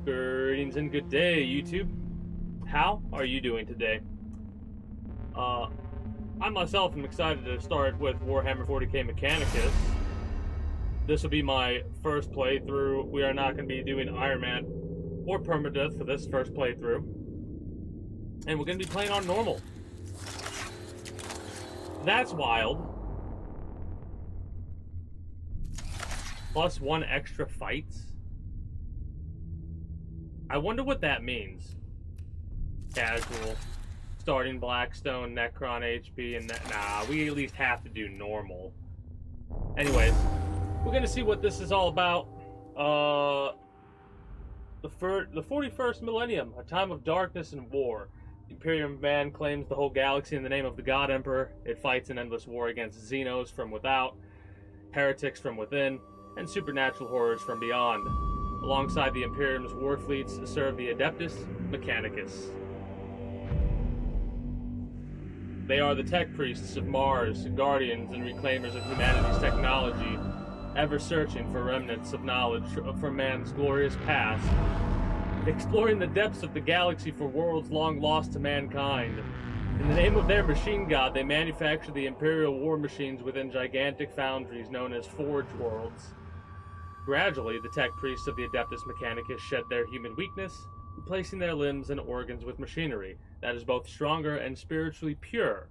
Greetings and good day, YouTube. How are you doing today? I myself am excited to start with Warhammer 40k Mechanicus. This will be my first playthrough. We are not going to be doing Iron Man or Permadeath for this first playthrough. And we're going to be playing on normal. That's wild. Plus 1 extra fights. I wonder what that means. Casual. Starting Blackstone, Necron HP, and nah, we at least have to do normal. Anyways, we're gonna see what this is all about. The 41st millennium, a time of darkness and war. The Imperium of Man claims the whole galaxy in the name of the God Emperor. It fights an endless war against Xenos from without, heretics from within, and supernatural horrors from beyond. Alongside the Imperium's war fleets serve the Adeptus Mechanicus. They are the tech priests of Mars, guardians and reclaimers of humanity's technology, ever searching for remnants of knowledge from man's glorious past, exploring the depths of the galaxy for worlds long lost to mankind. In the name of their machine god, they manufacture the Imperial war machines within gigantic foundries known as Forge Worlds. Gradually, the tech priests of the Adeptus Mechanicus shed their human weakness, replacing their limbs and organs with machinery that is both stronger and spiritually pure.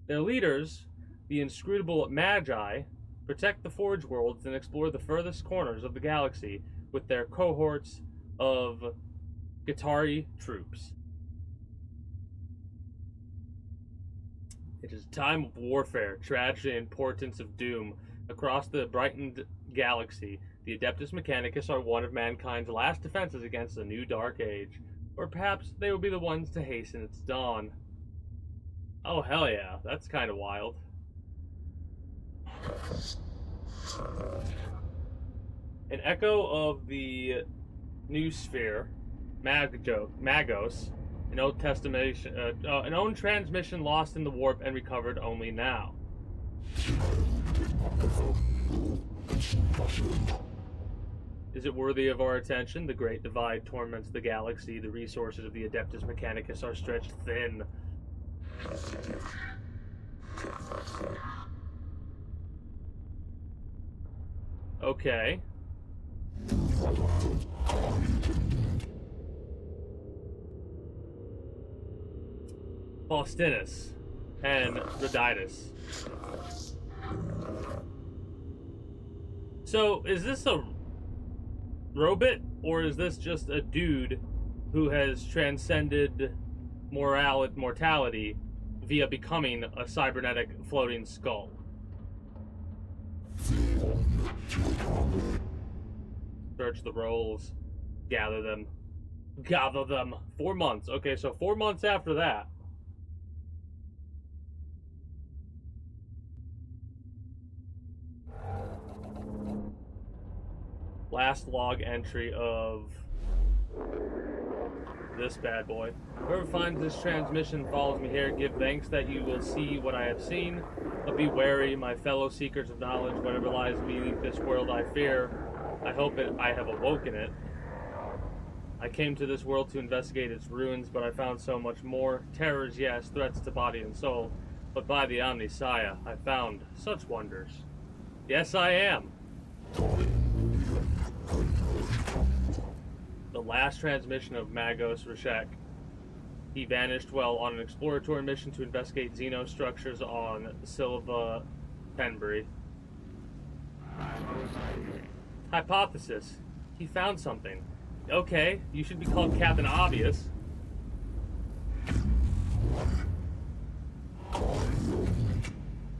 Their leaders, the inscrutable Magi, protect the Forge Worlds and explore the furthest corners of the galaxy with their cohorts of Guittari troops. It is a time of warfare, tragedy, and portents of doom. Across the brightened galaxy, the Adeptus Mechanicus are one of mankind's last defenses against a new dark age. Or perhaps they will be the ones to hasten its dawn. Oh hell yeah, that's kind of wild. An echo of the new sphere, Magos, an old an own transmission lost in the warp and recovered only now. Is it worthy of our attention? The Great Divide torments the galaxy. The resources of the Adeptus Mechanicus are stretched thin. Okay. Faustinus and Roditus. So, is this a robot, or is this just a dude who has transcended mortality via becoming a cybernetic floating skull? Search the rolls, gather them. 4 months. Okay, so 4 months after that. Last log entry of this bad boy. Whoever finds this transmission follows me here. Give thanks that you will see what I have seen. But be wary, my fellow seekers of knowledge. Whatever lies beneath this world I fear. I hope I have awoken it. I came to this world to investigate its ruins, but I found so much more. Terrors, yes, threats to body and soul. But by the Omnissiah, I found such wonders. Yes, I am. The last transmission of Magos Rashek. He vanished while on an exploratory mission to investigate xenostructures on Silva Penbury. Hypothesis. He found something. Okay, you should be called Captain Obvious.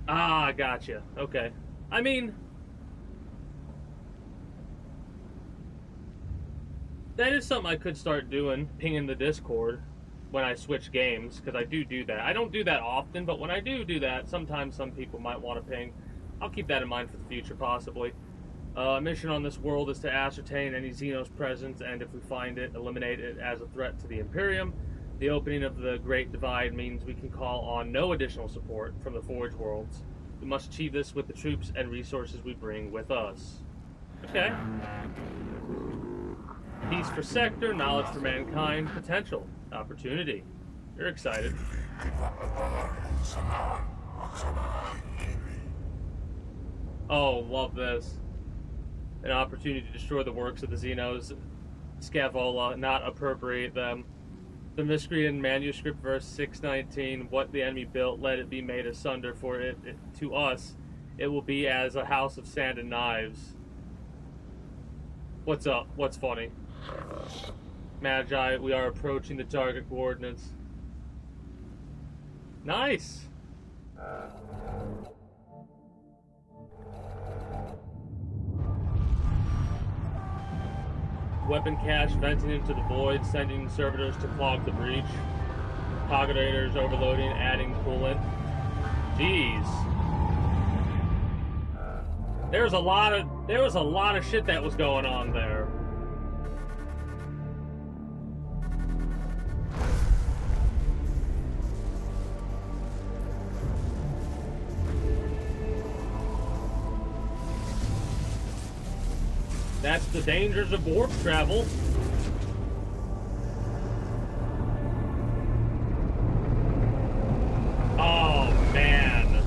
Ah, gotcha. Okay. I mean, that is something I could start doing, pinging the Discord when I switch games, because I do that. I don't do that often, but when I do that, sometimes some people might want to ping. I'll keep that in mind for the future, possibly. Mission on this world is to ascertain any Xenos presence, and if we find it, eliminate it as a threat to the Imperium. The opening of the Great Divide means we can call on no additional support from the Forge Worlds. We must achieve this with the troops and resources we bring with us. Okay. Peace for sector, knowledge for mankind, potential, opportunity. You're excited. Oh, love this. An opportunity to destroy the works of the Xenos, Scavola, not appropriate them. The Miscreant manuscript, verse 619, what the enemy built, let it be made asunder, for it to us, it will be as a house of sand and knives. What's up? What's funny? Magi, we are approaching the target coordinates. Nice! Weapon cache venting into the void, sending servitors to clog the breach. Carburetors overloading, adding coolant. Jeez. There was a lot of shit that was going on there. That's the dangers of warp travel. Oh, man.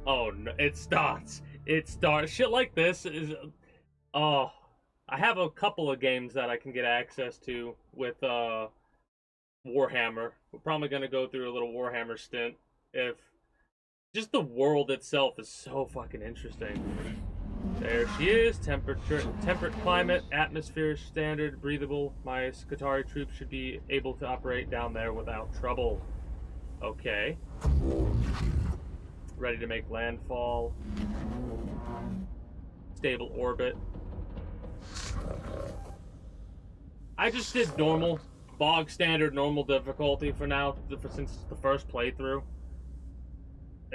Oh, no. It starts. It starts. Shit like this is... Oh. I have a couple of games that I can get access to with Warhammer. We're probably going to go through a little Warhammer stint if... Just the world itself is so fucking interesting. There she is. Temperate climate, atmosphere standard, breathable. My Skitarii troops should be able to operate down there without trouble. Okay. Ready to make landfall. Stable orbit. I just did normal, bog standard normal difficulty for now, since the first playthrough.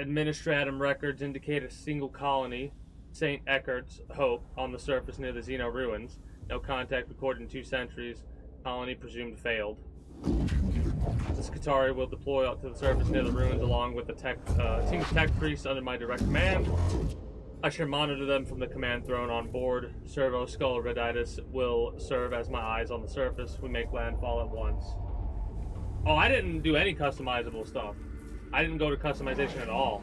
Administratum records indicate a single colony, St. Eckart's Hope, on the surface near the Xeno ruins. No contact recorded in 2 centuries. Colony presumed failed. The Skitarii will deploy up to the surface near the ruins along with the team of tech priests under my direct command. I shall monitor them from the command throne on board. Servo Skull Reditus will serve as my eyes on the surface. We make landfall at once. Oh, I didn't do any customizable stuff. I didn't go to customization at all.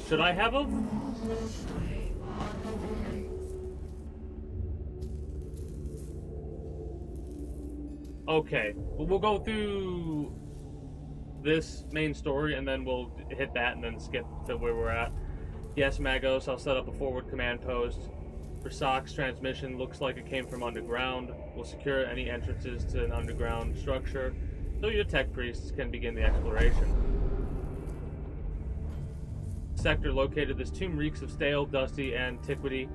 Should I have them? Okay, we'll go through this main story and then we'll hit that and then skip to where we're at. Yes, Magos, I'll set up a forward command post. For SOC's transmission, looks like it came from underground. We'll secure any entrances to an underground structure so your tech priests can begin the exploration. Sector located. This tomb reeks of stale, dusty antiquity.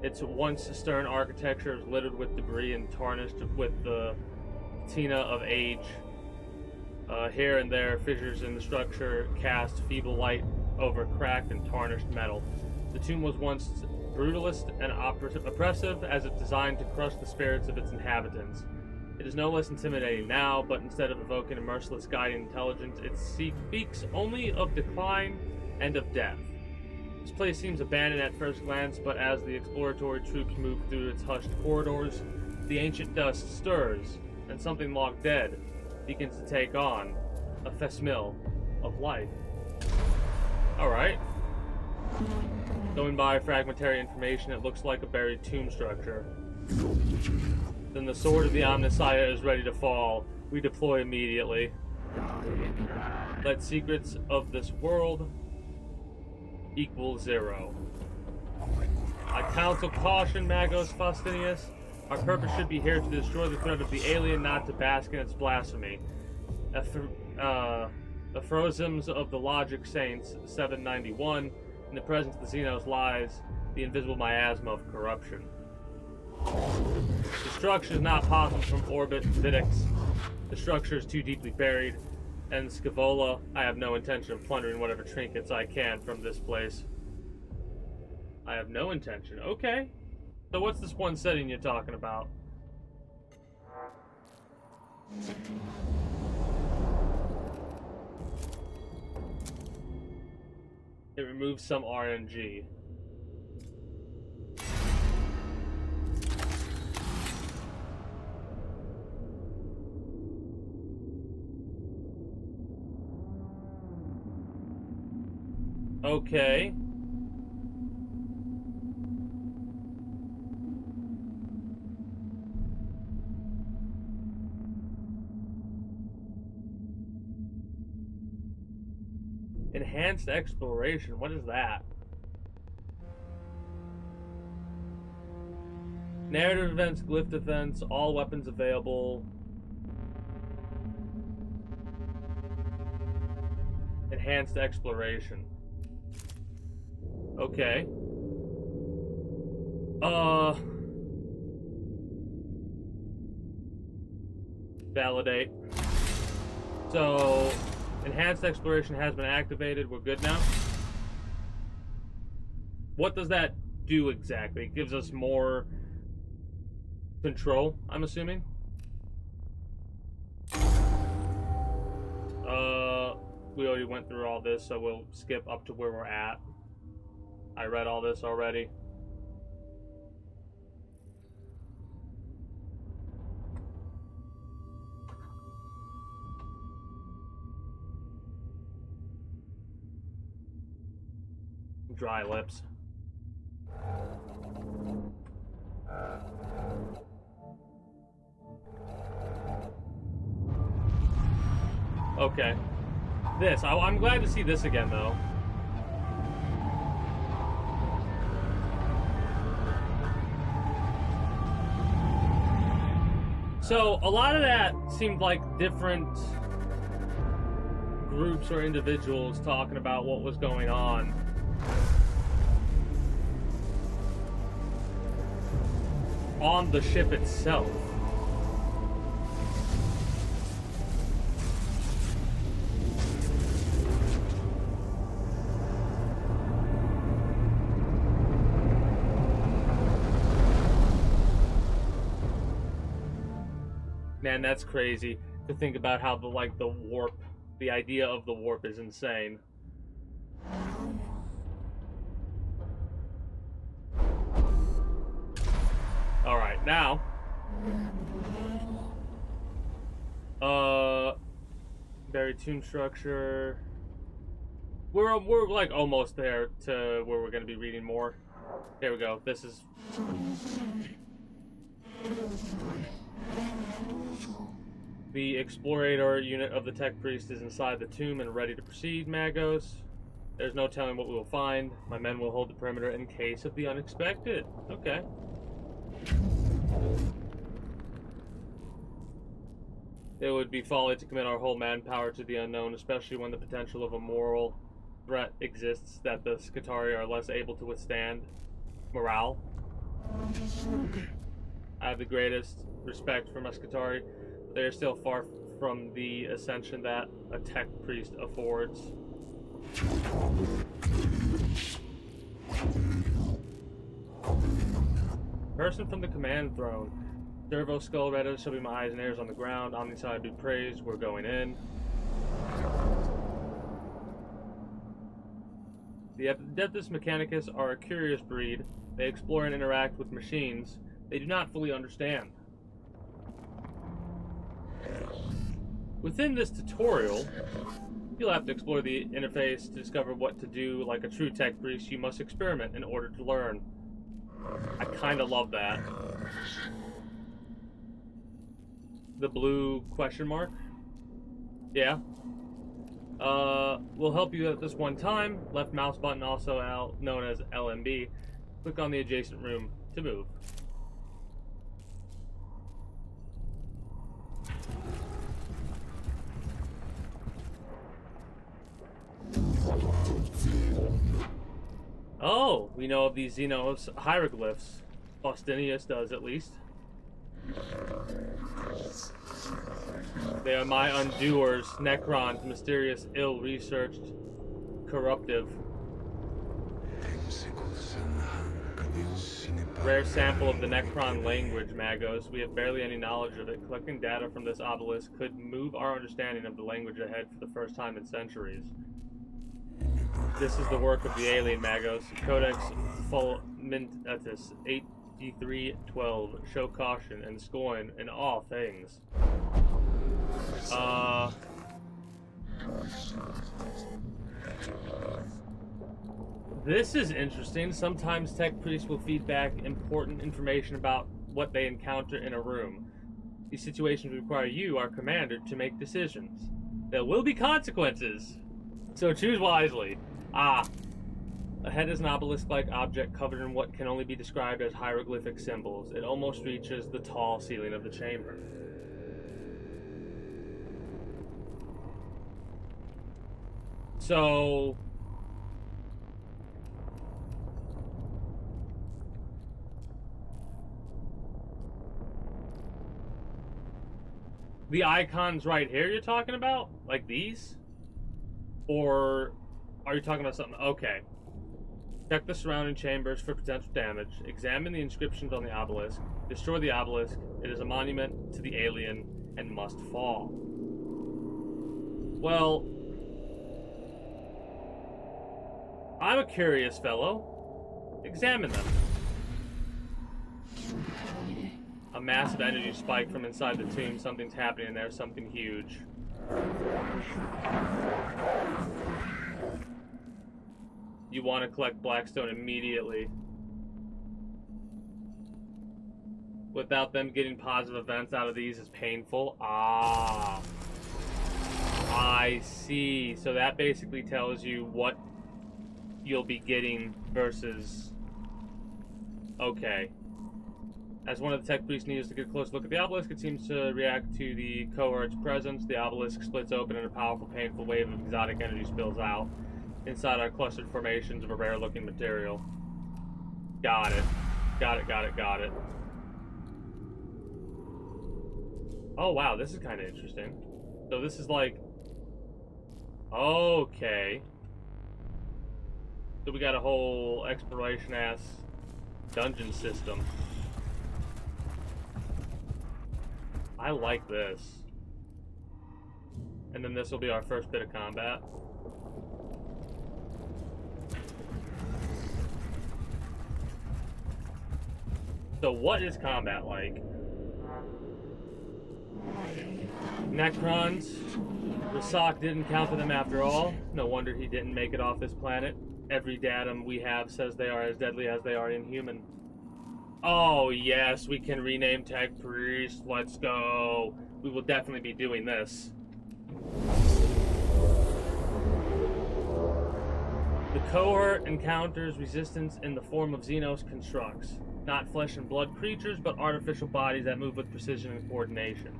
Its once stern architecture is littered with debris and tarnished with the patina of age. Here and there, fissures in the structure cast feeble light over cracked and tarnished metal. The tomb was once brutalist and oppressive, as it designed to crush the spirits of its inhabitants. It is no less intimidating now, but instead of evoking a merciless guiding intelligence, it speaks only of decline and of death. This place seems abandoned at first glance, but as the exploratory troops move through its hushed corridors, the ancient dust stirs, and something long dead begins to take on a facsimile of life. Alright. Going by fragmentary information, it looks like a buried tomb structure. Then the sword of the Omnissiah is ready to fall. We deploy immediately. Let secrets of this world equal 0. I counsel caution, Magos Faustinius. Our purpose should be here to destroy the threat of the alien, not to bask in its blasphemy. Aphorisms of the Logic Saints, 791. In the presence of the Xenos lies the invisible miasma of corruption. Destruction is not possible from orbit, Vidix. The structure is too deeply buried. And Scavola, I have no intention of plundering whatever trinkets I can from this place. I have no intention. Okay. So what's this one setting you're talking about? It removes some RNG. Okay. Enhanced exploration. What is that? Narrative events, glyph defense, all weapons available. Enhanced exploration. Okay. Validate. So, enhanced exploration has been activated. We're good now. What does that do exactly? It gives us more control, I'm assuming. We already went through all this, so we'll skip up to where we're at. I read all this already. Dry lips. Okay. This. I'm glad to see this again, though. So, a lot of that seemed like different groups or individuals talking about what was going on. On the ship itself. Man, that's crazy to think about how the warp, the idea of the warp is insane. All right, now. Buried tomb structure. We're like almost there to where we're gonna be reading more. Here we go. This is. The explorator unit of the tech priest is inside the tomb and ready to proceed, Magos. There's no telling what we will find. My men will hold the perimeter in case of the unexpected. Okay. It would be folly to commit our whole manpower to the unknown, especially when the potential of a moral threat exists that the Skitarii are less able to withstand. Morale. I have the greatest respect for Skitarii. They are still far from the ascension that a tech priest affords. Person from the command throne. Servo skull redder shall be my eyes and ears on the ground. Omnicide be praised. We're going in. The Adeptus Mechanicus are a curious breed. They explore and interact with machines they do not fully understand. Within this tutorial, you'll have to explore the interface to discover what to do. Like a true tech priest, you must experiment in order to learn. I kind of love that. The blue question mark? Yeah. We'll help you at this one time. Left mouse button, also known as LMB. Click on the adjacent room to move. Oh, we know of these Xenos hieroglyphs. Faustinius does, at least. They are my undoers, Necrons, mysterious, ill-researched, corruptive. Rare sample of the Necron language, Magos. We have barely any knowledge of it. Collecting data from this obelisk could move our understanding of the language ahead for the first time in centuries. This is the work of the alien, Magos. Codex Fulmintus 8312. Show caution and scorn in all things. This is interesting. Sometimes tech priests will feed back important information about what they encounter in a room. These situations require you, our commander, to make decisions. There will be consequences, so choose wisely. Ah. Ahead is an obelisk-like object covered in what can only be described as hieroglyphic symbols. It almost reaches the tall ceiling of the chamber. So... the icons right here you're talking about? Like these? Or are you talking about something? Okay. Check the surrounding chambers for potential damage. Examine the inscriptions on the obelisk. Destroy the obelisk. It is a monument to the alien and must fall. Well, I'm a curious fellow. Examine them. A massive energy spike from inside the tomb. Something's happening in there, something huge. You want to collect Blackstone immediately. Without them getting positive events out of these is painful. Ah. I see. So that basically tells you what you'll be getting versus... Okay. As one of the tech priests needs to get a close look at the obelisk, it seems to react to the cohort's presence. The obelisk splits open and a powerful, painful wave of exotic energy spills out. Inside are clustered formations of a rare-looking material. Got it. Got it. Oh, wow, this is kind of interesting. So this is like... Okay. So we got a whole exploration-ass dungeon system. I like this. And then this will be our first bit of combat. So what is combat like? Necrons. Rasak didn't counter them after all. No wonder he didn't make it off this planet. Every datum we have says they are as deadly as they are inhuman. Oh yes, we can rename Tech Priest. Let's go. We will definitely be doing this. The cohort encounters resistance in the form of Xenos constructs. Not flesh and blood creatures, but artificial bodies that move with precision and coordination.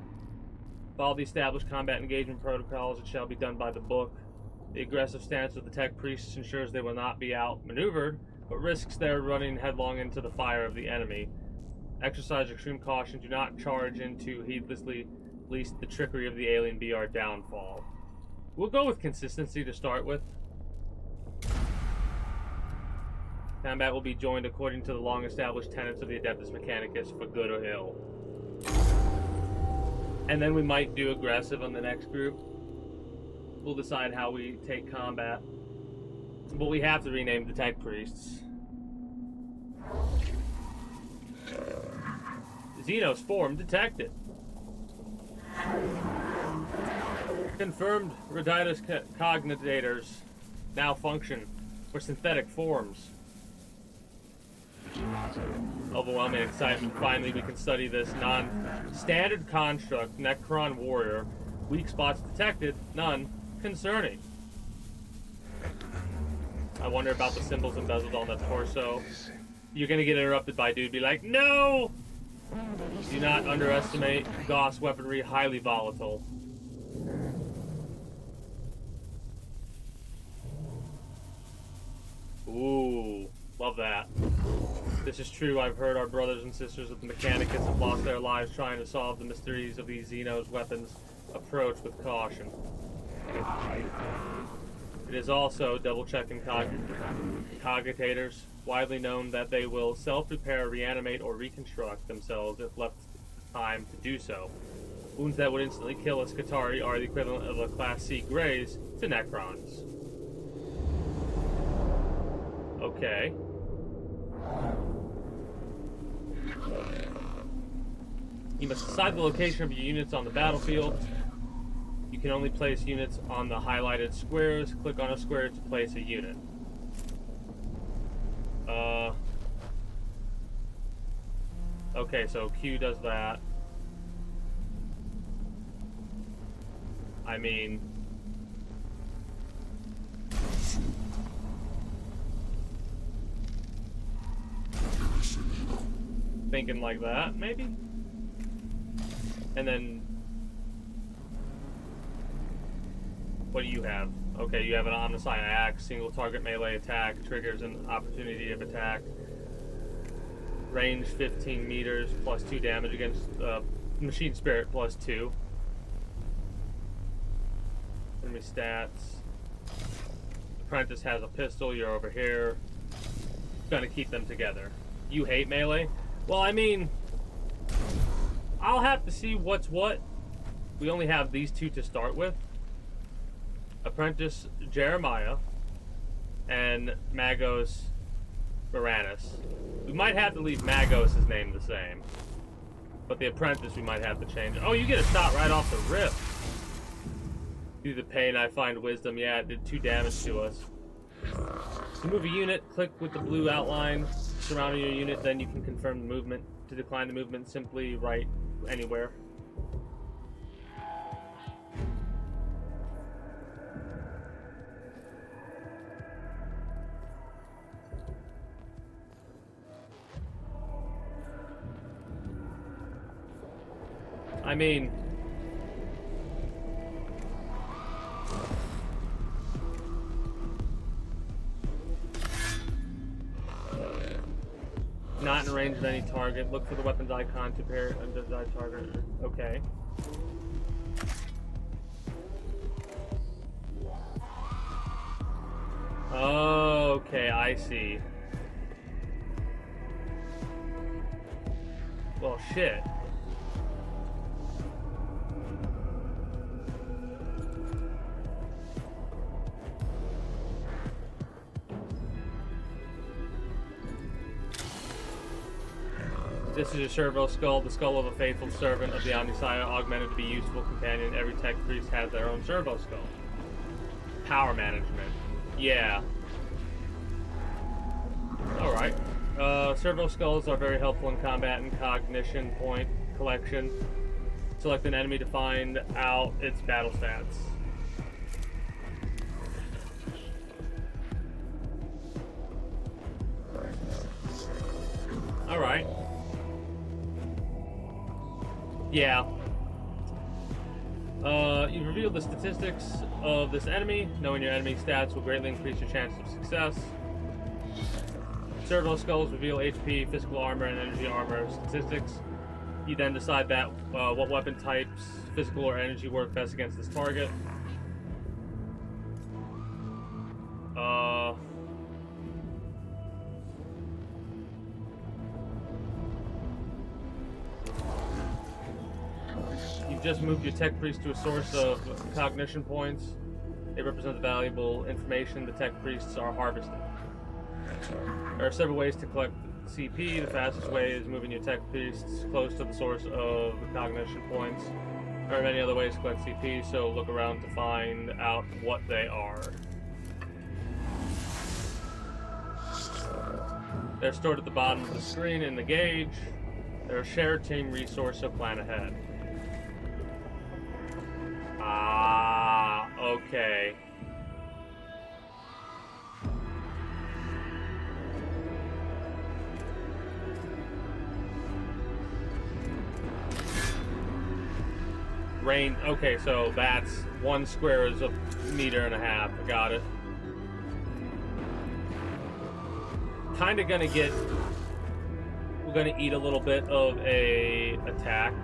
Follow the established combat engagement protocols. It shall be done by the book. The aggressive stance of the Tech Priests ensures they will not be outmaneuvered, but risks their running headlong into the fire of the enemy. Exercise extreme caution. Do not charge into heedlessly, lest the trickery of the alien be our downfall. We'll go with consistency to start with. Combat will be joined according to the long-established tenets of the Adeptus Mechanicus, for good or ill. And then we might do aggressive on the next group. We'll decide how we take combat. But we have to rename the Tech Priests. Xenos form detected. Confirmed Reditus cognitators now function for synthetic forms. Overwhelming excitement. Finally, we can study this non-standard construct, Necron Warrior. Weak spots detected, none concerning. I wonder about the symbols embezzled on the torso. You're gonna get interrupted by dude be like, no! Do not underestimate Gauss weaponry, highly volatile. Ooh, love that. This is true. I've heard our brothers and sisters of the Mechanicus have lost their lives trying to solve the mysteries of these Xenos weapons. Approach with caution. It is also double-checking cogitators, widely known that they will self-repair, reanimate, or reconstruct themselves if left time to do so. Wounds that would instantly kill a Scutari are the equivalent of a Class C graze to Necrons. Okay. You must decide the location of your units on the battlefield. You can only place units on the highlighted squares. Click on a square to place a unit. Okay, so Q does that. I mean... thinking like that, maybe? And then... what do you have? Okay, you have an on-the-side axe, single target melee attack, triggers an opportunity of attack. Range 15 meters, plus 2 damage against machine spirit, plus 2. Enemy stats. Apprentice has a pistol, you're over here. Gonna keep them together. You hate melee? Well, I mean, I'll have to see what's what. We only have these two to start with. Apprentice Jeremiah and Magos Moranis. We might have to leave Magos' name the same. But the apprentice we might have to change. Oh, you get a shot right off the rip. Through the pain I find wisdom. Yeah, it did 2 damage to us. To move a unit, click with the blue outline surrounding your unit, then you can confirm the movement. To decline the movement, simply write anywhere. I mean... not in range of any target. Look for the weapon's icon to pair under the target. Okay. Okay, I see. Well, shit. This is your servo skull, the skull of a faithful servant of the Omniscient, augmented to be useful companion. Every tech priest has their own servo skull. Power management. Yeah. Alright. Servo skulls are very helpful in combat and cognition point collection. Select an enemy to find out its battle stats. Alright. Yeah. You've revealed the statistics of this enemy. Knowing your enemy stats will greatly increase your chance of success. Servo skulls reveal HP, physical armor, and energy armor statistics. You then decide that what weapon types, physical or energy, work best against this target. You've just moved your tech priest to a source of cognition points. It represents valuable information the tech priests are harvesting. There are several ways to collect CP. The fastest way is moving your tech priests close to the source of the cognition points. There are many other ways to collect CP, so look around to find out what they are. They're stored at the bottom of the screen in the gauge. They're a shared team resource, so plan ahead. Ah, okay. Range, okay, so that's 1 square is 1.5 meters. I got it. Kinda gonna get... we're gonna eat a little bit of a attack.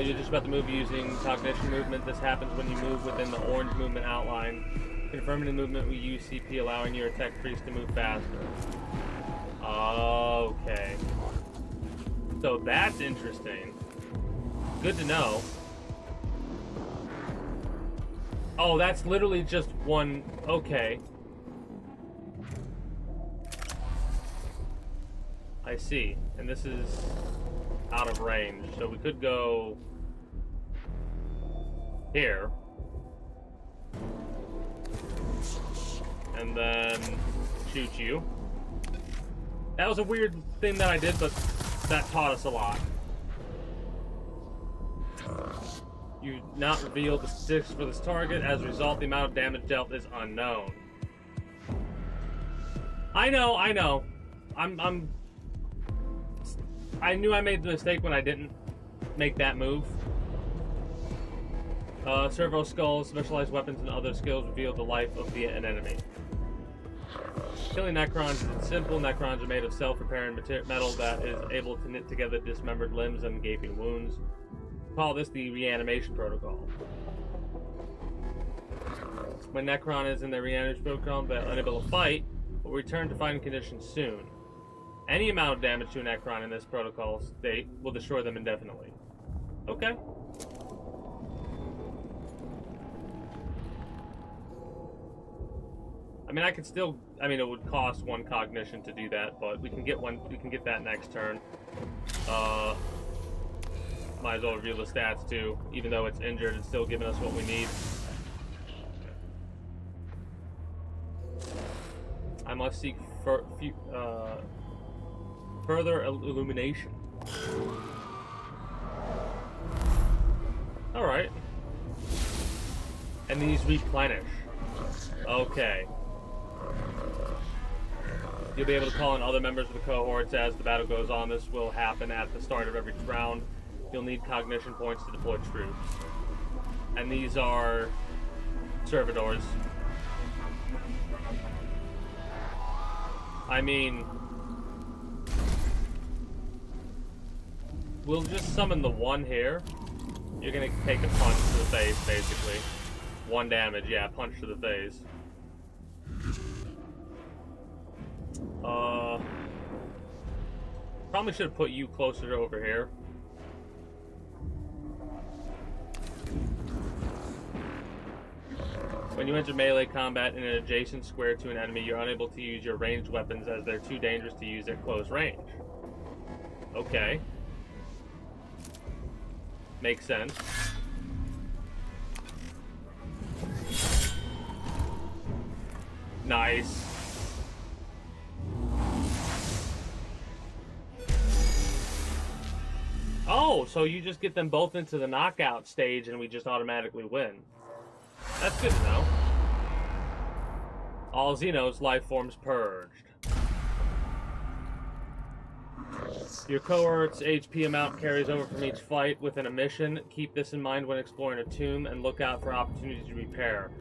You're just about to move using cognition movement. This happens when you move within the orange movement outline. Confirming the movement will use CP, allowing your tech priest to move faster. Okay. So that's interesting. Good to know. Oh, that's literally just one... okay. I see. And this is out of range. So we could go here. And then shoot you. That was a weird thing that I did, but that taught us a lot. You not revealed the statistics for this target. As a result, the amount of damage dealt is unknown. I know. I knew I made the mistake when I didn't make that move. Servo skulls, specialized weapons, and other skills reveal the life of an enemy. Killing Necrons is simple. Necrons are made of self-repairing metal that is able to knit together dismembered limbs and gaping wounds. Call this the reanimation protocol. When Necron is in the reanimation protocol, they're unable to fight, but will return to fighting conditions soon. Any amount of damage to a Necron in this protocol state will destroy them indefinitely. Okay. I mean, it would cost 1 cognition to do that, but we can get that next turn. Might as well reveal the stats too. Even though it's injured, it's still giving us what we need. I must seek further illumination. Alright. And these replenish. Okay. You'll be able to call in other members of the cohorts as the battle goes on. This will happen at the start of every round. You'll need cognition points to deploy troops. And these are servitors. I mean, we'll just summon the one here. You're gonna take a punch to the face, basically. 1 damage, yeah, punch to the face. Probably should have put you closer to over here. When you enter melee combat in an adjacent square to an enemy, you're unable to use your ranged weapons as they're too dangerous to use at close range. Okay. Makes sense. Nice. Oh, so you just get them both into the knockout stage and we just automatically win. That's good to know. All Xenos life forms purged. Your cohort's HP amount carries over from each fight within a mission. Keep this in mind when exploring a tomb and look out for opportunities to repair.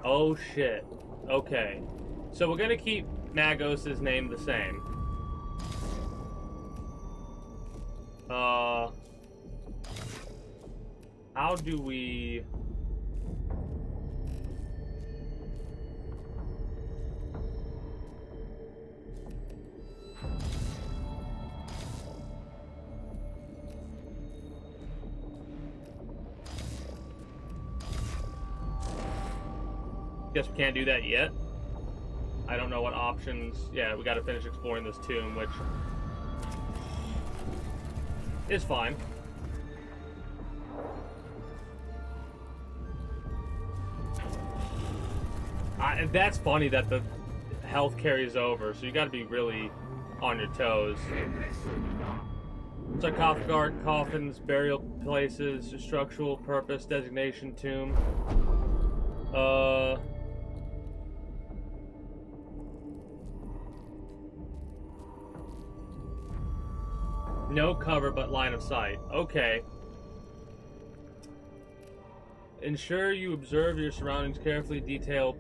Oh shit. Okay. So we're gonna keep Magos' name the same. How do we... Guess we can't do that yet. I don't know what options... Yeah, we gotta finish exploring this tomb, which... is fine. That's funny that the health carries over, so you gotta be really on your toes. Sarcophagi, coffins, burial places, structural purpose, designation, tomb. No cover, but line of sight. Okay. Ensure you observe your surroundings carefully. Detail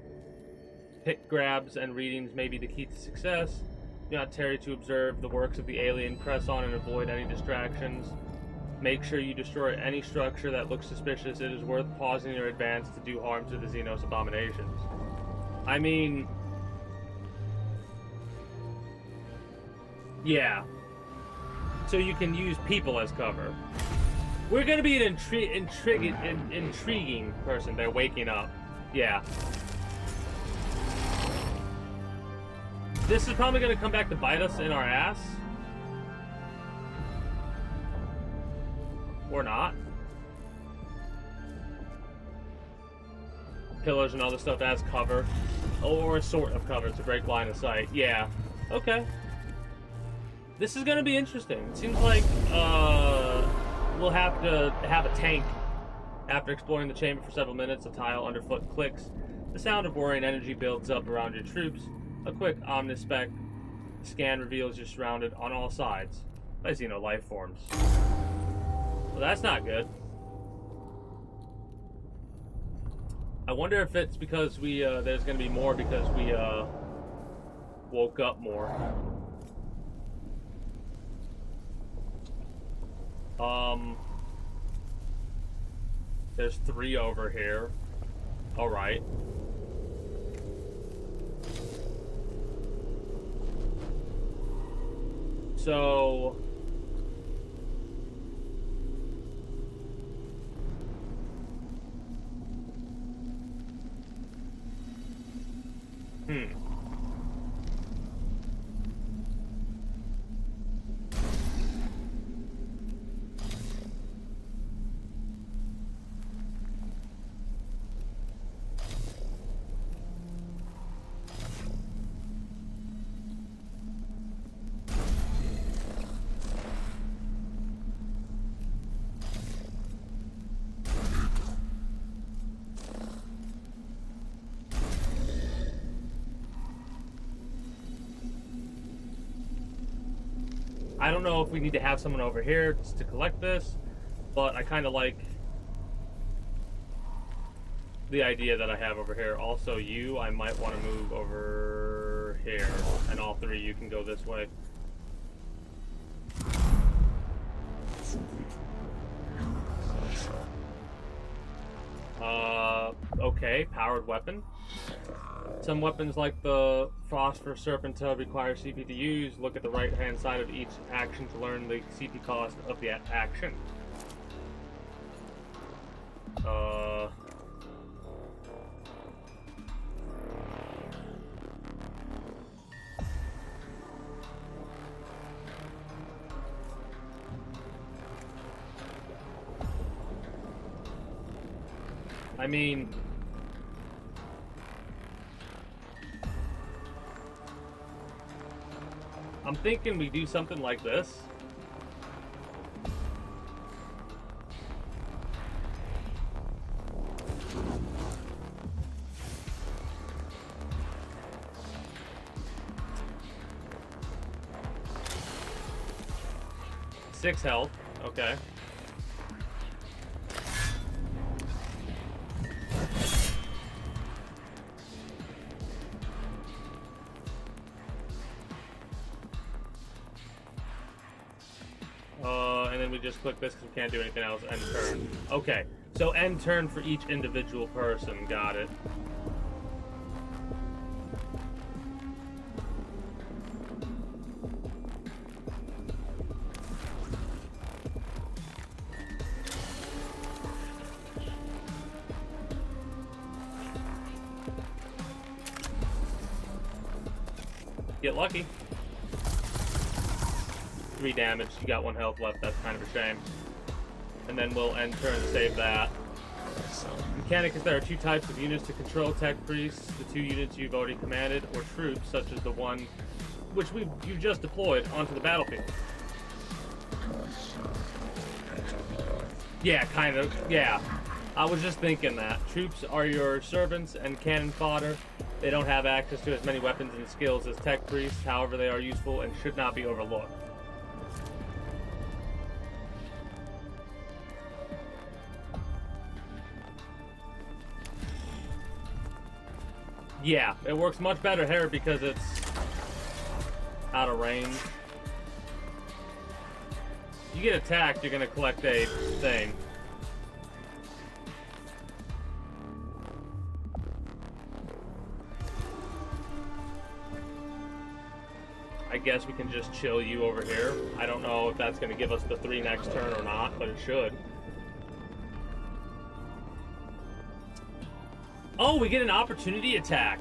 pick grabs and readings may be the key to success. Do not tarry to observe the works of the alien. Press on and avoid any distractions. Make sure you destroy any structure that looks suspicious. It is worth pausing your advance to do harm to the Xenos abominations. I mean... yeah. So you can use people as cover. We're gonna be an intriguing person. They're waking up. Yeah. This is probably gonna come back to bite us in our ass. Or not. pillars and other stuff as cover, or a sort of cover to break line of sight. Yeah. Okay. This is gonna be interesting. It seems like we'll have to have a tank. After exploring the chamber for several minutes, a tile underfoot clicks. The sound of whirring energy builds up around your troops. A quick omnispec scan reveals you're surrounded on all sides. I see no life forms. Well, that's not good. I wonder if it's because we, there's gonna be more because we, woke up more. There's 3 over here. Alright. So... I don't know if we need to have someone over here just to collect this, but I kind of like the idea that I have over here. Also, I might want to move over here, and all 3 of you can go this way. Okay, powered weapon. Some weapons like the Phosphor Serpentine require CP to use. Look at the right-hand side of each action to learn the CP cost of the action. I mean... I'm thinking we do something like this. Six health, okay. And then we just click this because we can't do anything else. End turn. Okay, so end turn for each individual person. Got it. Get lucky. 3 damage, you got 1 health left, that's kind of a shame. And then we'll end turn to save that. Mechanicus, there are 2 types of units to control tech priests, the 2 units you've already commanded, or troops, such as the one which you've just deployed onto the battlefield. Yeah, kind of, yeah. I was just thinking that. Troops are your servants and cannon fodder. They don't have access to as many weapons and skills as tech priests, however they are useful and should not be overlooked. Yeah, it works much better here because it's out of range. You get attacked, you're gonna collect a thing. I guess we can just chill you over here. I don't know if that's gonna give us the 3 next turn or not, but it should. Oh, we get an opportunity attack.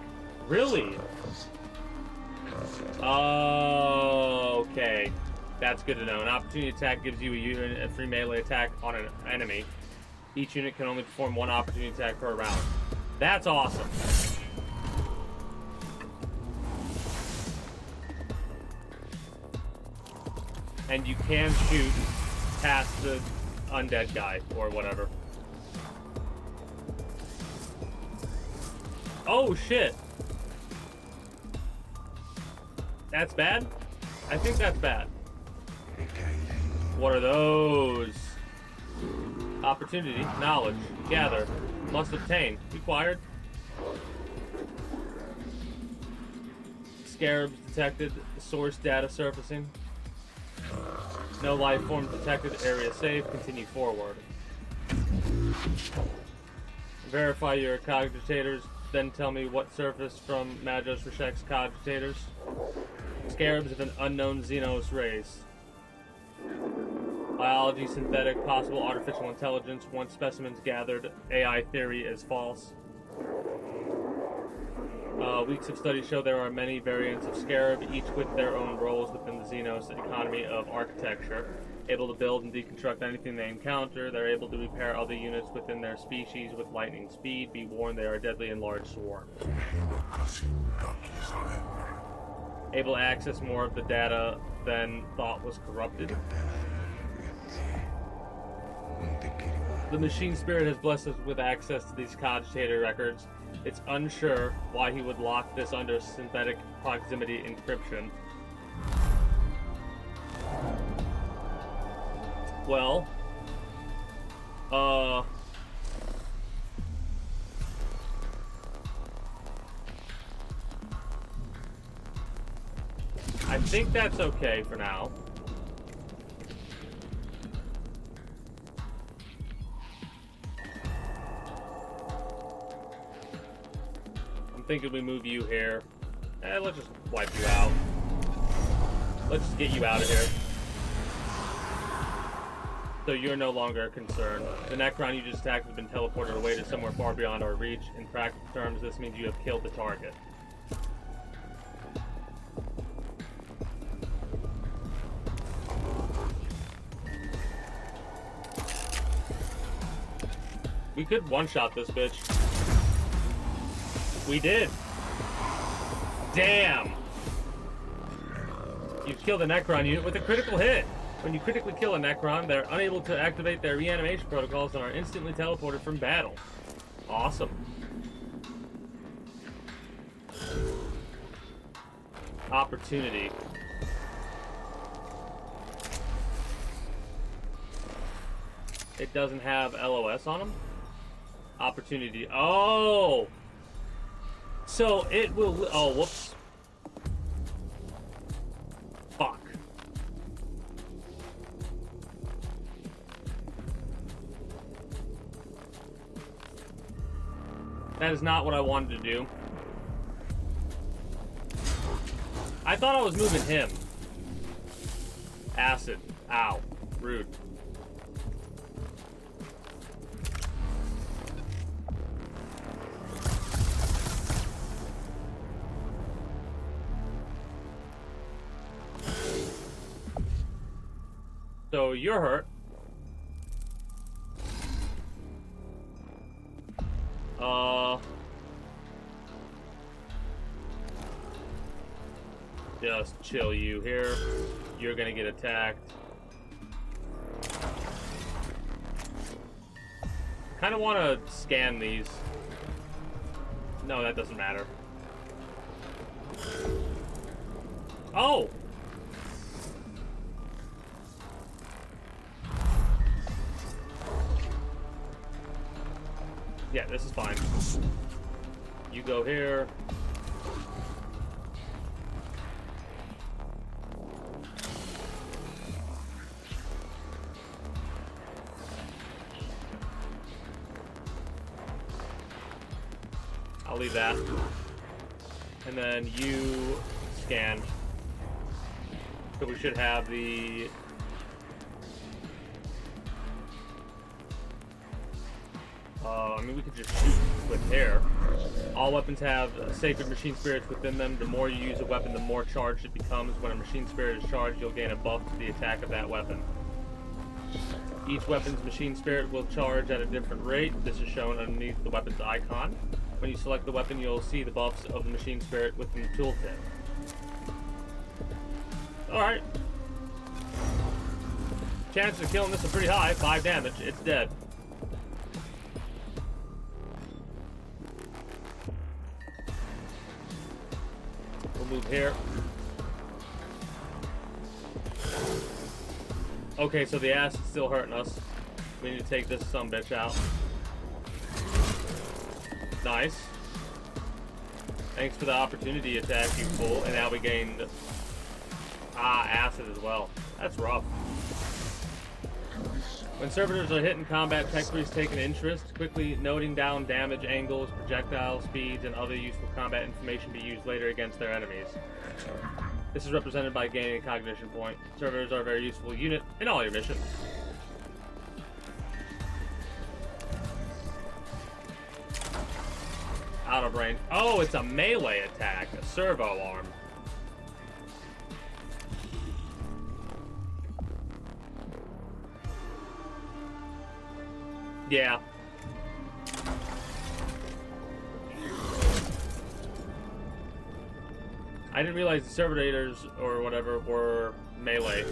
Really? Oh, okay. That's good to know. An opportunity attack gives you a free melee attack on an enemy. Each unit can only perform 1 opportunity attack per round. That's awesome. And you can shoot past the undead guy or whatever. Oh shit. That's bad? I think that's bad. What are those? Opportunity, knowledge, gather, must obtain, required. Scarabs detected, source data surfacing. No life form detected, area safe, continue forward. Verify your cogitators, then tell me what surfaced from Magos Reshek's cogitators. Scarabs of an unknown Xenos race. Biology, synthetic, possible artificial intelligence, once specimens gathered, AI theory is false. Weeks of study show there are many variants of Scarab, each with their own roles within the Xenos economy of architecture. Able to build and deconstruct anything they encounter, they're able to repair other units within their species with lightning speed. Be warned, they are deadly in large swarms. Able to access more of the data than thought was corrupted. The machine spirit has blessed us with access to these cogitator records. It's unsure why he would lock this under synthetic proximity encryption. Well, I think that's okay for now. I'm thinking we move you here. Let's just wipe you out. Let's just get you out of here. So you're no longer a concern. The Necron you just attacked has been teleported away to somewhere far beyond our reach. In practical terms, this means you have killed the target. We could one-shot this bitch. We did. Damn. You've killed a Necron unit with a critical hit. When you critically kill a Necron, they're unable to activate their reanimation protocols and are instantly teleported from battle. Awesome. Opportunity. It doesn't have LOS on them? Opportunity. Oh! So it will... Oh, whoops. Fuck. That is not what I wanted to do. I thought I was moving him. Acid. Ow. Rude. So you're hurt. Just chill you here. You're gonna get attacked. Kind of want to scan these. No, that doesn't matter. Oh! Yeah, this is fine. You go here. I'll leave that. And then you scan. So we should have the... I mean, we could just shoot with hair. All weapons have sacred machine spirits within them. The more you use a weapon, the more charged it becomes. When a machine spirit is charged, you'll gain a buff to the attack of that weapon. Each weapon's machine spirit will charge at a different rate. This is shown underneath the weapon's icon. When you select the weapon, you'll see the buffs of the machine spirit within the tooltip. Alright. Chances of killing this are pretty high. 5 damage. It's dead. We'll move here. Okay, so the ass is still hurting us. We need to take this sumbitch out. Nice. Thanks for the opportunity attack, you fool. And now we gained... acid as well. That's rough. When servitors are hit in combat, tech priests take an interest, quickly noting down damage, angles, projectile speeds, and other useful combat information to be used later against their enemies. This is represented by gaining a cognition point. Servitors are a very useful unit in all your missions. Out of range. Oh, it's a melee attack. A servo arm. Yeah. I didn't realize the servitors or whatever were melee.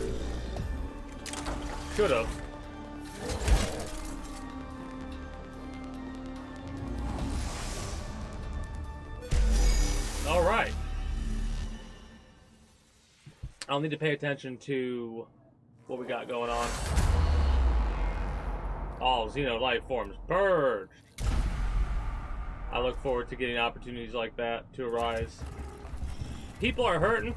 Should've. Alright. I'll need to pay attention to what we got going on. All Xeno life forms purged. I look forward to getting opportunities like that to arise. People are hurting.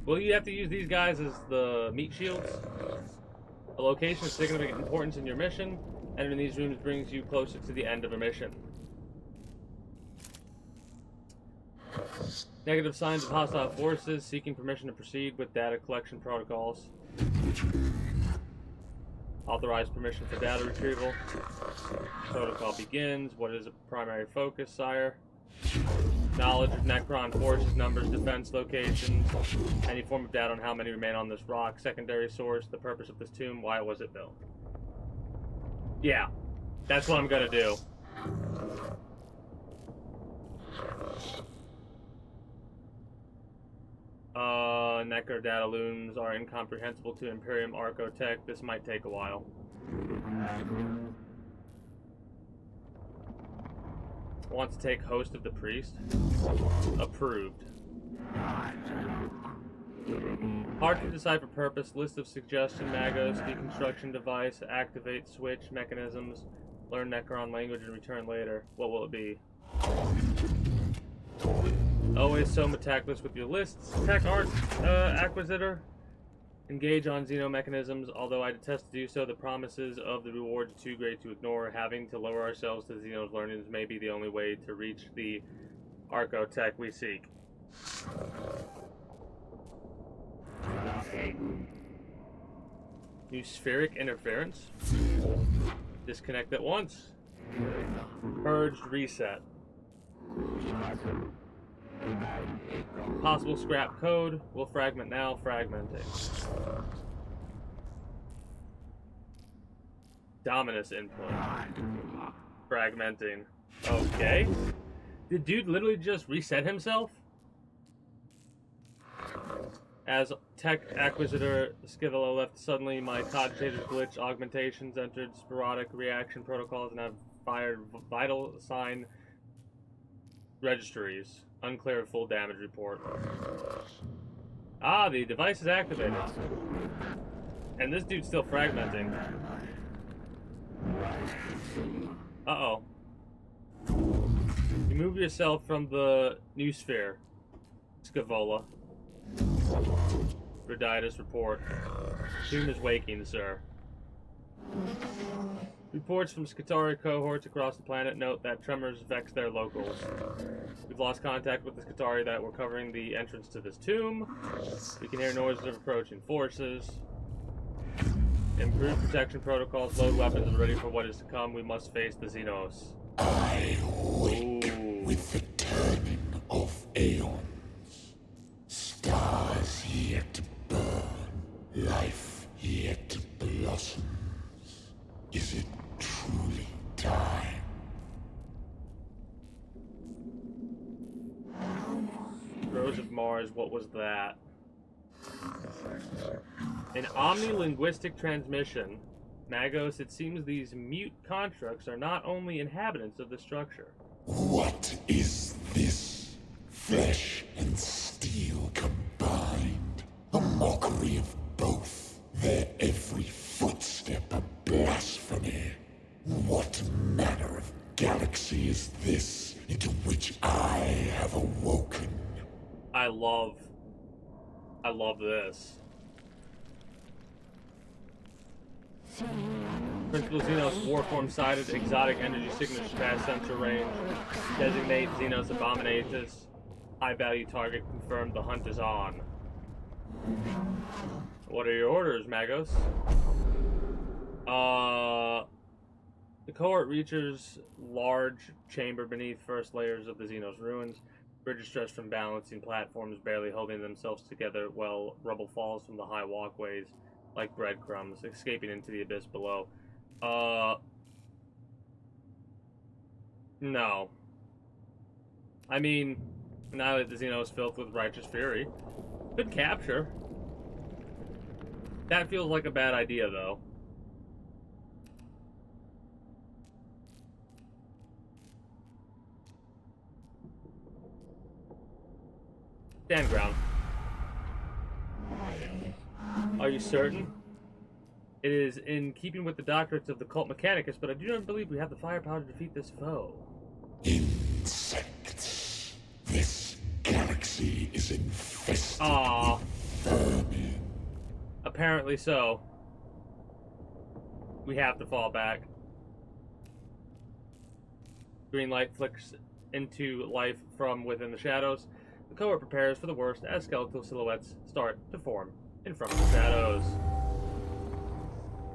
Will you have to use these guys as the meat shields? A location of significant importance in your mission. Entering these rooms brings you closer to the end of a mission. Negative signs of hostile forces. Seeking permission to proceed with data collection protocols. Authorized permission for data retrieval. Protocol begins. What is a primary focus, sire? Knowledge of Necron forces, numbers, defense locations. Any form of data on how many remain on this rock. Secondary source, the purpose of this tomb, why was it built? Yeah, that's what I'm gonna do. Necro data looms are incomprehensible to Imperium Archotech. This might take a while. Want to take host of the priest? Approved. Hard to decipher purpose. List of suggestion. Magos. Deconstruction device. Activate switch mechanisms. Learn Necron language and return later. What will it be? Always so meticulous with your lists. Tech art acquisitor. Engage on xenomechanisms. Although I detest to do so, the promises of the rewards are too great to ignore. Having to lower ourselves to Xeno's learnings may be the only way to reach the Archotech we seek. New spheric interference. Disconnect at once. Purged reset. Possible scrap code. Will fragment now. Fragmenting. Dominus input. Fragmenting. Okay. Did dude literally just reset himself? As tech acquisitor Skivelo left suddenly, my cogitator's glitch augmentations entered sporadic reaction protocols and have fired vital sign registries. Unclear full damage report. Ah, the device is activated. And this dude's still fragmenting. Uh-oh. Remove yourself from the new sphere. Scavola. Reditus report. Tomb is waking, sir. Reports from Skitarii cohorts across the planet note that tremors vex their locals. We've lost contact with the Skitarii that were covering the entrance to this tomb. We can hear noises of approaching forces. Improve protection protocols, load weapons, and ready for what is to come. We must face the Xenos. I wake with the turning of aeons. Stars yet to burn, life yet to blossom. Is it truly time? Terrors of Mars, what was that? An omnilinguistic transmission. Magos, it seems these mute constructs are not only inhabitants of the structure. What is this? Flesh and steel combined. A mockery of both. Their every footstep a blasphemy. What manner of galaxy is this into which I have awoken? I love this. Principal Xenos Warform sighted exotic energy signatures past sensor range. Designate Xenos Abominatus. High value target confirmed. The hunt is on. What are your orders, Magos? The cohort reaches large chamber beneath first layers of the Xenos ruins. Bridges stretch from balancing platforms, barely holding themselves together while rubble falls from the high walkways like breadcrumbs, escaping into the abyss below. No. I mean, annihilate the Xenos filth with righteous fury. Good capture. That feels like a bad idea, though. Stand ground. Are you certain? It is in keeping with the doctrines of the cult Mechanicus, but I do not believe we have the firepower to defeat this foe. Insects. This galaxy is infested Aww. with vermin. Apparently so. We have to fall back. Green light flicks into life from within the shadows. The cohort prepares for the worst as skeletal silhouettes start to form in front of the shadows.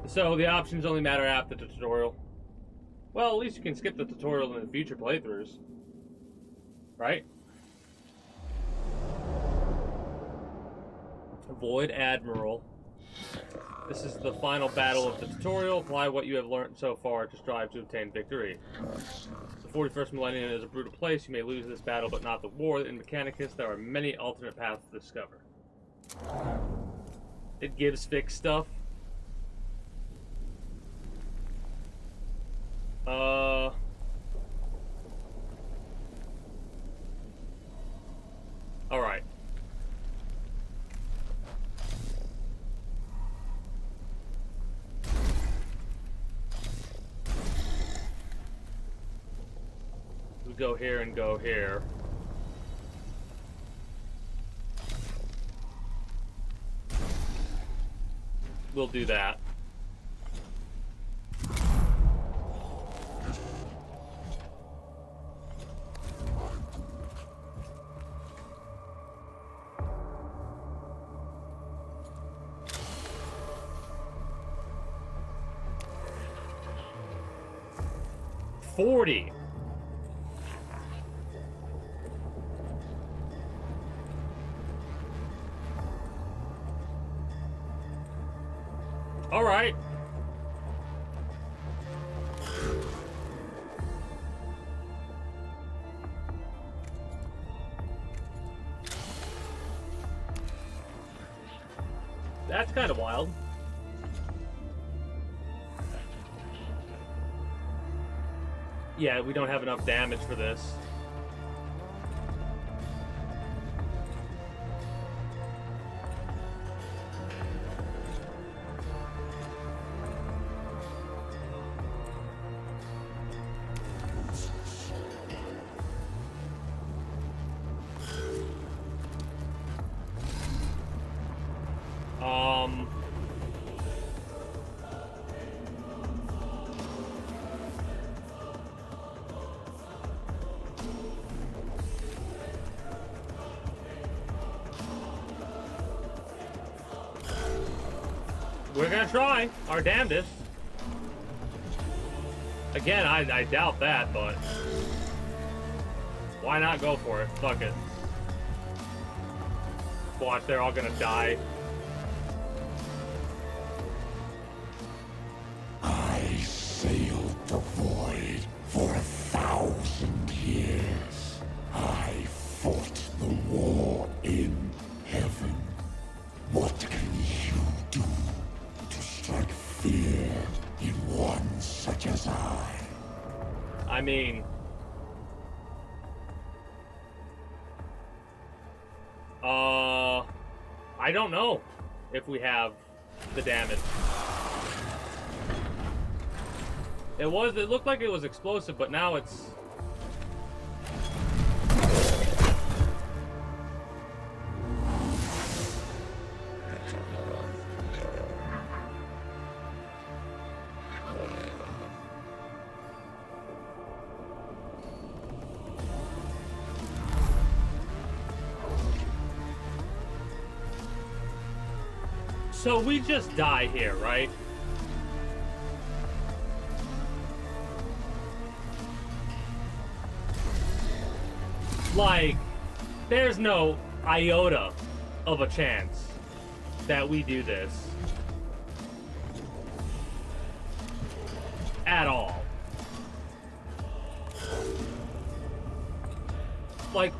So the options only matter after the tutorial. Well, at least you can skip the tutorial in the future playthroughs. Right? Void Admiral. This is the final battle of the tutorial. Apply what you have learned so far to strive to obtain victory. The 41st millennium is a brutal place. You may lose this battle, but not the war. In Mechanicus, there are many alternate paths to discover. It gives fixed stuff. Alright. We go here and go here. We'll do that. $40. All right. That's kind of wild. Yeah, we don't have enough damage for this. We're gonna try our damnedest. Again, I doubt that, but why not go for it? Fuck it. Watch, they're all gonna die. I sailed the void for 1,000 years. I fought the war I mean... I don't know if we have the damage. It looked like it was explosive, but now it's... So we just die here, right? Like, there's no iota of a chance that we do this. At all. Like,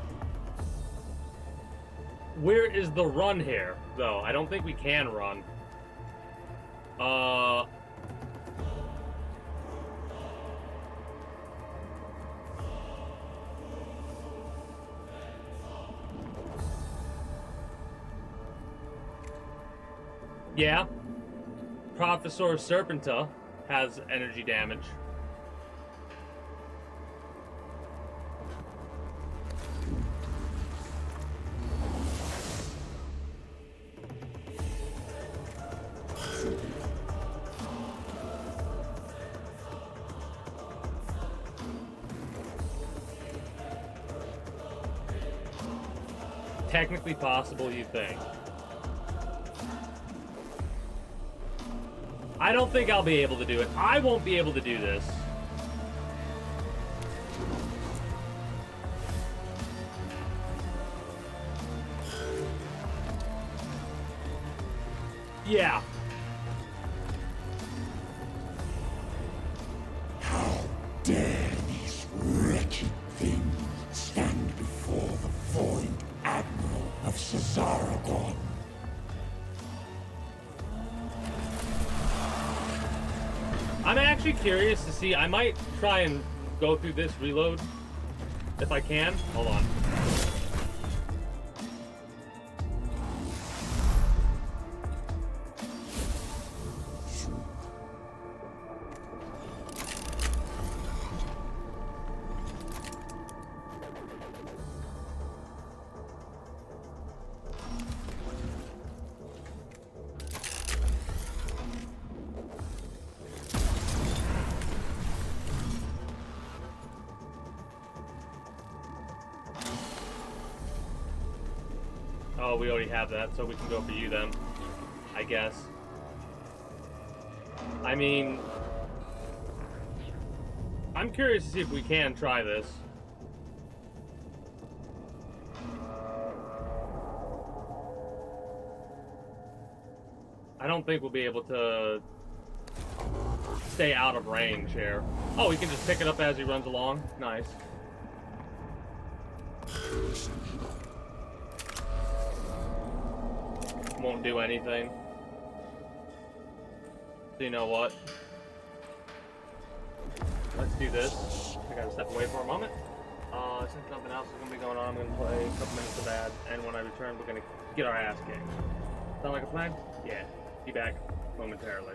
where is the run here, though? I don't think we can run. Yeah. Professor Serpenta has energy damage. Technically possible, you think. I don't think I'll be able to do it. I won't be able to do this. Yeah. How dare these wretched things stand before the Void Admiral of Cesaragon? I'm actually curious to see. I might try and go through this reload if I can. Hold on. Oh, we already have that, so we can go for you then, I guess. I mean, I'm curious to see if we can try this. I don't think we'll be able to stay out of range here. Oh, we can just pick it up as he runs along. Nice. Won't do anything. So you know what? Let's do this. I gotta step away for a moment. Since nothing else is gonna be going on, I'm gonna play a couple minutes of that, and when I return, we're gonna get our ass kicked. Sound like a plan? Yeah. Be back momentarily.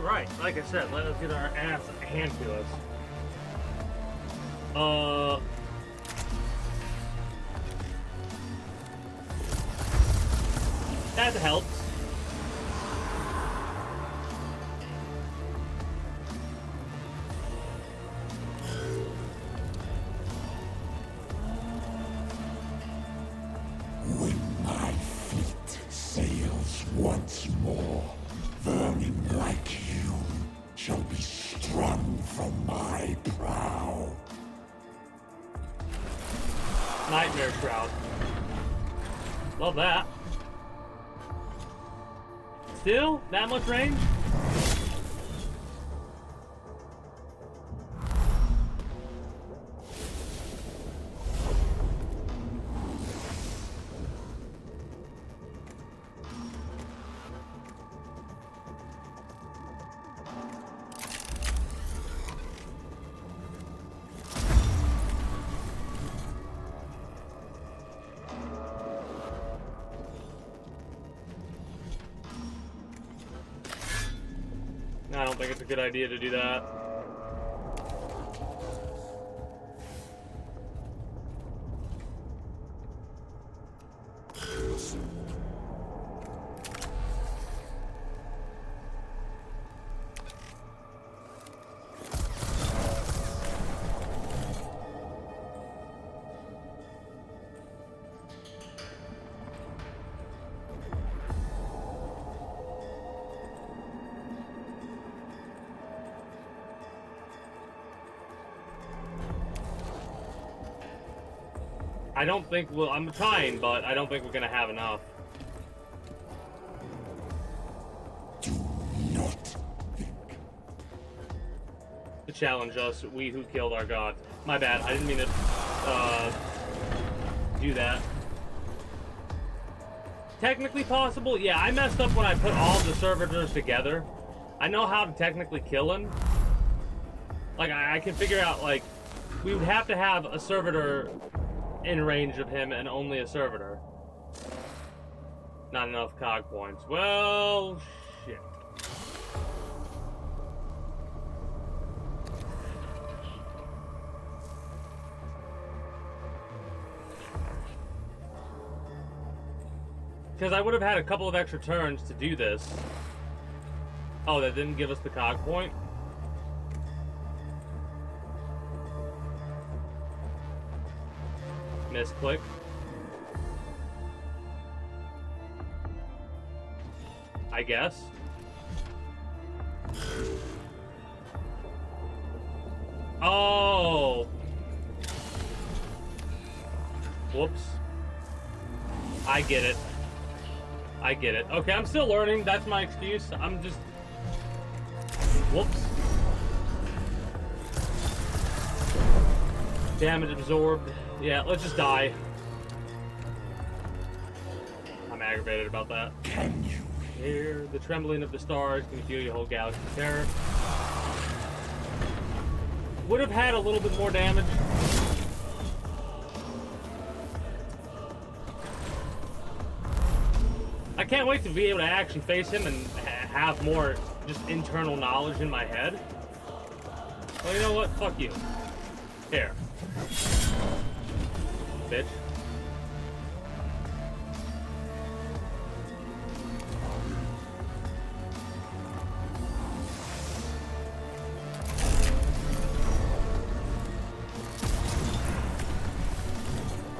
right. Like I said, let us get our ass handed to us. That helps. When my fleet sails once more, vermin like you shall be strung from my prow. Nightmare Shroud. Love that. Still? That much range? I don't think it's a good idea to do that. I don't think we'll... I'm trying, but I don't think we're gonna have enough. Do not think. To challenge us, we who killed our god. My bad, I didn't mean to, do that. Technically possible? Yeah, I messed up when I put all the servitors together. I know how to technically kill him. Like, I can figure out, like, we would have to have a servitor in range of him and only a servitor. Not enough cog points. Well, shit. Because I would have had a couple of extra turns to do this. Oh, that didn't give us the cog point? Misclick. I guess. Oh! Whoops. I get it. I get it. Okay, I'm still learning. That's my excuse. I'm just... Whoops. Damage absorbed. Yeah, let's just die. I'm aggravated about that. Can you Hear the trembling of the stars can feel your whole galaxy terror. Would have had a little bit more damage. I can't wait to be able to actually face him and have more just internal knowledge in my head. Well, you know what? Fuck you. Here. Bitch.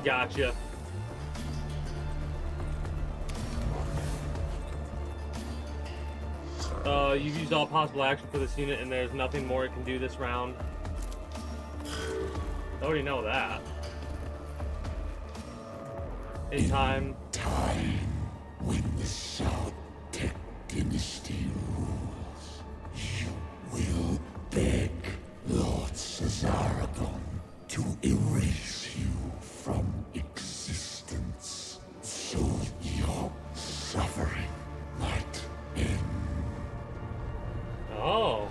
Gotcha. You've used all possible action for this unit, and there's nothing more it can do this round. I already know that. In time. Time when the South-Tech dynasty rules, you will beg Lord Cesaragon to erase you from existence, so your suffering might end. Oh.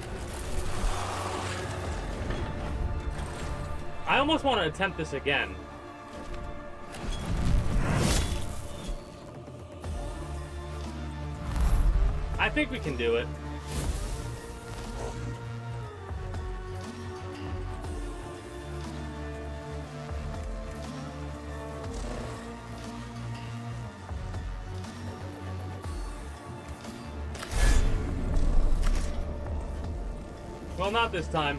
I almost want to attempt this again. I think we can do it. Well, not this time.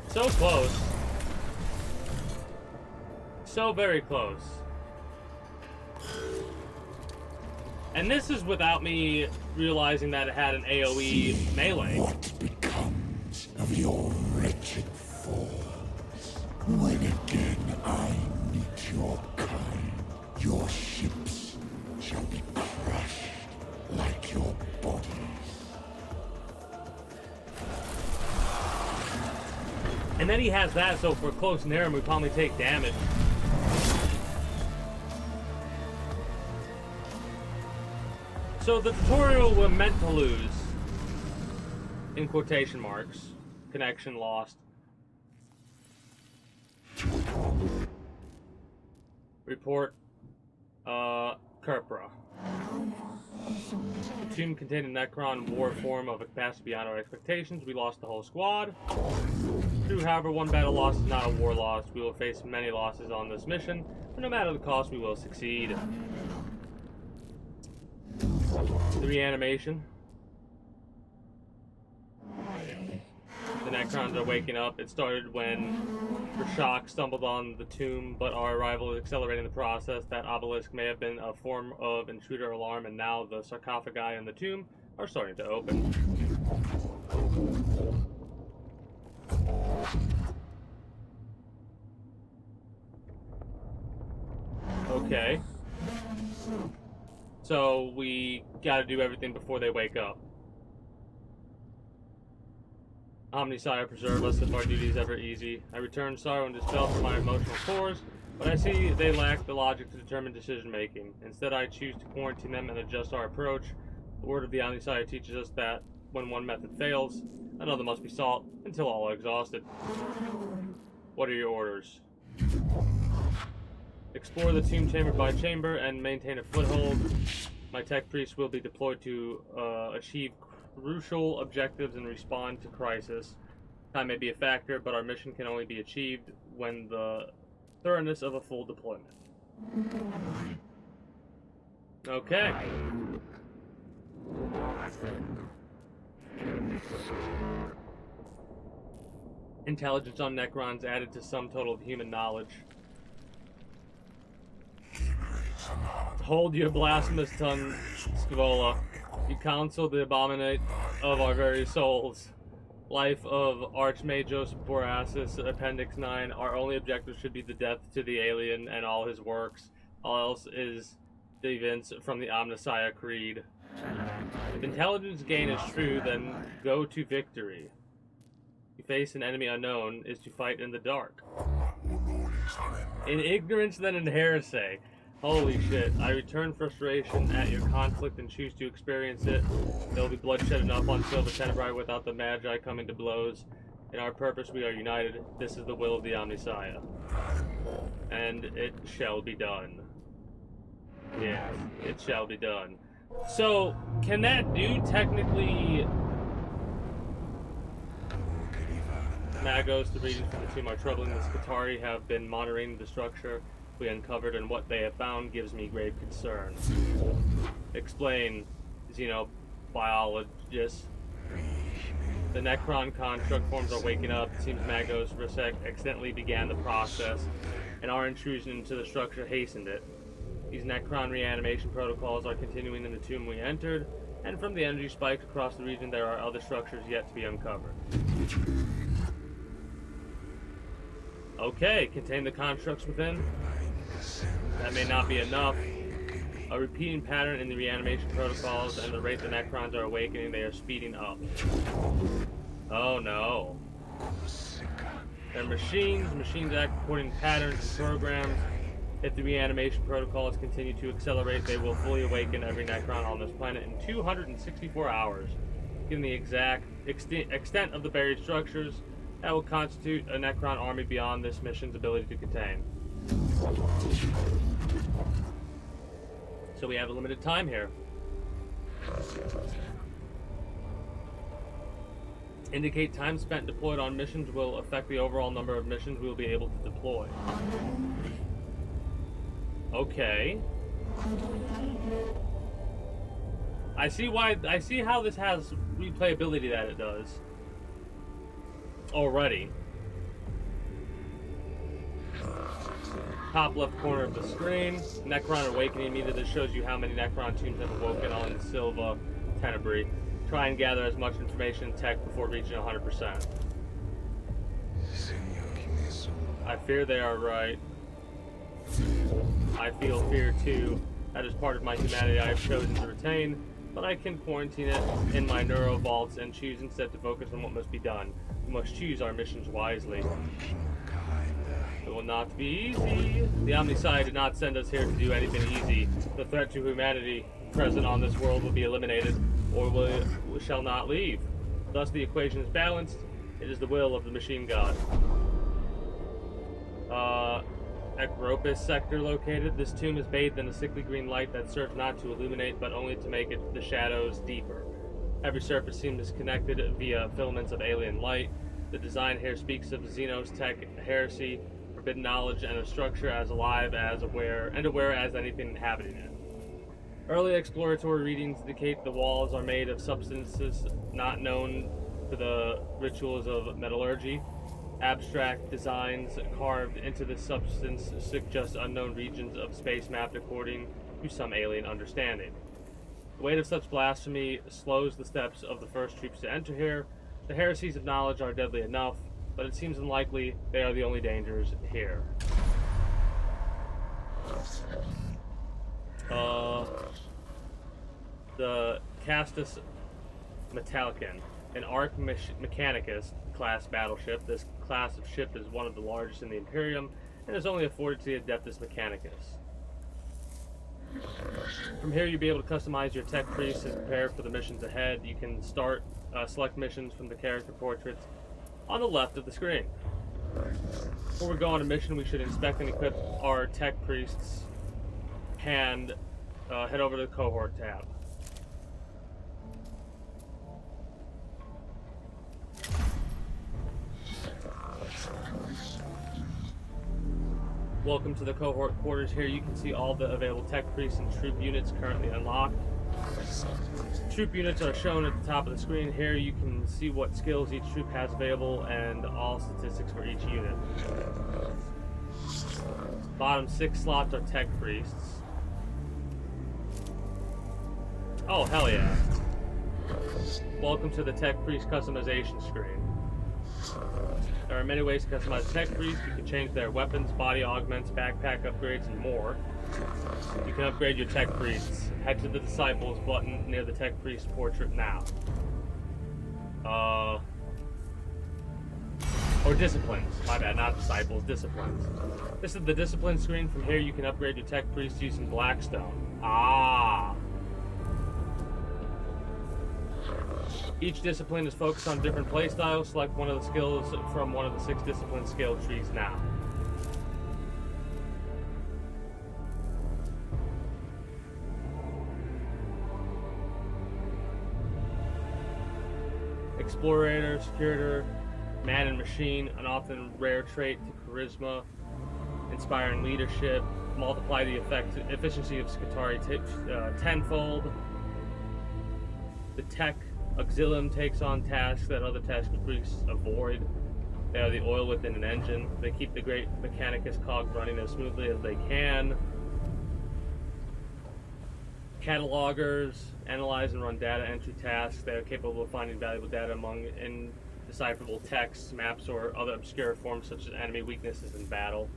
So close. So very close. And this is without me realizing that it had an AoE melee. What becomes of your wretched foes? When again I meet your kind, your ships shall be crushed like your bodies. And then he has that, so if we're close near him, we probably take damage. So the tutorial we're meant to lose, in quotation marks, connection lost. Report, Kerpra. The tomb contained a Necron war form of a capacity beyond our expectations. We lost the whole squad. True, however, one battle loss is not a war loss. We will face many losses on this mission, but no matter the cost, we will succeed. The reanimation. The Necrons are waking up. It started when Rashok stumbled on the tomb, but our arrival is accelerating the process. That obelisk may have been a form of intruder alarm, and now the sarcophagi in the tomb are starting to open. Okay. So we gotta do everything before they wake up. Omnisire, preserve us if our duty is ever easy. I return sorrow and dispel from my emotional cores, but I see they lack the logic to determine decision-making. Instead, I choose to quarantine them and adjust our approach. The word of the Omnisire teaches us that when one method fails, another must be sought until all are exhausted. What are your orders? Explore the tomb chamber by chamber and maintain a foothold. My tech priests will be deployed to achieve crucial objectives and respond to crisis. Time may be a factor, but our mission can only be achieved when the thoroughness of a full deployment. Okay. Intelligence on Necrons added to sum total of human knowledge. Hold your blasphemous tongue, Scavola. You counsel the abominate of our very souls. Life of Archmagos Borasis, Appendix 9. Our only objective should be the death to the alien and all his works. All else is deviance from the Omnisire Creed. If intelligence gain is true, then go to victory. To face an enemy unknown is to fight in the dark. In ignorance, then in heresy. Holy shit. I return frustration at your conflict and choose to experience it. There will be bloodshed enough on Silver Tenebrae without the Magi coming to blows. In our purpose we are united. This is the will of the Omnisire. And it shall be done. Yes, it shall be done. So, can that dude technically... Magos, the regions from the tomb are troubling. The Skitari have been monitoring the structure we uncovered, and what they have found gives me grave concern. Explain, xenobiologist. The Necron construct forms are waking up. It seems Magos Rasek accidentally began the process, and our intrusion into the structure hastened it. These Necron reanimation protocols are continuing in the tomb we entered, and from the energy spikes across the region there are other structures yet to be uncovered. Okay, contain the constructs within. That may not be enough. A repeating pattern in the reanimation protocols, and the rate the Necrons are awakening, they are speeding up. Oh no. They're machines. Machines act according to patterns and programs. If the reanimation protocols continue to accelerate, they will fully awaken every Necron on this planet in 264 hours. Given the exact extent of the buried structures, that will constitute a Necron army beyond this mission's ability to contain. So we have a limited time here. Indicate time spent deployed on missions will affect the overall number of missions we will be able to deploy. Okay. I see how this has replayability that it does. Already. Top left corner of the screen. Necron Awakening meter that shows you how many Necron tombs have awoken on Silva Tenebrae. Try and gather as much information and tech before reaching 100%. I fear they are right. I feel fear too. That is part of my humanity I have chosen to retain, but I can quarantine it in my neuro vaults and choose instead to focus on what must be done. We must choose our missions wisely. It will not be easy. The Omnisci did not send us here to do anything easy. The threat to humanity present on this world will be eliminated, or we shall not leave. Thus the equation is balanced. It is the will of the machine god. Ekropis sector located. This tomb is bathed in a sickly green light that serves not to illuminate, but only to make the shadows deeper. Every surface seems connected via filaments of alien light. The design here speaks of Xenos tech heresy, forbidden knowledge, and a structure as alive as aware as anything inhabiting it. Early exploratory readings indicate the walls are made of substances not known to the rituals of metallurgy. Abstract designs carved into the substance suggest unknown regions of space mapped according to some alien understanding. The weight of such blasphemy slows the steps of the first troops to enter here. The heresies of knowledge are deadly enough, but it seems unlikely they are the only dangers here. The Castus Metallicon, an Arc Mechanicus class battleship. This class of ship is one of the largest in the Imperium and is only afforded to the Adeptus Mechanicus. From here, you'll be able to customize your tech priests and prepare for the missions ahead. You can select missions from the character portraits on the left of the screen. Before we go on a mission, we should inspect and equip our tech priests and head over to the cohort tab. Welcome to the cohort quarters. Here you can see all the available tech priests and troop units currently unlocked. Troop units are shown at the top of the screen. Here you can see what skills each troop has available and all statistics for each unit. Bottom 6 slots are tech priests. Oh, hell yeah. Welcome to the tech priest customization screen. There are many ways to customize tech priests. You can change their weapons, body augments, backpack upgrades, and more. You can upgrade your tech priests. Head to the Disciples button near the tech priest portrait now. Or Disciplines. My bad, not Disciples, Disciplines. This is the Discipline screen. From here you can upgrade your tech priest using Blackstone. Ah! Each discipline is focused on different playstyles. Select one of the skills from one of the 6 discipline skill trees now. Explorator, Securator, Man and Machine, an often rare trait to Charisma, Inspiring Leadership, multiply the efficiency of Skitarii tenfold. The Tech Auxilium takes on tasks that other tech priests avoid. They are the oil within an engine. They keep the great Mechanicus cog running as smoothly as they can. Catalogers analyze and run data entry tasks. They are capable of finding valuable data among indecipherable texts, maps, or other obscure forms such as enemy weaknesses in battle.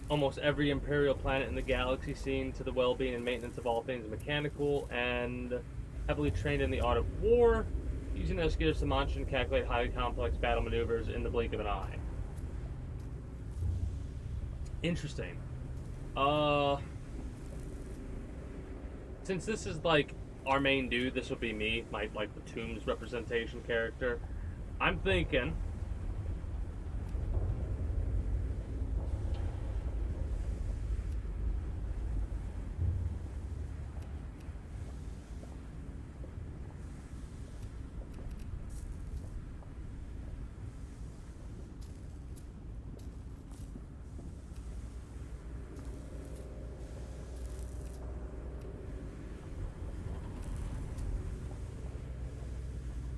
Almost every Imperial planet in the galaxy seen to the well-being and maintenance of all things mechanical, and heavily trained in the art of war, using those skills to monitor and calculate highly complex battle maneuvers in the blink of an eye. Interesting. Since this is like our main dude, this will be me, my like the Tombs representation character. I'm thinking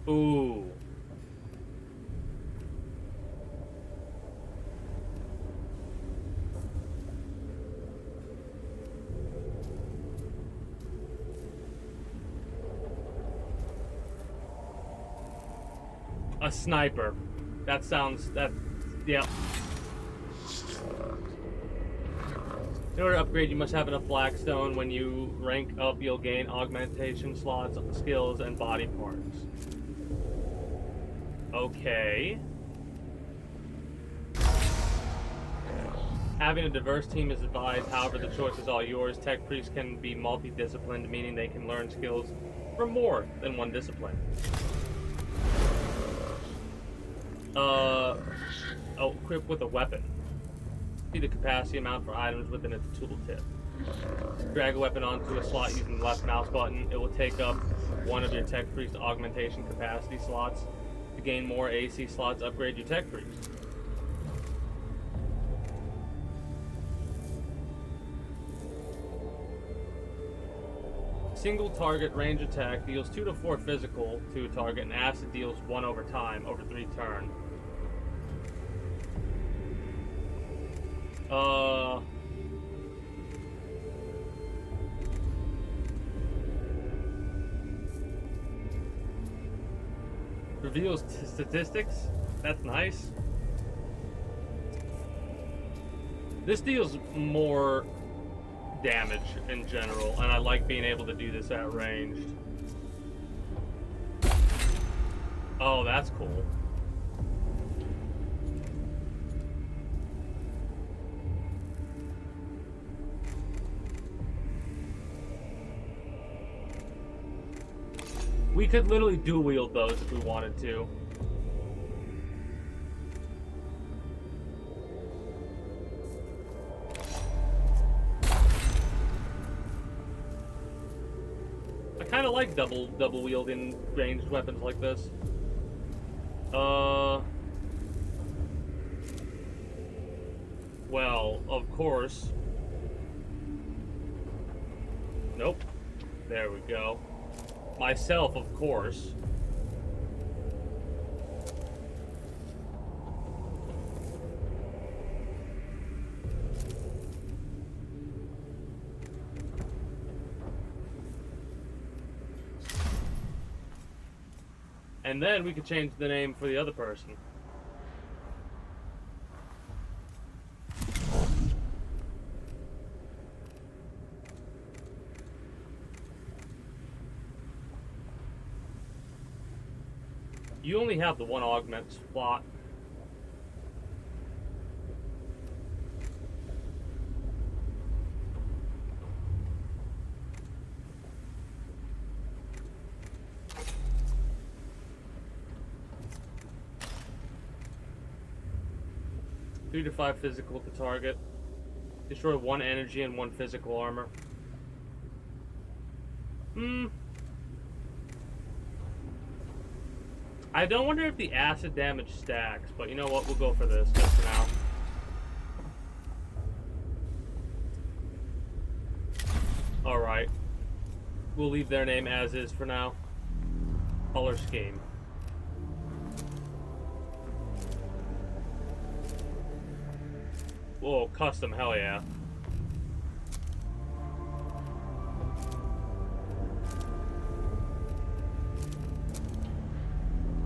ooh. A sniper. That sounds, yeah. In order to upgrade, you must have enough Blackstone. When you rank up, you'll gain augmentation slots, skills, and body parts. Okay. Having a diverse team is advised, however, the choice is all yours. Tech priests can be multi-disciplined, meaning they can learn skills from more than one discipline. Equip with a weapon. See the capacity amount for items within its tooltip. Drag a weapon onto a slot using the left mouse button. It will take up one of your Tech Priest augmentation capacity slots. To gain more AC slots, upgrade your Tech Priest. Single target range attack deals 2 to 4 physical to a target, and acid deals 1 over time over 3 turns. Reveals statistics. That's nice. This deals more damage in general, and I like being able to do this at ranged. Oh, that's cool. We could literally dual wield those if we wanted to. I kind of like double wielding ranged weapons like this. Well, of course. Nope. There we go. Myself, of course. And then we could change the name for the other person. You only have the one augment slot. Three to 5 physical to target. Destroy 1 energy and 1 physical armor. I don't wonder if the acid damage stacks, but you know what? We'll go for this just for now. Alright. We'll leave their name as is for now. Color scheme. Whoa, custom, hell yeah.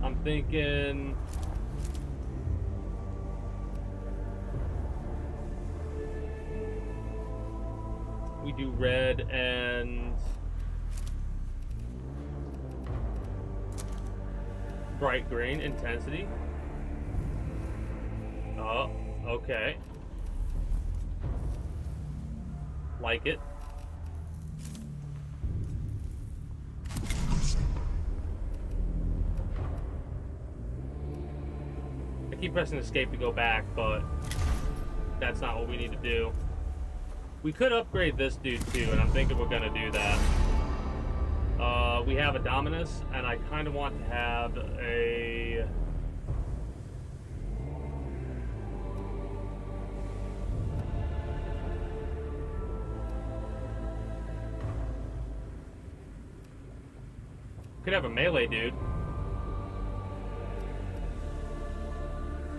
I'm thinking we do red and bright green intensity. Oh, okay. Like it. keep pressing escape to go back, but that's not what we need to do. We could upgrade this dude too, and I'm thinking we're gonna do that. We have a Dominus, and I kind of want to have a... Could have a melee dude.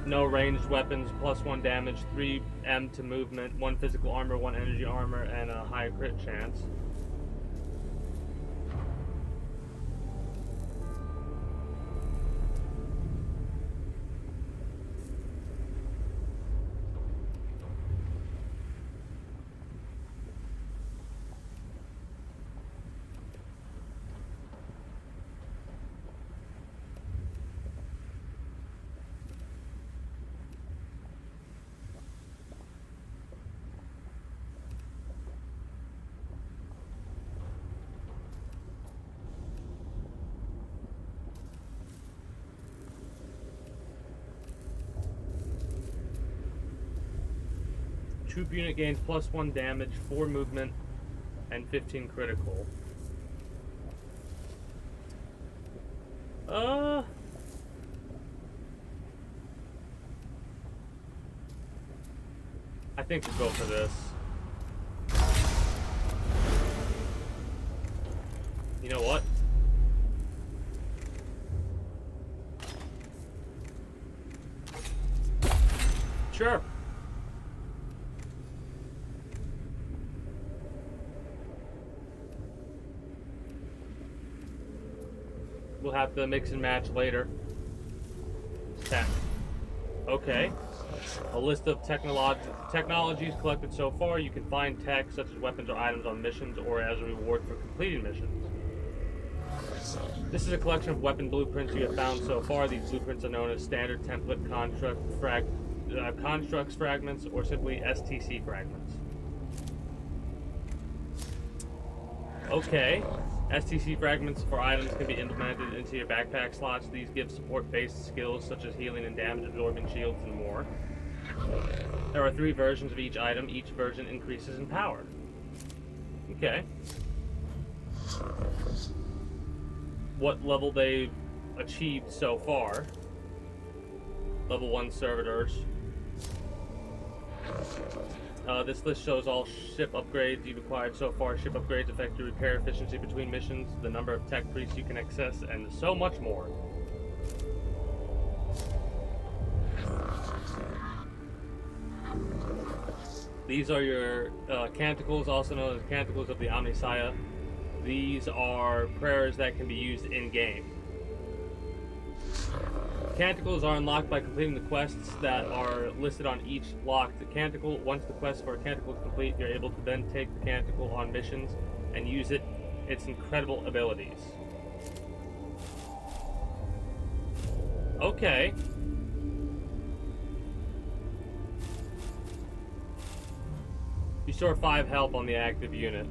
No ranged weapons, +1 damage, 3M to movement, 1 physical armor, 1 energy armor, and a high crit chance. Troop unit gains +1 damage, 4 movement, and 15 critical. I think we'll go for this. You know what? Sure. We'll have to mix and match later. Tech. Okay. A list of technologies collected so far. You can find tech such as weapons or items on missions or as a reward for completing missions. This is a collection of weapon blueprints you have found so far. These blueprints are known as standard template constructs fragments or simply STC fragments. Okay. STC fragments for items can be implemented into your backpack slots. These give support-based skills such as healing and damage-absorbing shields and more. There are 3 versions of each item. Each version increases in power. Okay. What level they've achieved so far. Level 1 servitors. This list shows all ship upgrades you've acquired so far. Ship upgrades affect your repair efficiency between missions, the number of tech priests you can access, and so much more. These are your canticles, also known as canticles of the Omnissiah. These are prayers that can be used in-game. Canticles are unlocked by completing the quests that are listed on each locked canticle. Once the quest for a canticle is complete, you're able to then take the canticle on missions and use its incredible abilities. Okay. You store 5 health on the active unit.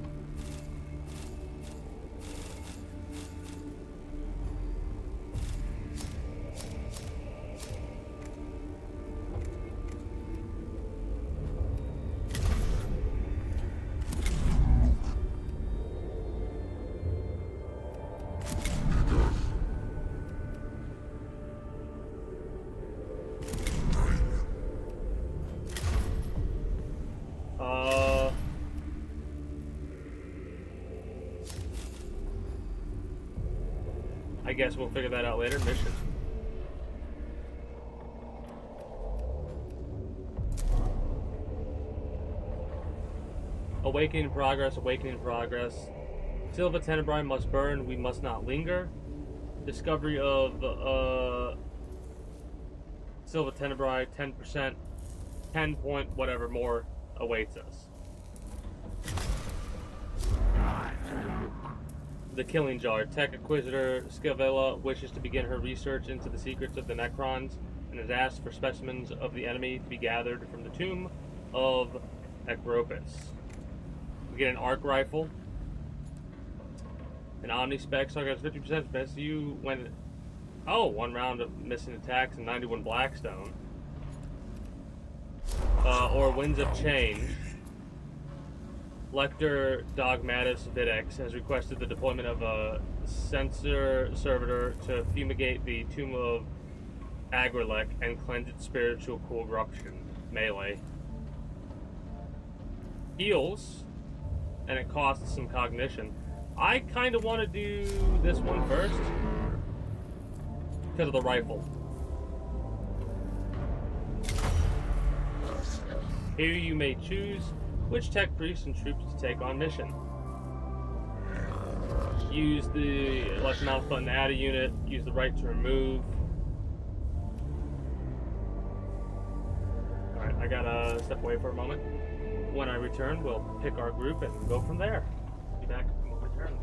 I guess we'll figure that out later. Mission. Awakening progress, awakening progress. Silva Tenebrae must burn, we must not linger. Discovery of Silva Tenebrae, 10%, 10 point whatever more awaits us. The Killing Jar. Tech Inquisitor Scavella wishes to begin her research into the secrets of the Necrons and has asked for specimens of the enemy to be gathered from the tomb of Ekropus. We get an arc rifle. An Omni-Spec, so I got 50% best you when... Oh, 1 round of missing attacks and 91 Blackstone. or Winds of Change, Lector Dogmatus Videx has requested the deployment of a sensor servitor to fumigate the Tomb of Agrilec and cleanse its spiritual corruption. Melee. Heals, and it costs some cognition. I kind of want to do this one first because of the rifle. Here you may choose which tech priests and troops to take on mission. Use the left mouse button to add a unit, use the right to remove. Alright, I gotta step away for a moment. When I return, we'll pick our group and go from there. Be back when we return.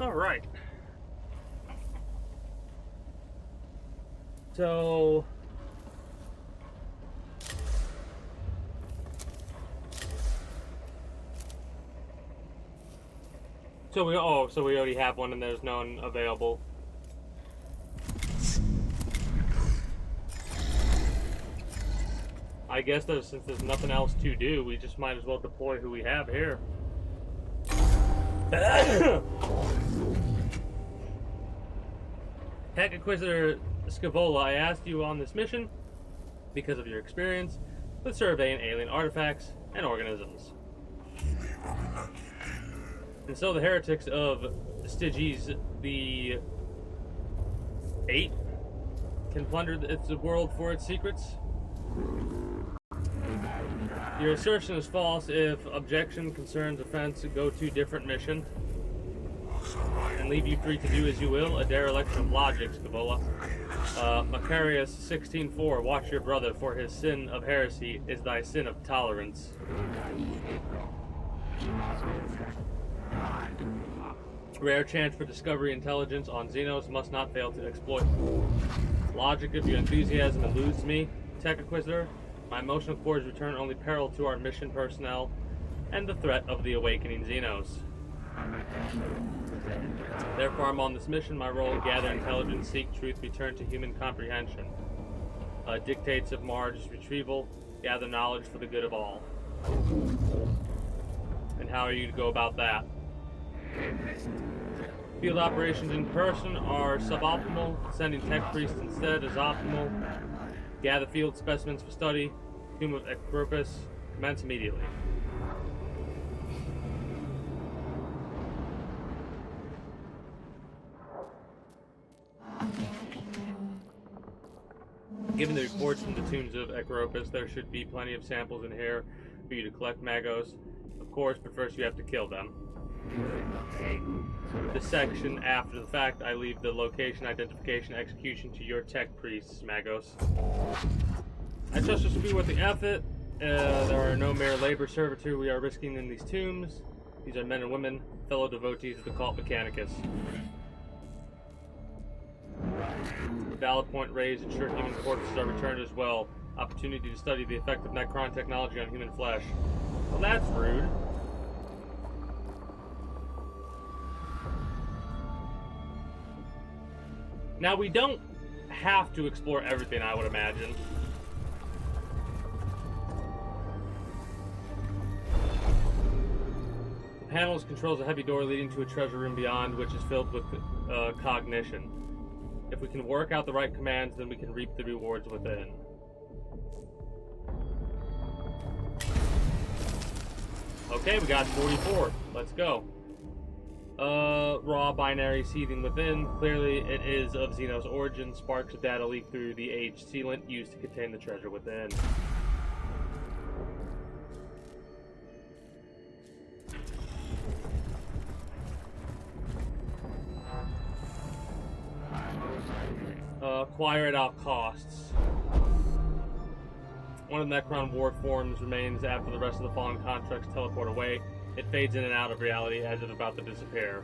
All right. So we already have one and there's none available. I guess since there's nothing else to do, we just might as well deploy who we have here. Tech Inquisitor Scavola, I asked you on this mission because of your experience with surveying alien artifacts and organisms. And so the heretics of Styges the 8 can plunder the world for its secrets. Your assertion is false. If objection, concerns, offense, go to different mission and leave you free to do as you will. A dereliction of logic, Scabola. Mechanicus 16:4. Watch your brother, for his sin of heresy is thy sin of tolerance. Rare chance for discovery intelligence on Xenos must not fail to exploit. Logic of your enthusiasm eludes me, Tech Inquisitor. My emotional cords return only peril to our mission personnel and the threat of the awakening Xenos. Therefore, I'm on this mission. My role: gather intelligence, seek truth, return to human comprehension. Dictates of Mars retrieval: gather knowledge for the good of all. And how are you to go about that? Field operations in person are suboptimal. Sending tech priests instead is optimal. Gather field specimens for study. Tomb of Ecropus. Commence immediately. Given the reports from the tombs of Ecropus, there should be plenty of samples in here for you to collect, Magos. Of course, but first you have to kill them. This section, after the fact, I leave the location, identification, execution to your tech priests, Magos. I trust this will be worth the effort. There are no mere labor servitude we are risking in these tombs. These are men and women, fellow devotees of the cult Mechanicus. Valid point raised, ensure human corpses are returned as well. Opportunity to study the effect of Necron technology on human flesh. Well, that's rude. Now, we don't have to explore everything, I would imagine. The panels controls a heavy door leading to a treasure room beyond, which is filled with cognition. If we can work out the right commands, then we can reap the rewards within. Okay, we got 44. Let's go. Raw binary seething within. Clearly, it is of Xenos origin. Sparks of data leak through the aged sealant used to contain the treasure within. Acquire at all costs. One of the Necron war forms remains after the rest of the fallen constructs teleport away. It fades in and out of reality as if about to disappear.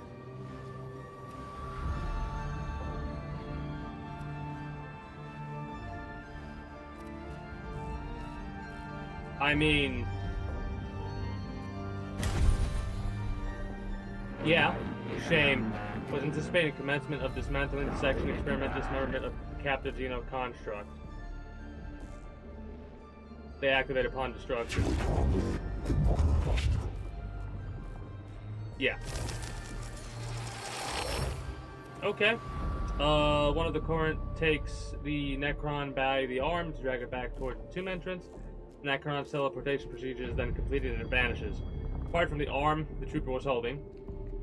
I mean... yeah, shame. Was anticipating commencement of dismantling dissection experiment dismemberment of captive Xeno construct. They activate upon destruction. Yeah. Okay. One of the current takes the Necron by the arm to drag it back toward the tomb entrance. Necron's teleportation procedure is then completed and it vanishes. Apart from the arm the trooper was holding,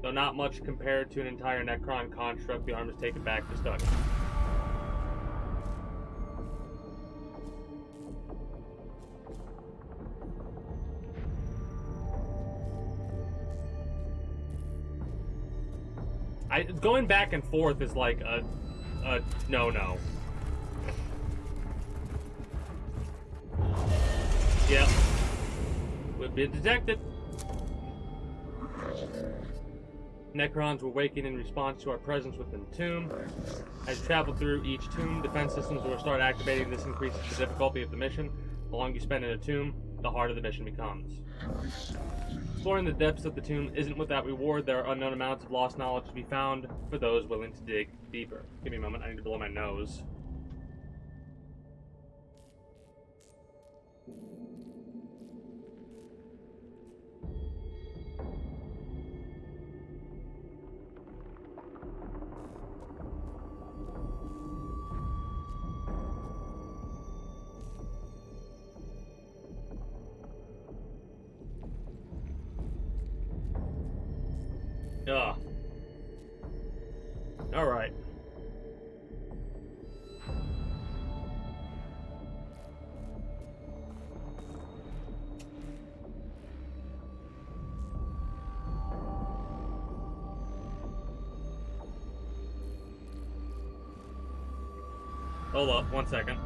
though not much compared to an entire Necron construct, the arm is taken back to study. Going back and forth is like a no-no. Yep. We've been detected. Necrons were waking in response to our presence within the tomb. As you travel through each tomb, defense systems will start activating. This increases the difficulty of the mission. The longer you spend in a tomb, the harder the mission becomes. Exploring the depths of the tomb isn't without reward. There are unknown amounts of lost knowledge to be found for those willing to dig deeper. Give me a moment, I need to blow my nose. Ugh. Alright. Hold up, 1 second.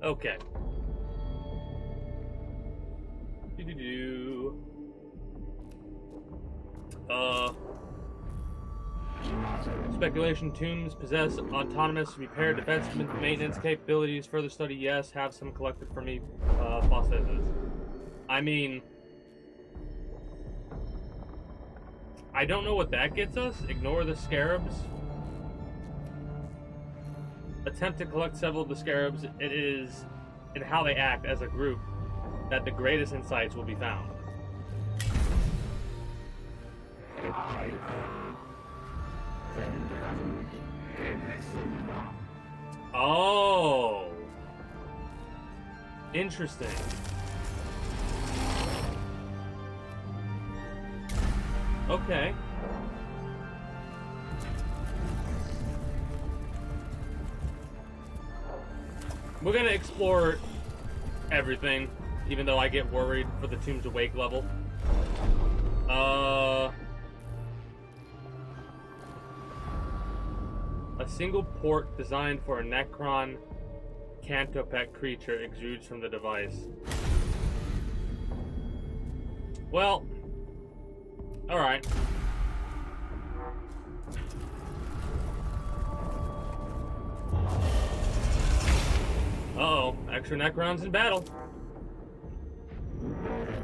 Okay. Speculation tombs possess autonomous repair, defense, maintenance capabilities. Further study, yes. Have some collected for me, processes. I mean, I don't know what that gets us. Ignore the scarabs. Attempt to collect several of the scarabs. It is in how they act as a group that the greatest insights will be found. Oh, interesting. Okay. We're gonna explore everything, even though I get worried for the Tombs Awake level. A single port designed for a Necron Cantopet creature exudes from the device. Well, alright. Uh-oh, extra Necrons in battle.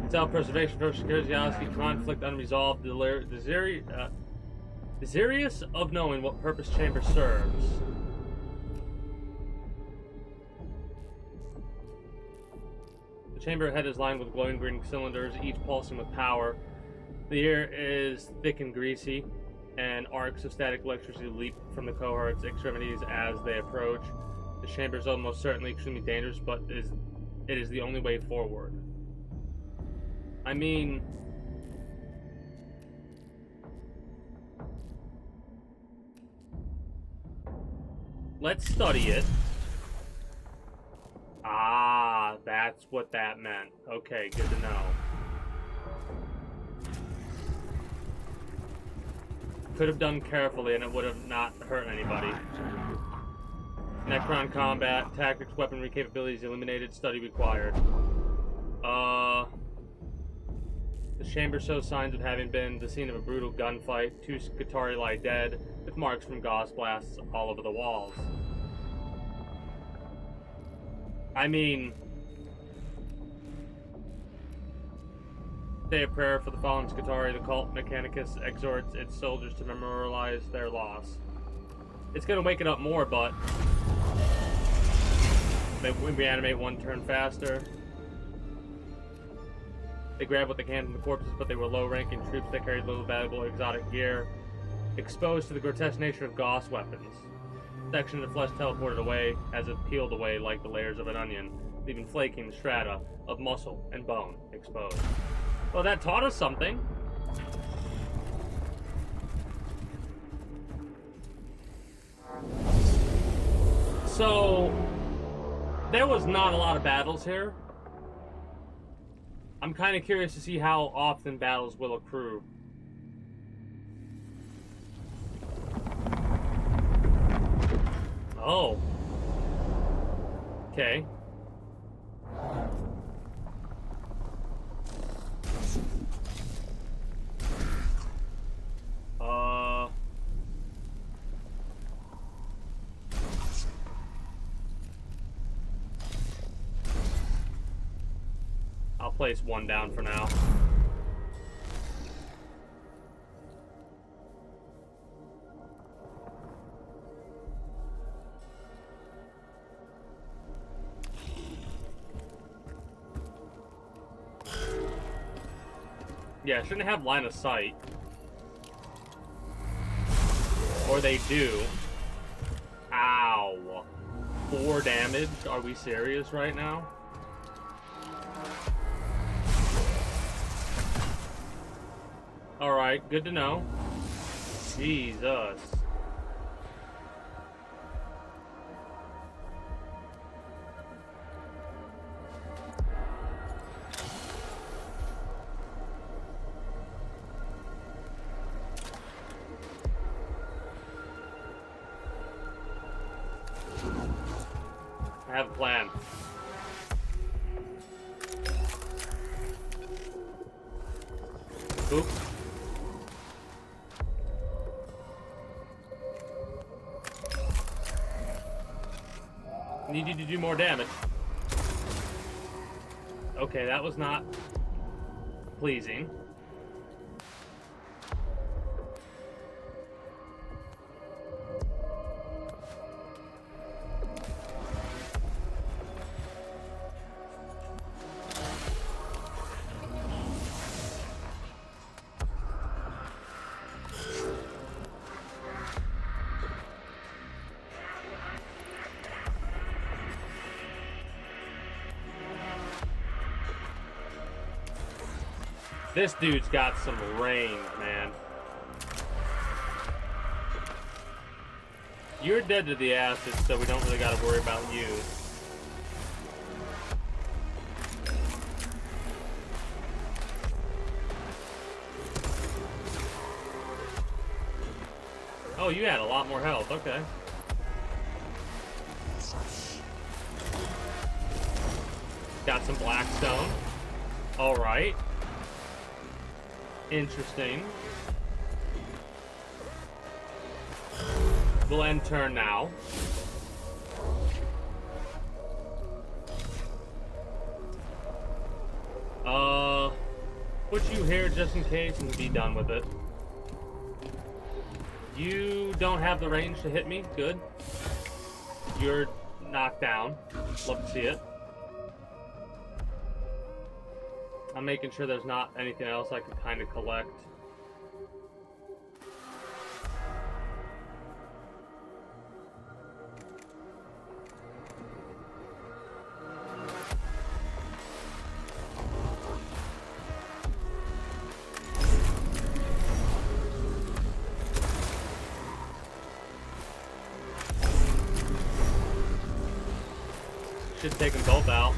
Self-preservation, first curiosity, conflict unresolved, desirous of knowing what purpose chamber serves. The chamber head is lined with glowing green cylinders, each pulsing with power. The air is thick and greasy, and arcs of static electricity leap from the cohort's extremities as they approach. The chamber is almost certainly extremely dangerous, but it is the only way forward. I mean, let's study it. Ah, that's what that meant. Okay, good to know. Could have done carefully and it would have not hurt anybody. Necron combat, tactics, weaponry capabilities eliminated, study required. The chamber shows signs of having been the scene of a brutal gunfight. 2 Skitarii lie dead, with marks from Gauss blasts all over the walls. I mean, say a prayer for the fallen Skitarii. The cult Mechanicus exhorts its soldiers to memorialize their loss. It's gonna wake it up more, but they reanimate 1 turn faster. They grabbed what they can from the corpses, but they were low-ranking troops that carried little valuable exotic gear, exposed to the grotesque nature of Gauss weapons. Sections of flesh teleported away, as if peeled away like the layers of an onion, leaving flaking strata of muscle and bone exposed. Well, that taught us something. So, there was not a lot of battles here. I'm kind of curious to see how often battles will accrue. Oh. Okay. I'll place 1 down for now. Yeah, shouldn't have line of sight. Or they do. Ow. 4 damage? Are we serious right now? Alright, good to know. Jesus. I have a plan. Oops. Need you to do more damage. Okay, that was not pleasing. This dude's got some range, man. You're dead to the acid, so we don't really gotta worry about you. Oh, you had a lot more health, okay. Got some blackstone. Alright. Interesting. We'll end turn now. Put you here just in case and be done with it. You don't have the range to hit me. Good. You're knocked down. Love to see it. I'm making sure there's not anything else I can kind of collect. Should take them both out.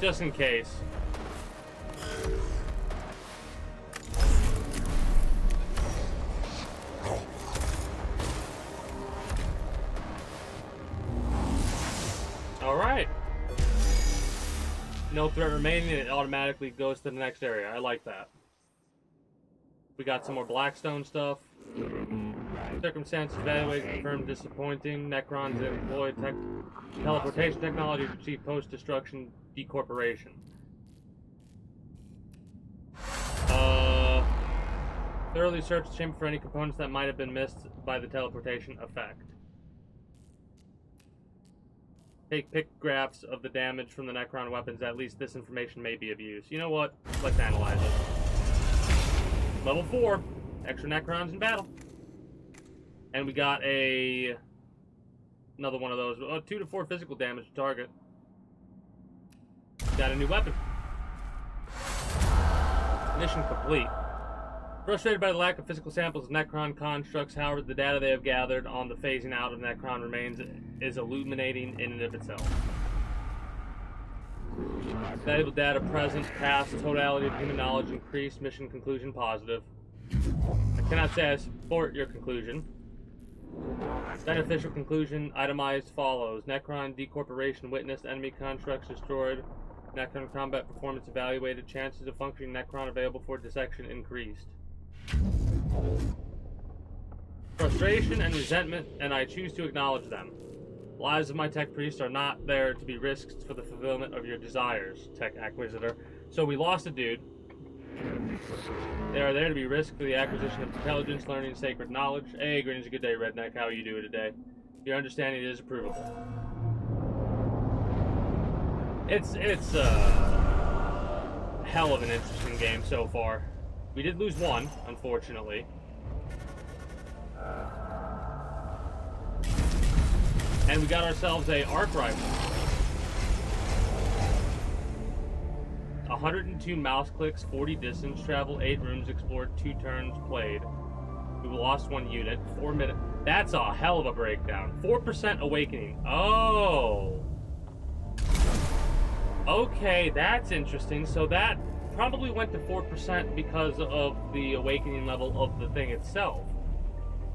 Just in case. All right. No threat remaining, and it automatically goes to the next area. I like that. We got some more Blackstone stuff. Circumstances evaluated confirmed disappointing. Necrons employ teleportation technology to achieve post-destruction decorporation. Thoroughly search the chamber for any components that might have been missed by the teleportation effect. Take pictographs of the damage from the Necron weapons. At least this information may be of use. You know what? Let's analyze it. Level 4. Extra Necrons in battle. And we got another one of those. 2 to 4 physical damage to target. Got a new weapon. Mission complete. Frustrated by the lack of physical samples of Necron constructs, however, the data they have gathered on the phasing out of Necron remains is illuminating in and of itself. Valuable data present, past, totality of human knowledge increased, mission conclusion positive. I cannot say I support your conclusion. Beneficial conclusion itemized follows. Necron decorporation witnessed, enemy constructs destroyed, Necron combat performance evaluated, chances of functioning Necron available for dissection increased. Frustration and resentment, and I choose to acknowledge them. Lives of my tech priests are not there to be risked for the fulfillment of your desires, Tech Acquisitor. So we lost a dude. They are there to be risked for the acquisition of intelligence, learning, sacred knowledge. Hey, greetings, a good day, Redneck. How are you doing today? Your understanding is approvable. It's hell of an interesting game so far. We did lose one, unfortunately. And we got ourselves a arc rifle. 102 mouse clicks, 40 distance travel, 8 rooms explored, 2 turns played. We lost 1 unit, 4 minutes. That's a hell of a breakdown. 4% awakening. Oh. Okay, that's interesting. So that probably went to 4% because of the awakening level of the thing itself.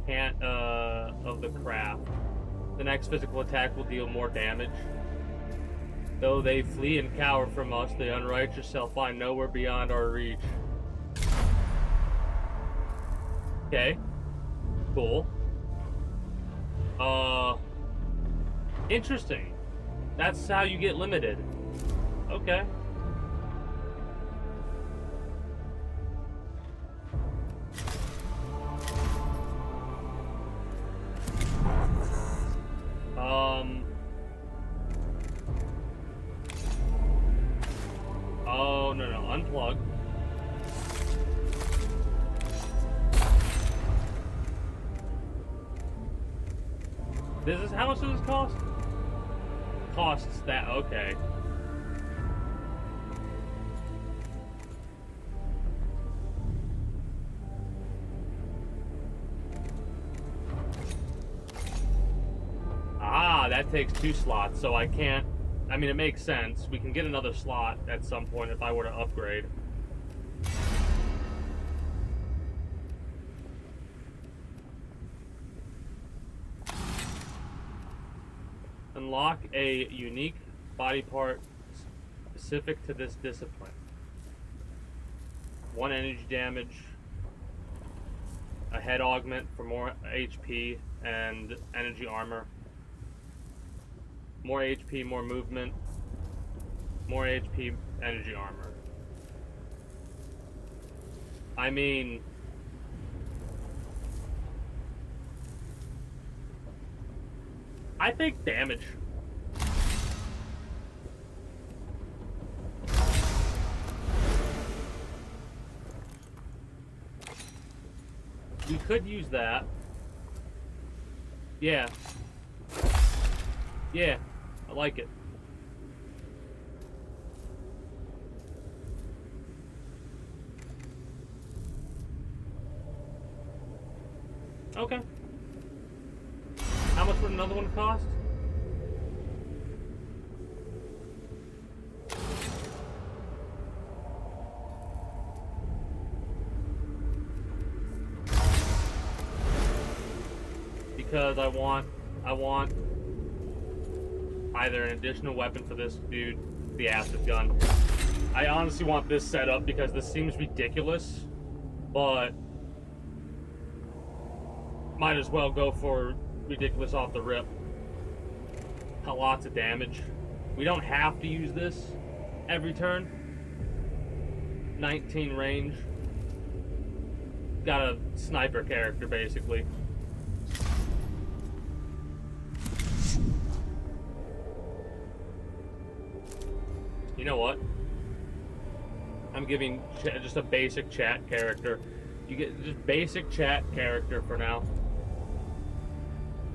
Of the craft. The next physical attack will deal more damage. Though they flee and cower from us, the unrighteous shall find nowhere beyond our reach. Okay. Cool. Interesting. That's how you get limited. Okay. Oh, no, unplug. This is, how much does this cost? Costs that, okay. Ah, that takes 2 slots, so I can't I mean, it makes sense. We can get another slot at some point if I were to upgrade. Unlock a unique body part specific to this discipline. 1 energy damage, a head augment for more HP and energy armor. More HP, more movement. More HP, energy armor. I mean... I think damage. We could use that. Yeah. Yeah, I like it. Okay. How much would another one cost? Because I want either an additional weapon for this dude, the acid gun. I honestly want this setup because this seems ridiculous, but might as well go for ridiculous off the rip. Lots of damage. We don't have to use this every turn. 19 range. Got a sniper character basically. You know what? I'm giving just a basic chat character. You get just basic chat character for now.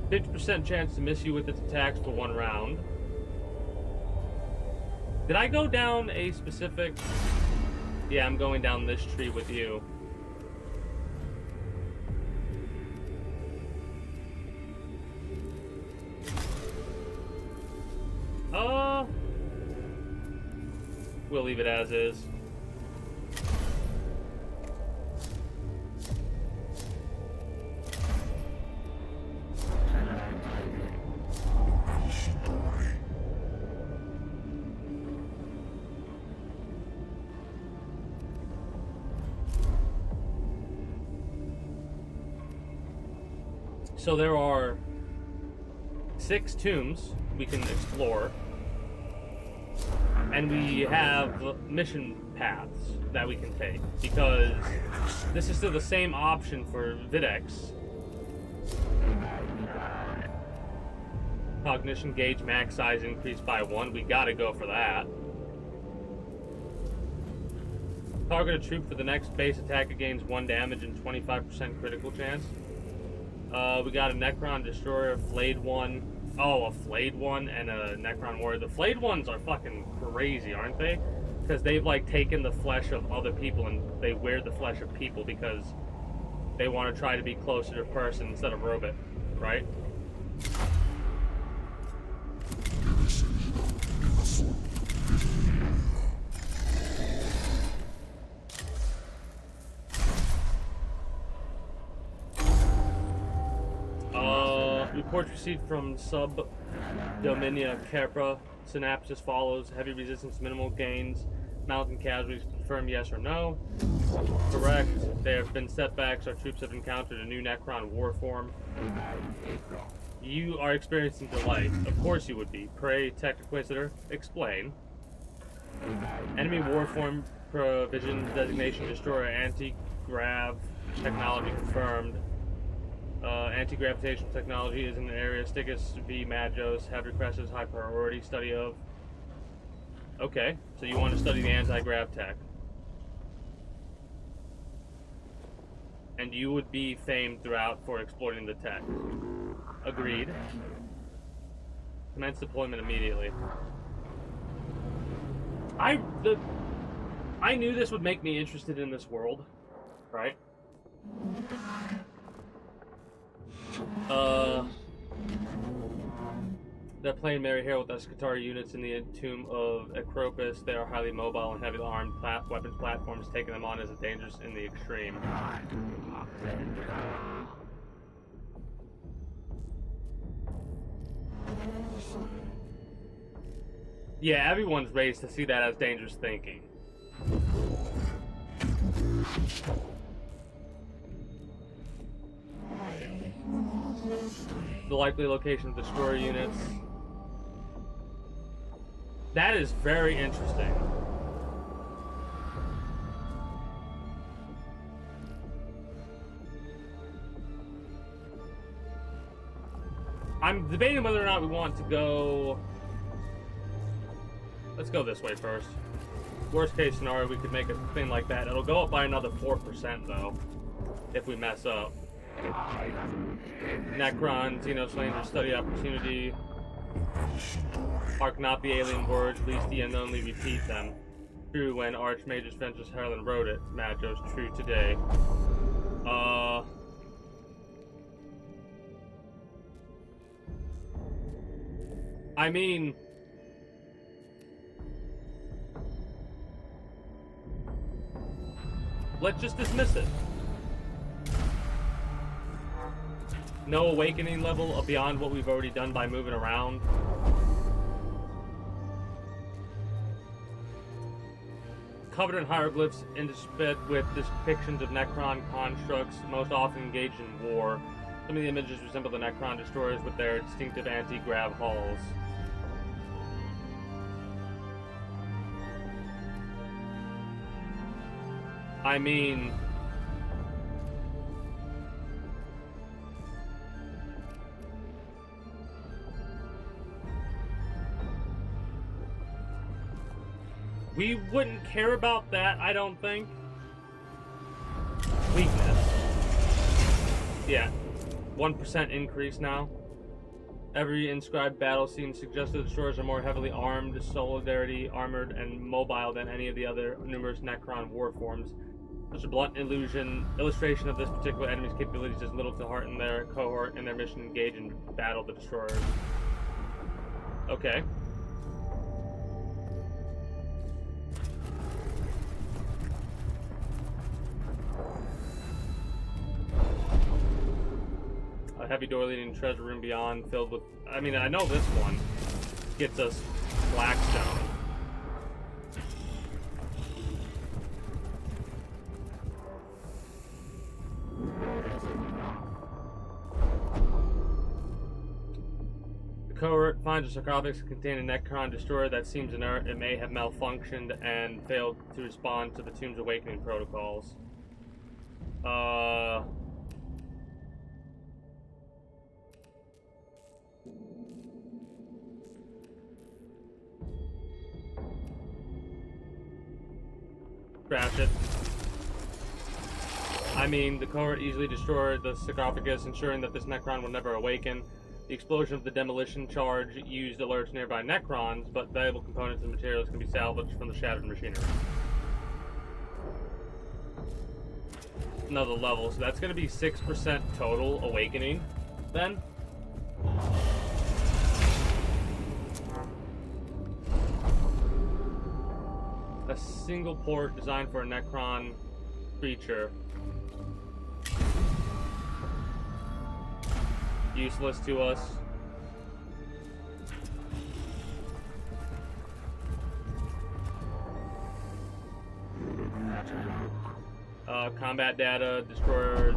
50% chance to miss you with its attacks for 1 round. Did I go down a specific... Yeah, I'm going down this tree with you. We'll leave it as is. So there are 6 tombs we can explore. And we have mission paths that we can take, because this is still the same option for Videx. Cognition gauge max size increased by 1. We gotta go for that. Target a troop for the next base attack gains 1 damage and 25% critical chance. We got a Necron Destroyer, a Flayed one. Oh, a Flayed one and a Necron Warrior. The Flayed ones are fucking crazy, aren't they? Because they've, like, taken the flesh of other people and they wear the flesh of people because they want to try to be closer to person instead of robot, right? Reports received from Sub-Dominia Capra. Synapsis follows. Heavy resistance, minimal gains. Mountain casualties. Confirm yes or no. Correct. There have been setbacks. Our troops have encountered a new Necron war form. You are experiencing delay. Of course you would be. Pray, Tech Inquisitor. Explain. Enemy war form provision designation destroyer anti-grav technology confirmed. Anti-gravitational technology is in the area. Stickus v. Magos have requested high priority study of. Okay, so you want to study the anti-grav tech. And you would be famed throughout for exploiting the tech. Agreed. Commence deployment immediately. I knew this would make me interested in this world, right? They're playing Mary here with the Scutari units in the tomb of Acropus. They are highly mobile and heavily armed weapons platforms, taking them on as dangerous in the extreme. Yeah, everyone's raised to see that as dangerous thinking. The likely location of destroyer units. That is very interesting. I'm debating whether or not we want to go... Let's go this way first. Worst case scenario, we could make a thing like that. It'll go up by another 4% though, if we mess up. Necron, Xenoslayer, study opportunity. Hark not the alien words, least the unknownly repeat them. True when Archmage's Ventress Harlan wrote it. Magos, true today. I mean... Let's just dismiss it. No awakening level beyond what we've already done by moving around. Covered in hieroglyphs interspersed with depictions of Necron constructs, most often engaged in war. Some of the images resemble the Necron destroyers with their distinctive anti-grav hulls. I mean... we wouldn't care about that, I don't think. Weakness. Yeah. 1% increase now. Every inscribed battle scene suggests the destroyers are more heavily armed, solidarity, armored, and mobile than any of the other numerous Necron war forms. Such a blunt illustration of this particular enemy's capabilities does little to hearten their cohort and their mission to engage and battle the destroyers. Okay. A heavy door leading to treasure room beyond, filled with... I mean, I know this one gets us Blackstone. The cohort finds a sarcophagus containing a Necron destroyer that seems inert. It may have malfunctioned and failed to respond to the tomb's awakening protocols. Crash it. I mean, the cohort easily destroyed the sarcophagus, ensuring that this Necron will never awaken. The explosion of the demolition charge used alerts nearby Necrons, but valuable components and materials can be salvaged from the shattered machinery. Another level, so that's going to be 6% total awakening, then. A single port designed for a Necron creature. Useless to us. Combat data, destroyers.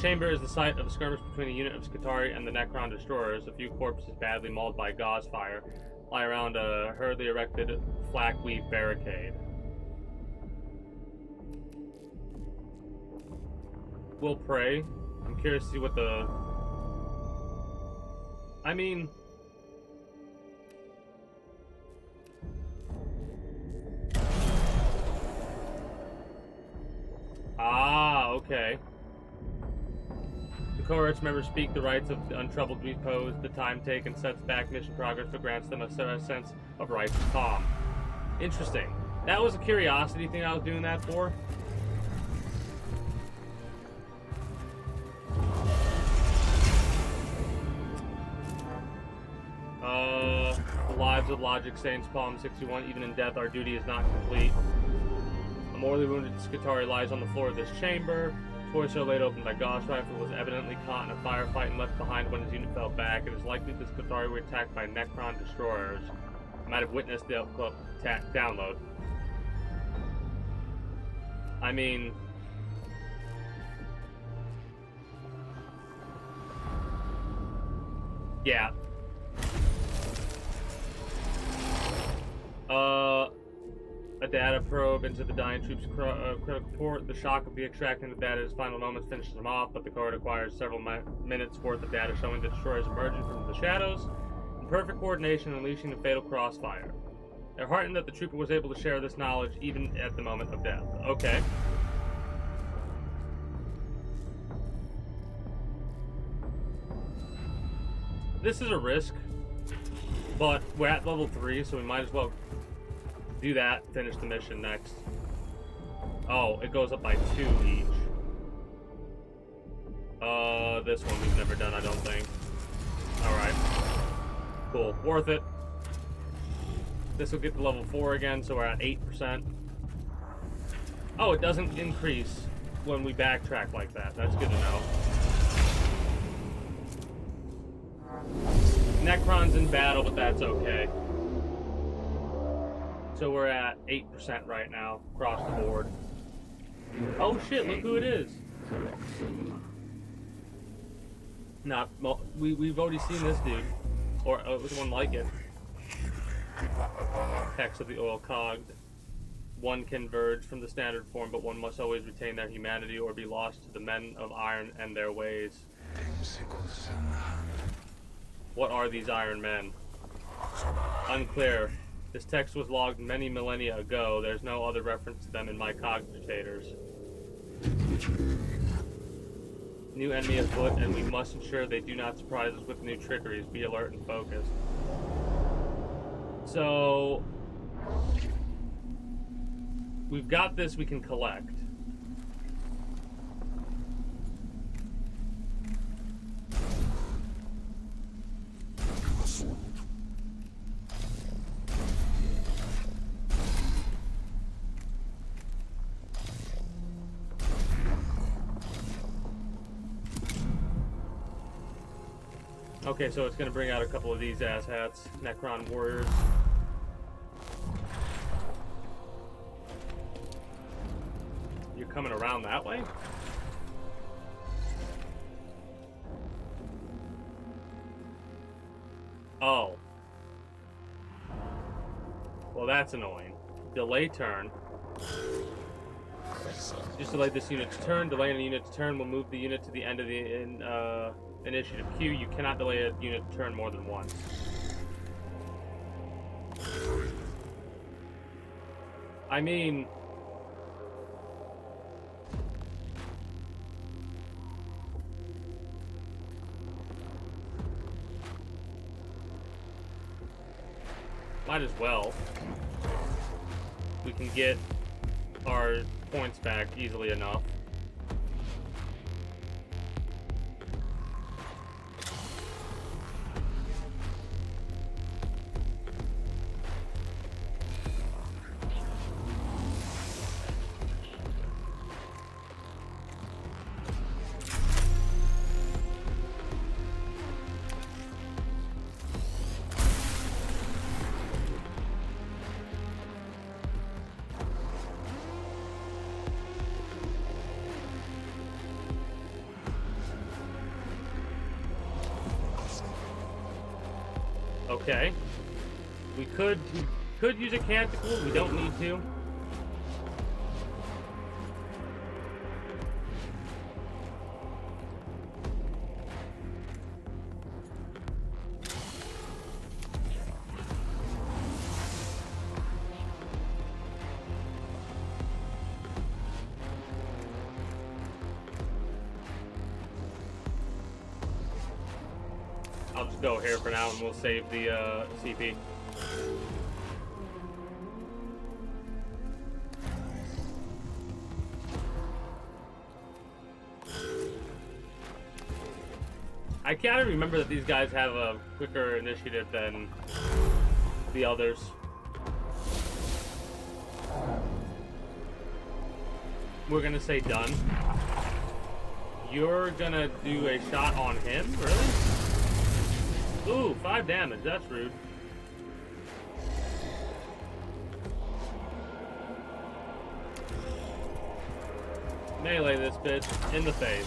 Chamber is the site of a skirmish between a unit of Scutari and the Necron destroyers. A few corpses badly mauled by gauze fire lie around a hurriedly erected flak weave barricade. We'll pray. I'm curious to see what the... I mean... Ah, okay. The cohort's members speak the rights of the untroubled repose. The time taken sets back mission progress, but grants them a sense of righteous calm. Interesting. That was a curiosity thing I was doing that for. The lives of Logic Saints, Palm 61. Even in death, our duty is not complete. A mortally wounded Skitari lies on the floor of this chamber. Torso laid open by Gauss rifle was evidently caught in a firefight and left behind when his unit fell back. It is likely the Skitari were attacked by Necron destroyers. Might have witnessed the up-close download. I mean, yeah. A data probe into the dying troops' critical port. The shock of the extracting the data at his final moments finishes him off, but the code acquires several minutes worth of data showing the destroyers emerging from the shadows in perfect coordination, unleashing a fatal crossfire. They're heartened that the trooper was able to share this knowledge even at the moment of death. Okay. This is a risk, but we're at level 3, so we might as well do that, finish the mission next. Oh, it goes up by 2 each. This one we've never done, I don't think. Alright. Cool. Worth it. This will get to level 4 again, so we're at 8%. Oh, it doesn't increase when we backtrack like that. That's good to know. Necron's in battle, but that's okay. So we're at 8% right now, across the board. Oh shit, look who it is. Nah, well, we've already seen this dude. Or one like it. Hex of the oil cogged. One can verge from the standard form, but one must always retain their humanity or be lost to the men of iron and their ways. What are these iron men? Unclear. This text was logged many millennia ago. There's no other reference to them in my cognitators. New enemy afoot, and we must ensure they do not surprise us with new trickeries. Be alert and focused. So, we've got this we can collect. Okay, so it's going to bring out a couple of these asshats. Necron warriors. You're coming around that way? Oh. Well, that's annoying. Delay turn. Just delay this unit's turn. Delaying a unit's turn will move the unit to the end of the initiative queue. You cannot delay a unit turn more than once. I mean, might as well. We can get our points back easily enough. Okay. We could use a canticle. We don't need to. I'll just go here for now and we'll save the CP. I can't remember that these guys have a quicker initiative than the others. We're gonna say done. You're gonna do a shot on him? Really? Ooh, 5 damage. That's rude. Melee this bitch in the face.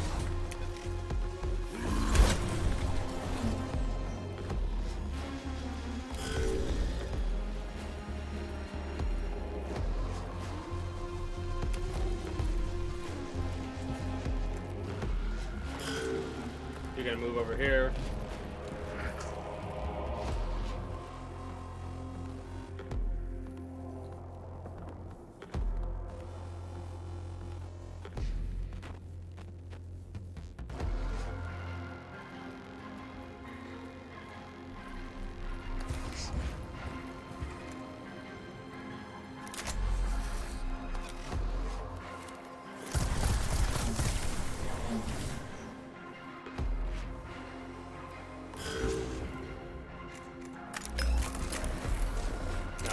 You're gonna move over here.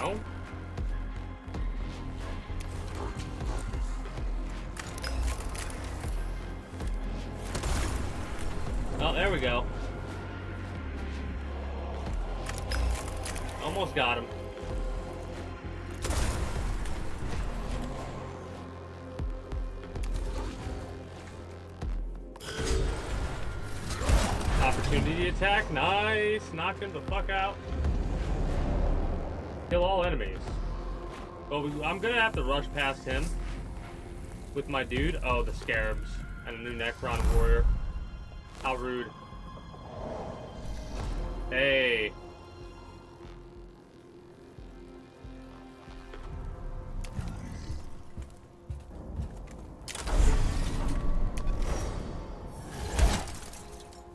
No? Oh, there we go. Almost got him. Opportunity attack. Nice. Knocked him the fuck out. Kill all enemies. Oh, I'm gonna have to rush past him with my dude. Oh, the scarabs and a new Necron warrior. How rude. Hey.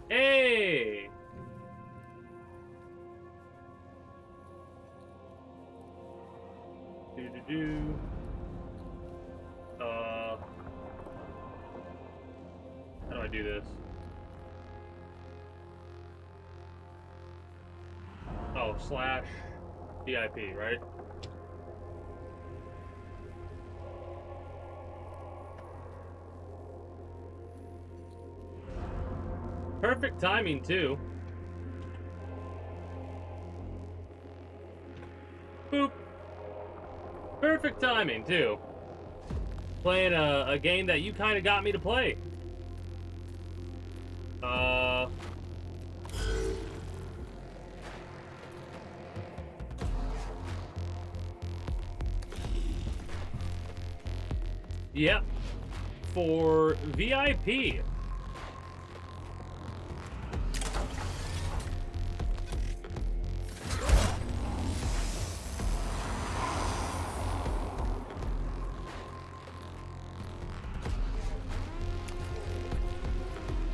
Hey. How do I do this? Oh, slash VIP, right? Perfect timing, too. Boop. Perfect timing, too. Playing a game that you kind of got me to play. Yep. For VIP.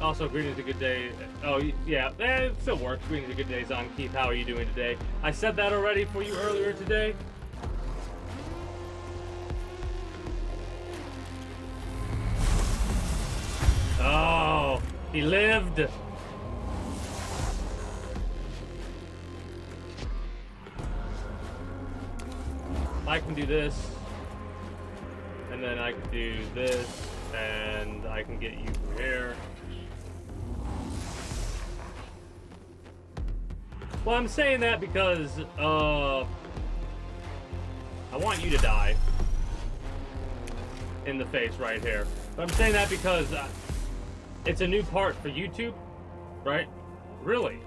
Also, greetings to good day. Oh, yeah, it still works. Greetings to good days on Keith. How are you doing today? I said that already for you earlier today. Oh, he lived. I can do this, and then I can do this, and I can get you from here. Well, I'm saying that because, I want you to die in the face right here. But I'm saying that because it's a new part for YouTube, right? Really?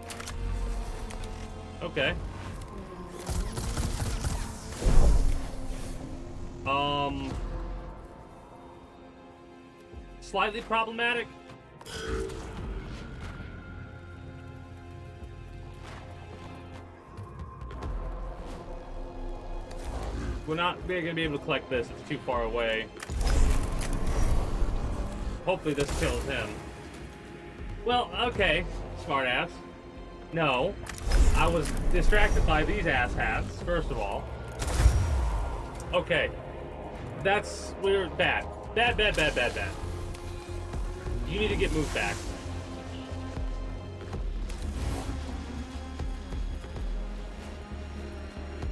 Okay. Slightly problematic. We're not going to be able to collect this. It's too far away. Hopefully this kills him. Well, okay, smartass. No, I was distracted by these asshats, first of all. Okay, we're bad. Bad. You need to get moved back.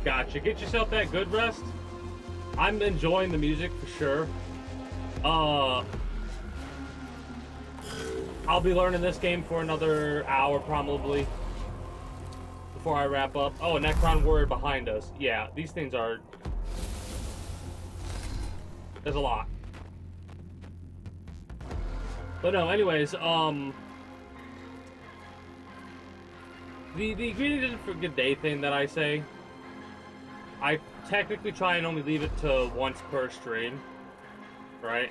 Gotcha. Get yourself that good rest. I'm enjoying the music for sure. I'll be learning this game for another hour probably before I wrap up. Oh, a Necron warrior behind us. Yeah, these things are... There's a lot. But no, anyways, the ingredient for good day thing that I say, I technically try and only leave it to once per stream, right?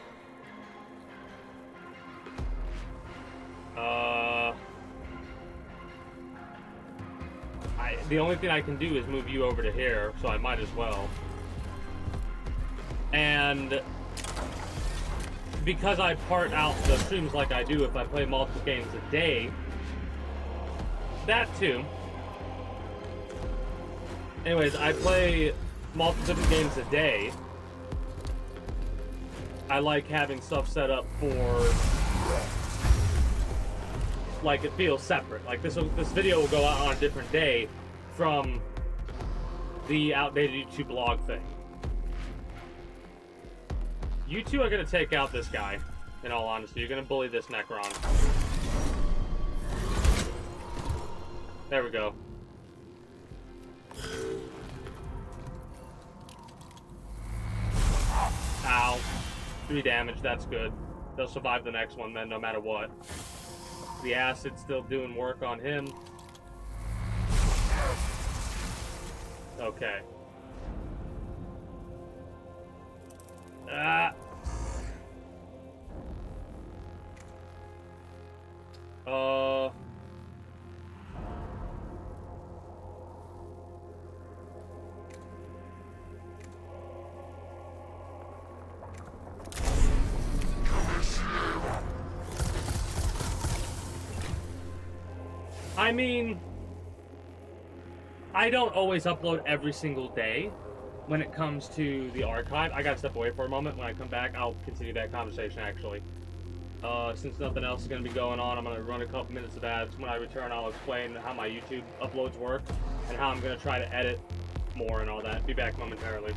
The only thing I can do is move you over to here, so I might as well. And because I part out the streams like I do if I play multiple games a day, that too. Anyways, I play multiple different games a day. I like having stuff set up for, like, it feels separate. Like this video will go out on a different day from the outdated YouTube blog thing. You two are gonna take out this guy, in all honesty. You're gonna bully this Necron. There we go. Ow. 3 damage, that's good. They'll survive the next one then, no matter what. The acid's still doing work on him. Okay. I mean, I don't always upload every single day when it comes to the archive. I gotta step away for a moment. When I come back, I'll continue that conversation, actually. Since nothing else is gonna be going on, I'm gonna run a couple minutes of ads. When I return, I'll explain how my YouTube uploads work and how I'm gonna try to edit more and all that. Be back momentarily.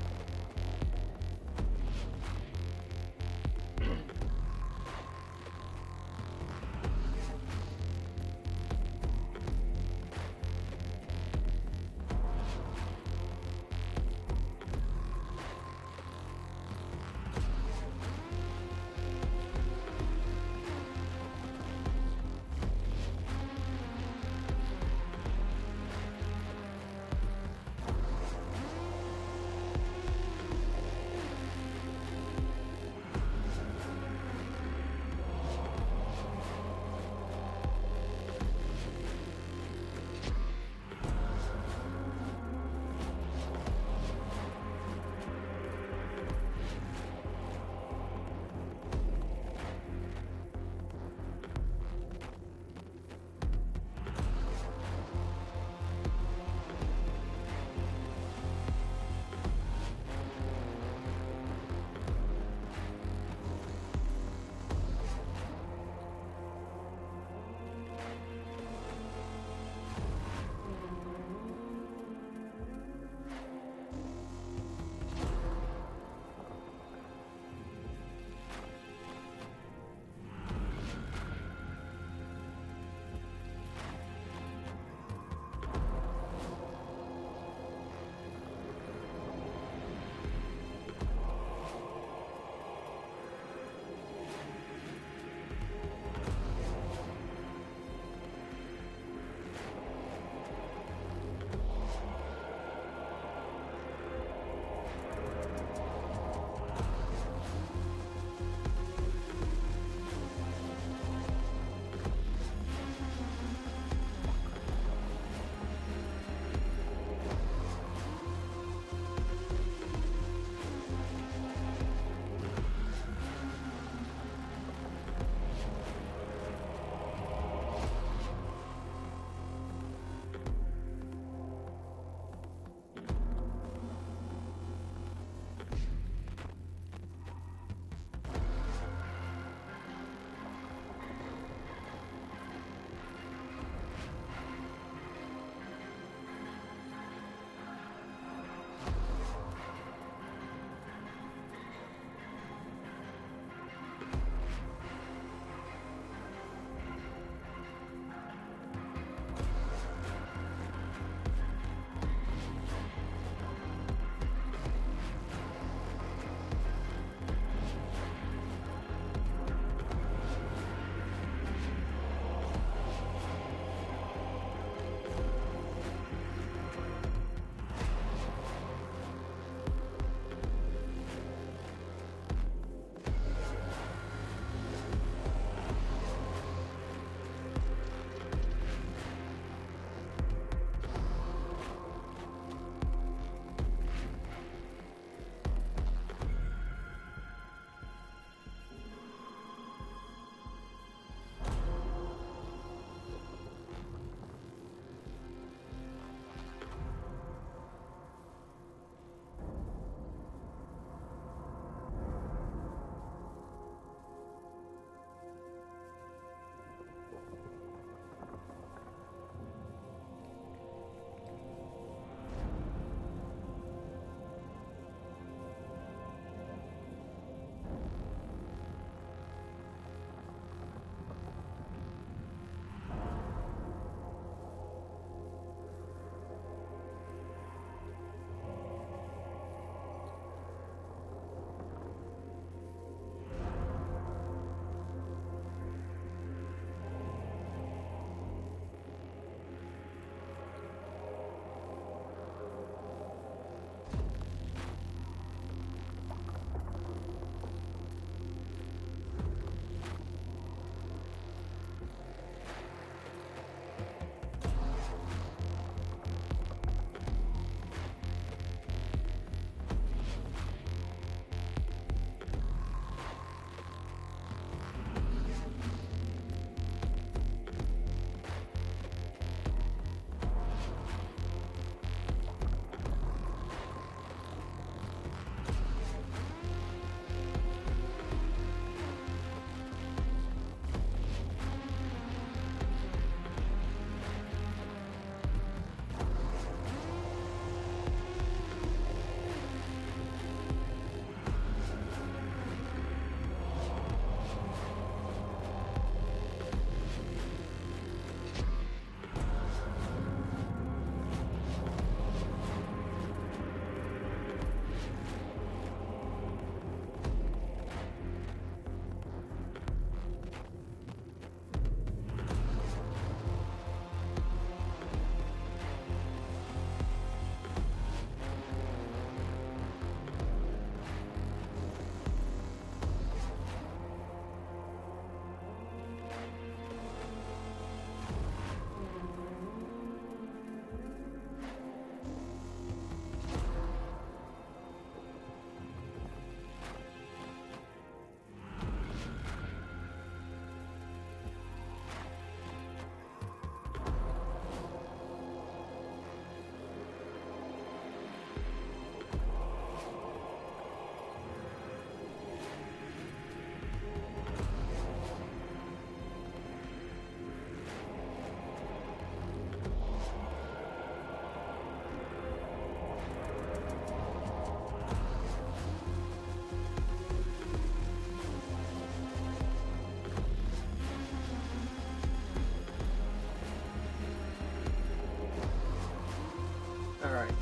Alright.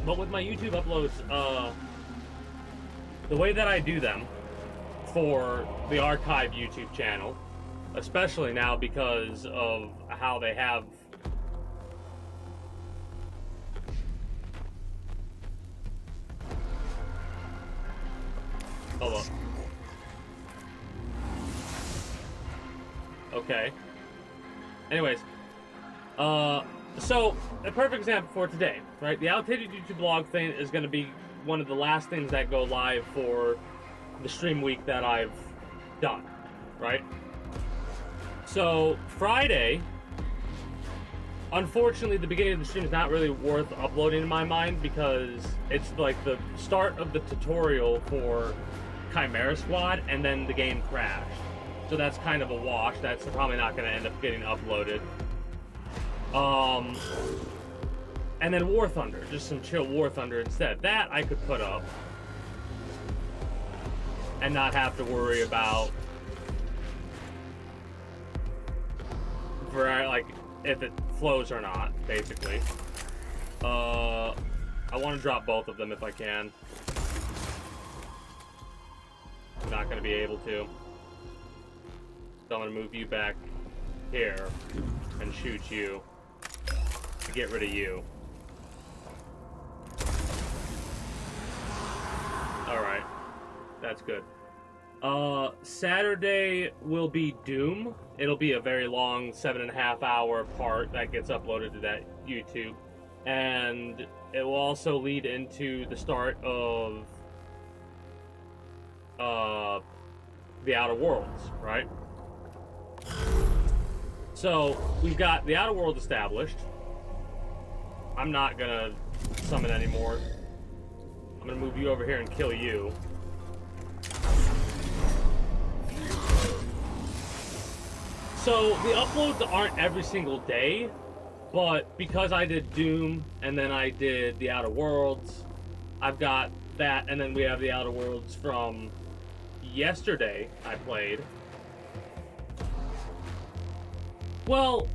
But with my YouTube uploads, the way that I do them for the archive YouTube channel, especially now because of how they have hold up. Okay. Anyways, so a perfect example for today, right? The outdated YouTube blog thing is going to be one of the last things that go live for the stream week that I've done, right? So Friday, unfortunately, the beginning of the stream is not really worth uploading in my mind because it's like the start of the tutorial for Chimera Squad, and then the game crashed. So that's kind of a wash. That's probably not going to end up getting uploaded. And then War Thunder, just some chill War Thunder instead. That I could put up and not have to worry about for like if it flows or not, basically. I want to drop both of them if I can. I'm not going to be able to. So I'm going to move you back here and shoot you to get rid of you. Alright. That's good. Saturday will be Doom. It'll be a very long 7.5 hour part that gets uploaded to that YouTube. And it will also lead into the start of the Outer Worlds, right? So we've got the Outer World established. I'm not gonna summon anymore. I'm gonna move you over here and kill you. So the uploads aren't every single day, but because I did Doom and then I did the Outer Worlds, I've got that, and then we have the Outer Worlds from yesterday I played. Well,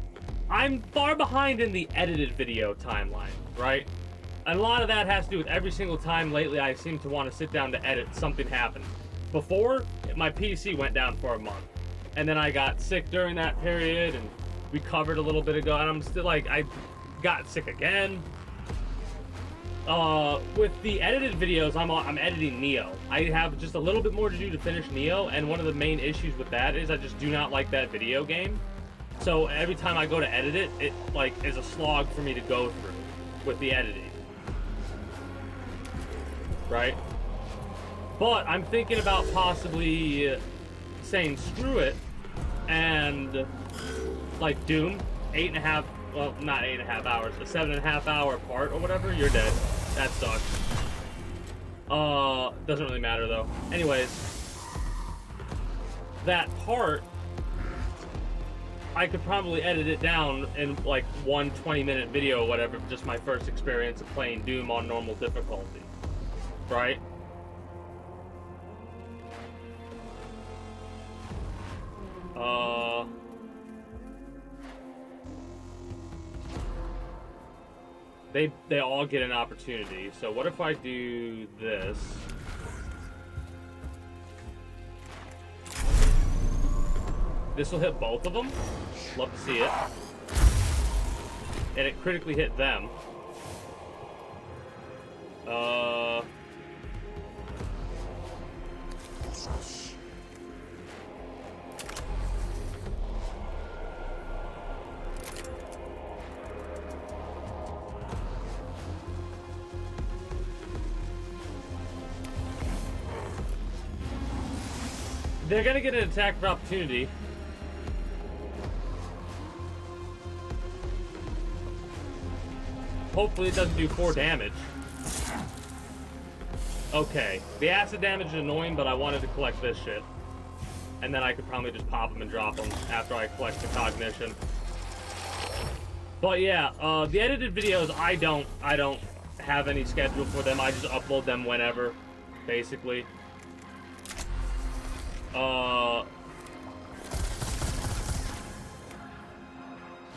I'm far behind in the edited video timeline, right? And a lot of that has to do with every single time lately I seem to want to sit down to edit, something happened. Before, my PC went down for a month. And then I got sick during that period and recovered a little bit ago, and I'm still like, I got sick again. With the edited videos, I'm editing Neo. I have just a little bit more to do to finish Neo, and one of the main issues with that is I just do not like that video game. So every time I go to edit it, it like is a slog for me to go through with the editing. Right? But I'm thinking about possibly saying screw it and like Doom, 8.5, well, not 8.5 hours, a 7.5 hour part or whatever, you're dead. That sucks. Doesn't really matter though. Anyways, that part, I could probably edit it down in like one 20-minute video or whatever, just my first experience of playing Doom on normal difficulty. Right? They all get an opportunity. So what if I do this? This will hit both of them. Love to see it. And it critically hit them. They're gonna get an attack of opportunity. Hopefully it doesn't do 4 damage. Okay, the acid damage is annoying, but I wanted to collect this shit. And then I could probably just pop them and drop them after I collect the cognition. But yeah, the edited videos, I don't have any schedule for them. I just upload them whenever, basically.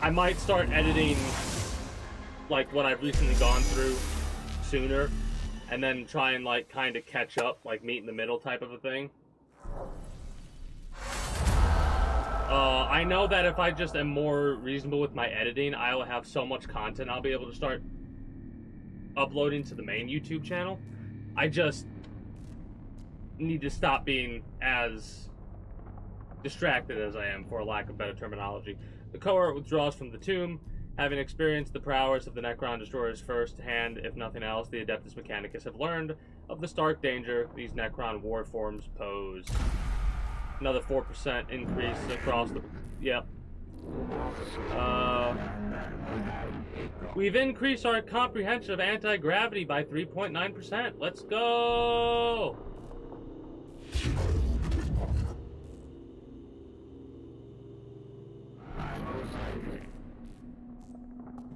I might start editing like what I've recently gone through sooner, and then try and like kind of catch up, like meet in the middle type of a thing. I know that if I just am more reasonable with my editing, I will have so much content I'll be able to start uploading to the main YouTube channel. I just need to stop being as distracted as I am, for a lack of better terminology. The cohort withdraws from the tomb, having experienced the prowess of the Necron destroyers firsthand. If nothing else, the Adeptus Mechanicus have learned of the stark danger these Necron war forms pose. Another 4% increase across the... Yep. We've increased our comprehension of anti-gravity by 3.9%. Let's go!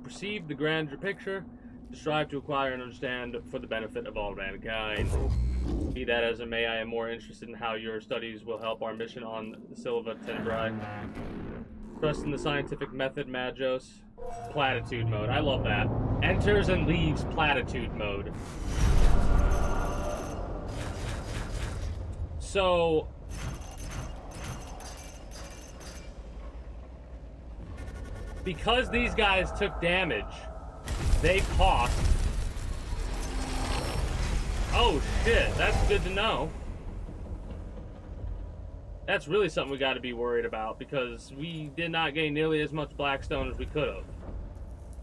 Perceive the grander picture, to strive to acquire and understand for the benefit of all mankind. Be that as it may, I am more interested in how your studies will help our mission on Silva Tenebrae. Trust in the scientific method, Magos. Platitude mode. I love that. Enters and leaves platitude mode. So... because these guys took damage, they cost... Oh shit, that's good to know. That's really something we got to be worried about, because we did not gain nearly as much Blackstone as we could have.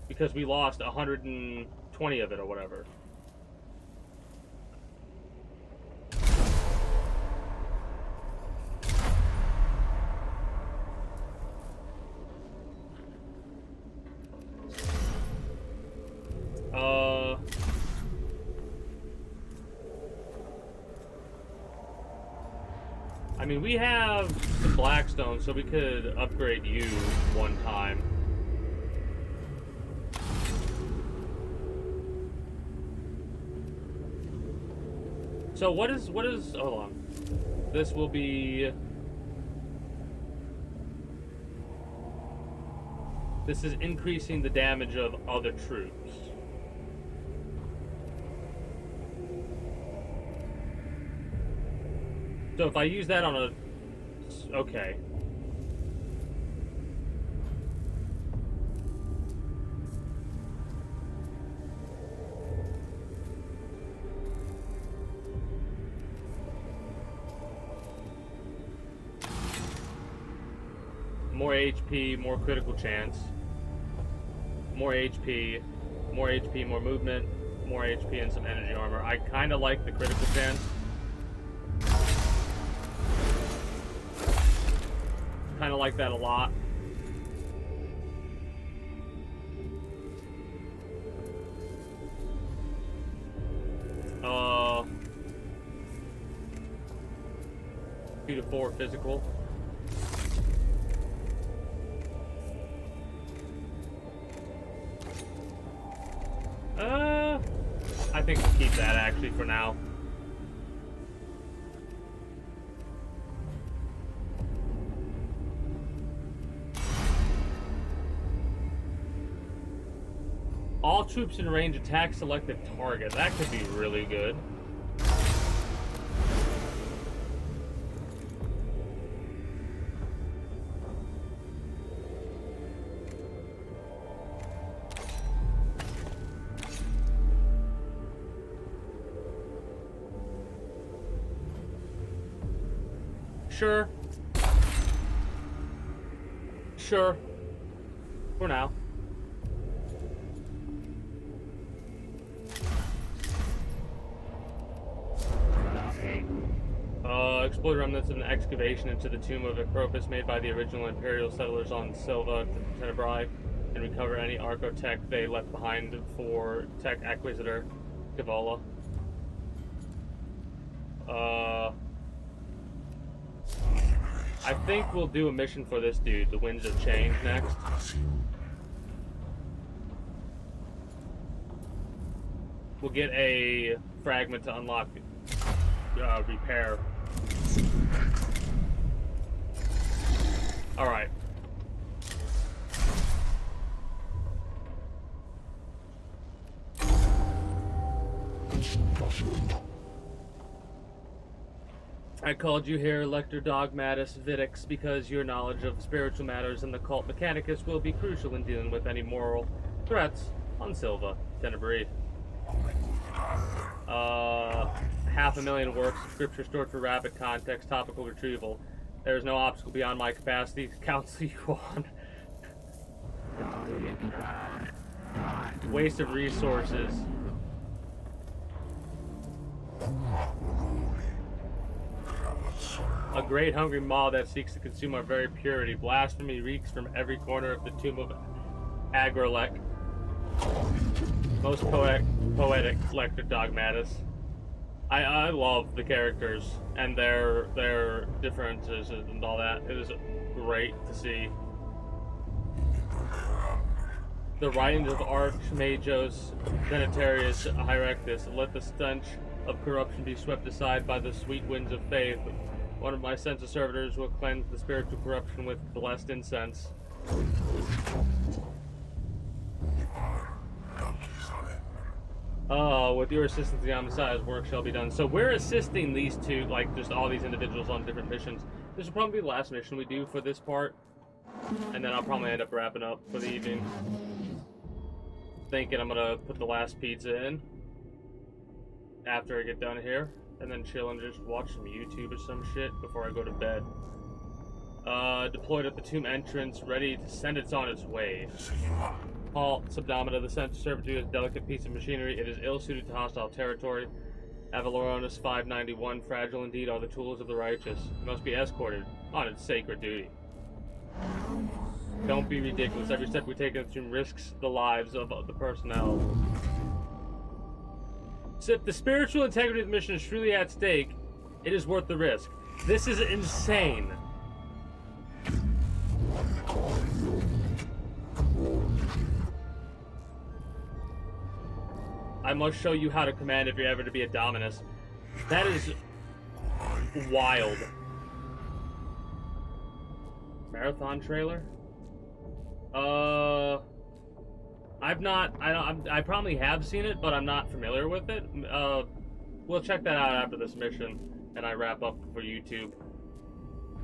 Because we lost 120 of it or whatever. I mean, we have some Blackstone, so we could upgrade you one time. So what is, hold on. This will be... This is increasing the damage of other troops. So if I use that on a... Okay. More HP, more critical chance. More HP, more movement, more HP, and some energy armor. I kind of like the critical chance. Kind of like that a lot. Uh, 2 to 4 physical. I think we'll keep that actually for now. All troops in range attack selected target. That could be really good. Sure. Sure. For now. Explored remnants of an excavation into the tomb of Acropus made by the original Imperial settlers on Silva Tenebrae, and recover any Archotech they left behind for Tech Acquisitor Gavola. I think we'll do a mission for this dude, the Winds of Change, next. We'll get a fragment to unlock repair. Alright. I called you here, Lector Dogmatus Vidix, because your knowledge of spiritual matters and the cult Mechanicus will be crucial in dealing with any moral threats on Silva. Tenebrae. 500,000 works of scripture stored for rapid context, topical retrieval. There is no obstacle beyond my capacity to counsel you on. Waste of resources. A great hungry maw that seeks to consume our very purity. Blasphemy reeks from every corner of the tomb of Agrolek. Most poetic Lector Dogmatus. I love the characters and their differences and all that. It is great to see. The writings of Archmagos Venetarius Hieractus. Let the stench of corruption be swept aside by the sweet winds of faith. One of my sense of servitors will cleanse the spiritual corruption with blessed incense. With your assistance, the Omnissiah's work shall be done. So we're assisting these two, like just all these individuals on different missions. This will probably be the last mission we do for this part. And then I'll probably end up wrapping up for the evening. Thinking I'm gonna put the last pizza in after I get done here. And then chill and just watch some YouTube or some shit before I go to bed. Deployed at the tomb entrance, ready to send it on its way. Halt, Subdomita, the sensor servitude is a delicate piece of machinery. It is ill-suited to hostile territory. Avaloronis 591, fragile indeed are the tools of the righteous. It must be escorted on its sacred duty. Don't be ridiculous. Every step we take in the tomb risks the lives of the personnel. So if the spiritual integrity of the mission is truly at stake, it is worth the risk. This is insane. I must show you how to command if you're ever to be a Dominus. That is wild. Marathon trailer? I probably have seen it, but I'm not familiar with it. We'll check that out after this mission, and I wrap up for YouTube.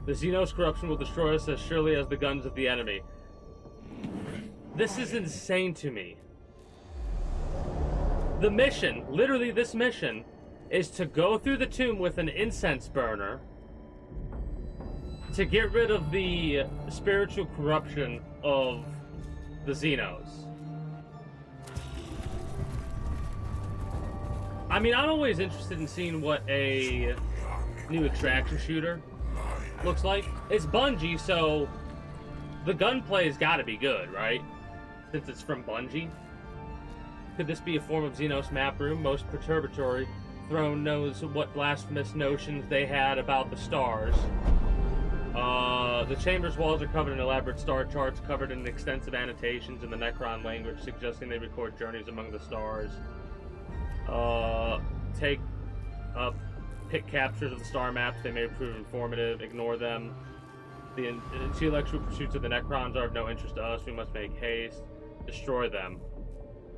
The Xenos corruption will destroy us as surely as the guns of the enemy. This is insane to me. The mission, literally this mission, is to go through the tomb with an incense burner to get rid of the spiritual corruption of the Xenos. I mean, I'm always interested in seeing what a new extraction shooter looks like. It's Bungie, so the gunplay's gotta be good, right? Since it's from Bungie. Could this be a form of Xenos map room? Most perturbatory. Throne knows what blasphemous notions they had about the stars. The chamber's walls are covered in elaborate star charts, covered in extensive annotations in the Necron language, suggesting they record journeys among the stars. Pick captures of the star maps. They may prove informative. Ignore them. The intellectual pursuits of the Necrons are of no interest to us. We must make haste. Destroy them.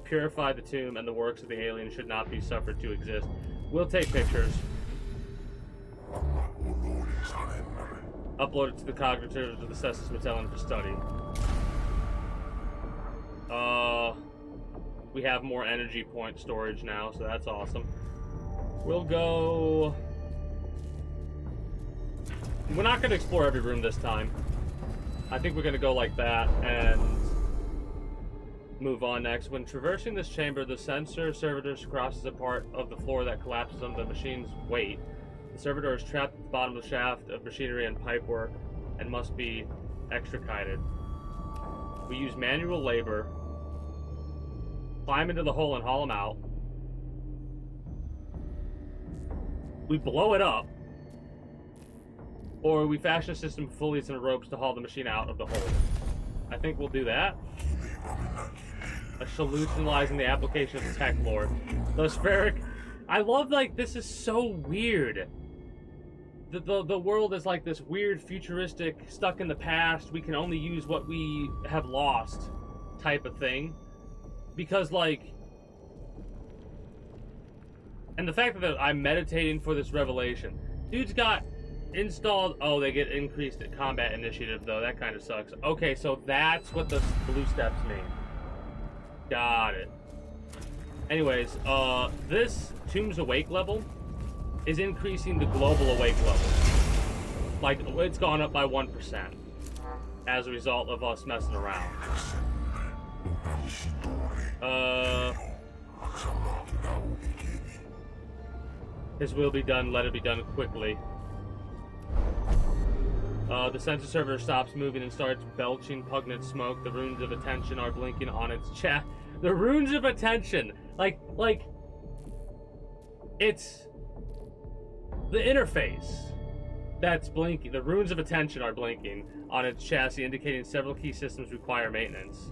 Purify the tomb, and the works of the alien should not be suffered to exist. We'll take pictures. Upload it to the cognitors of the Cessus Metellum for study. We have more energy point storage now, so that's awesome. We'll go... We're not going to explore every room this time. I think we're going to go like that and move on next. When traversing this chamber, the sensor servitor crosses a part of the floor that collapses under the machine's weight. The servitor is trapped at the bottom of the shaft of machinery and pipework and must be extricated. We use manual labor, climb into the hole and haul him out. We blow it up, or we fashion a system of pulleys and ropes to haul the machine out of the hole. I think we'll do that. A solutionalizing the application of tech lore. The spheric. I love, like, this is so weird. The world is like this weird, futuristic, stuck in the past, we can only use what we have lost type of thing. Because, like, And the fact that I'm meditating for this revelation. Dude's got installed... Oh, they get increased combat initiative, though. That kind of sucks. Okay, so that's what the blue steps mean. Got it. Anyways, this Tombs Awake level is increasing the global awake level. Like, it's gone up by 1% as a result of us messing around. His will be done, let it be done quickly. The sensor server stops moving and starts belching pungent smoke. The runes of attention are blinking on its chat. The runes of attention! Like, it's the interface that's blinking. The runes of attention are blinking on its chassis, indicating several key systems require maintenance.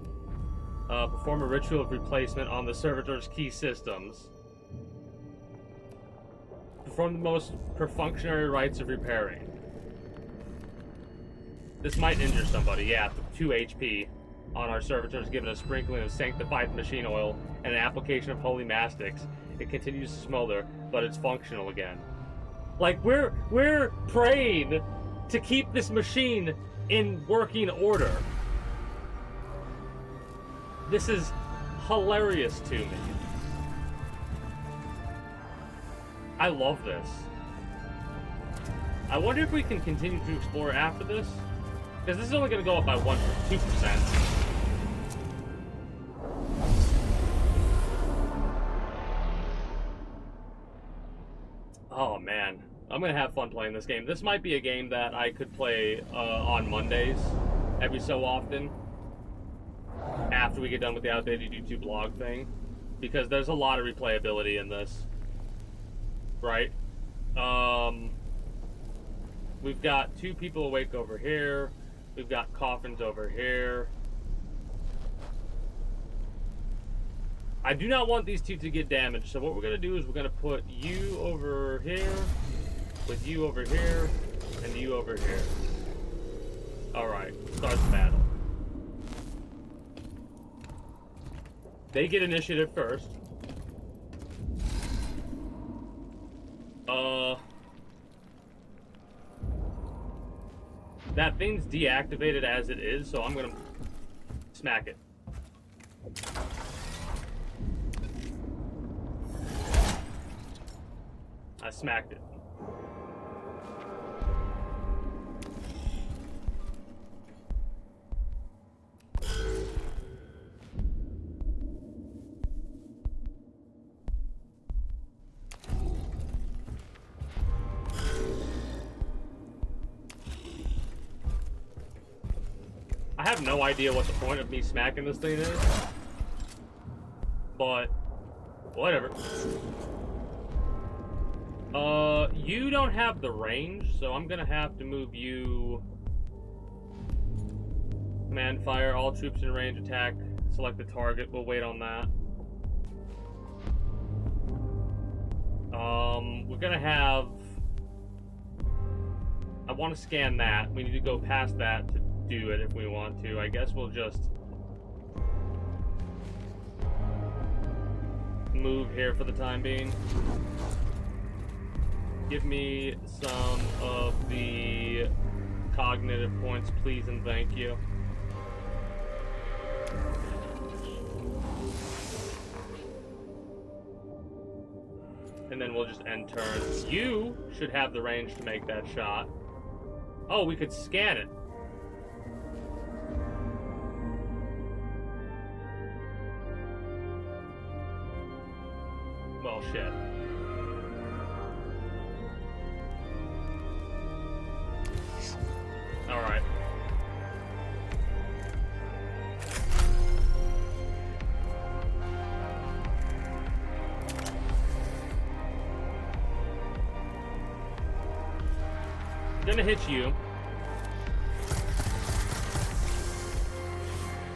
Perform a ritual of replacement on the servitor's key systems. Perform the most perfunctory rites of repairing. This might injure somebody. Yeah, 2 HP on our servitors, given a sprinkling of sanctified machine oil and an application of holy mastics. It continues to smolder, but it's functional again. Like, we're praying to keep this machine in working order. This is hilarious to me. I love this. I wonder if we can continue to explore after this, because this is only going to go up by 2%. Oh man, I'm gonna have fun playing this game. This might be a game that I could play on Mondays every so often after we get done with the outdated YouTube blog thing, because there's a lot of replayability in this, right? We've got 2 people awake over here. We've got coffins over here. I do not want these 2 to get damaged, so what we're going to do is we're going to put you over here, with you over here, and you over here. Alright, start the battle. They get initiative first. That thing's deactivated as it is, so I'm going to smack it. I smacked it. I have no idea what the point of me smacking this thing is, but whatever. You don't have the range, so I'm gonna have to move you. Command fire, all troops in range attack, select the target, we'll wait on that. We're gonna have... I want to scan that. We need to go past that to do it if we want to. I guess we'll just move here for the time being. Give me some of the cognitive points, please and thank you. And then we'll just end turn. You should have the range to make that shot. Oh, we could scan it. Well, shit. Alright. Gonna hit you.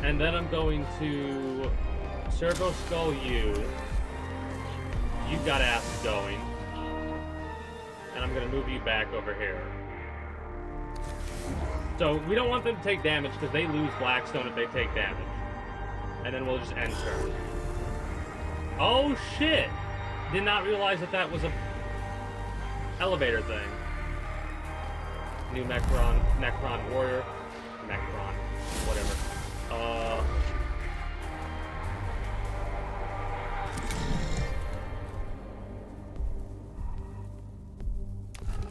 And then I'm going to servo skull you. You've got ass going. And I'm gonna move you back over here. So we don't want them to take damage because they lose Blackstone if they take damage. And then we'll just end turn. Oh shit! Did not realize that that was a elevator thing. New Necron warrior. Necron. Whatever.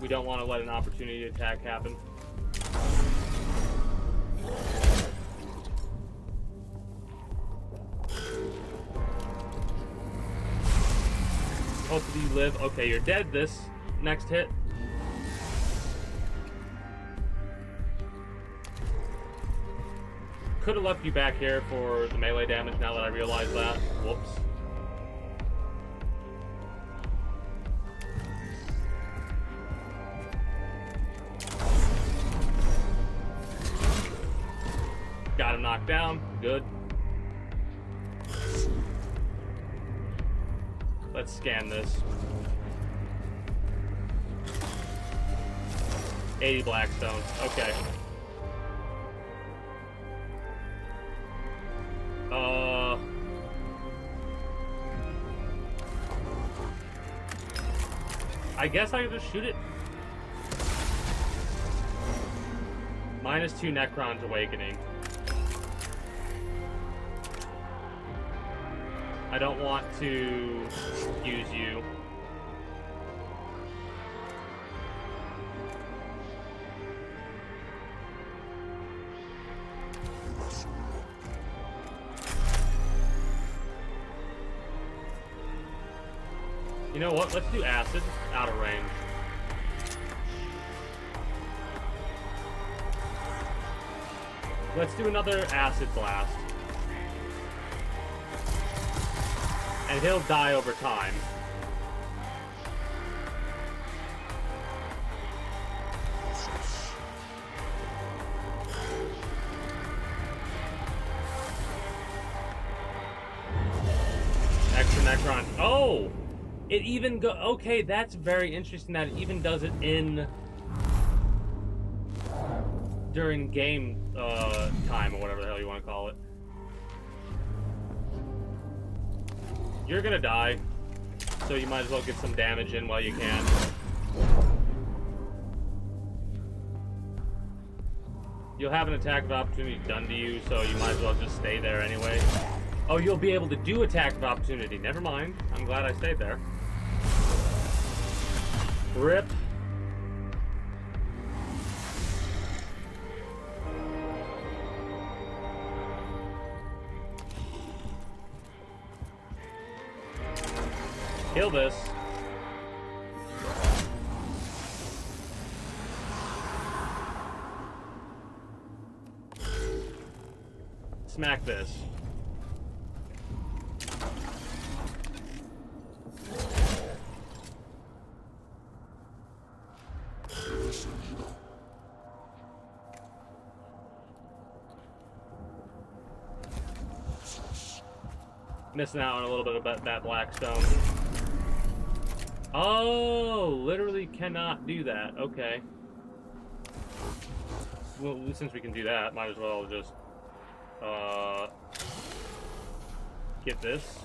We don't want to let an opportunity attack happen. Hopefully you live. Okay, you're dead this next hit. Could have left you back here for the melee damage now that I realize that. Whoops. Got him knocked down. Good. Let's scan this. 80 Blackstone. Okay. I guess I could just shoot it. -2 Necrons awakening. I don't want to use you. You know what? Let's do acid out of range. Let's do another acid blast. And he'll die over time. Extra Necron. Oh! It even go. Okay, that's very interesting that it even does it during game time or whatever the hell you want to call it. You're gonna die, so you might as well get some damage in while you can. You'll have an attack of opportunity done to you, so you might as well just stay there anyway. Oh, you'll be able to do attack of opportunity. Never mind. I'm glad I stayed there. Rip. Kill this. Smack this. Missing out on a little bit of that Blackstone. Oh, literally cannot do that. Okay. Well, since we can do that, might as well just get this.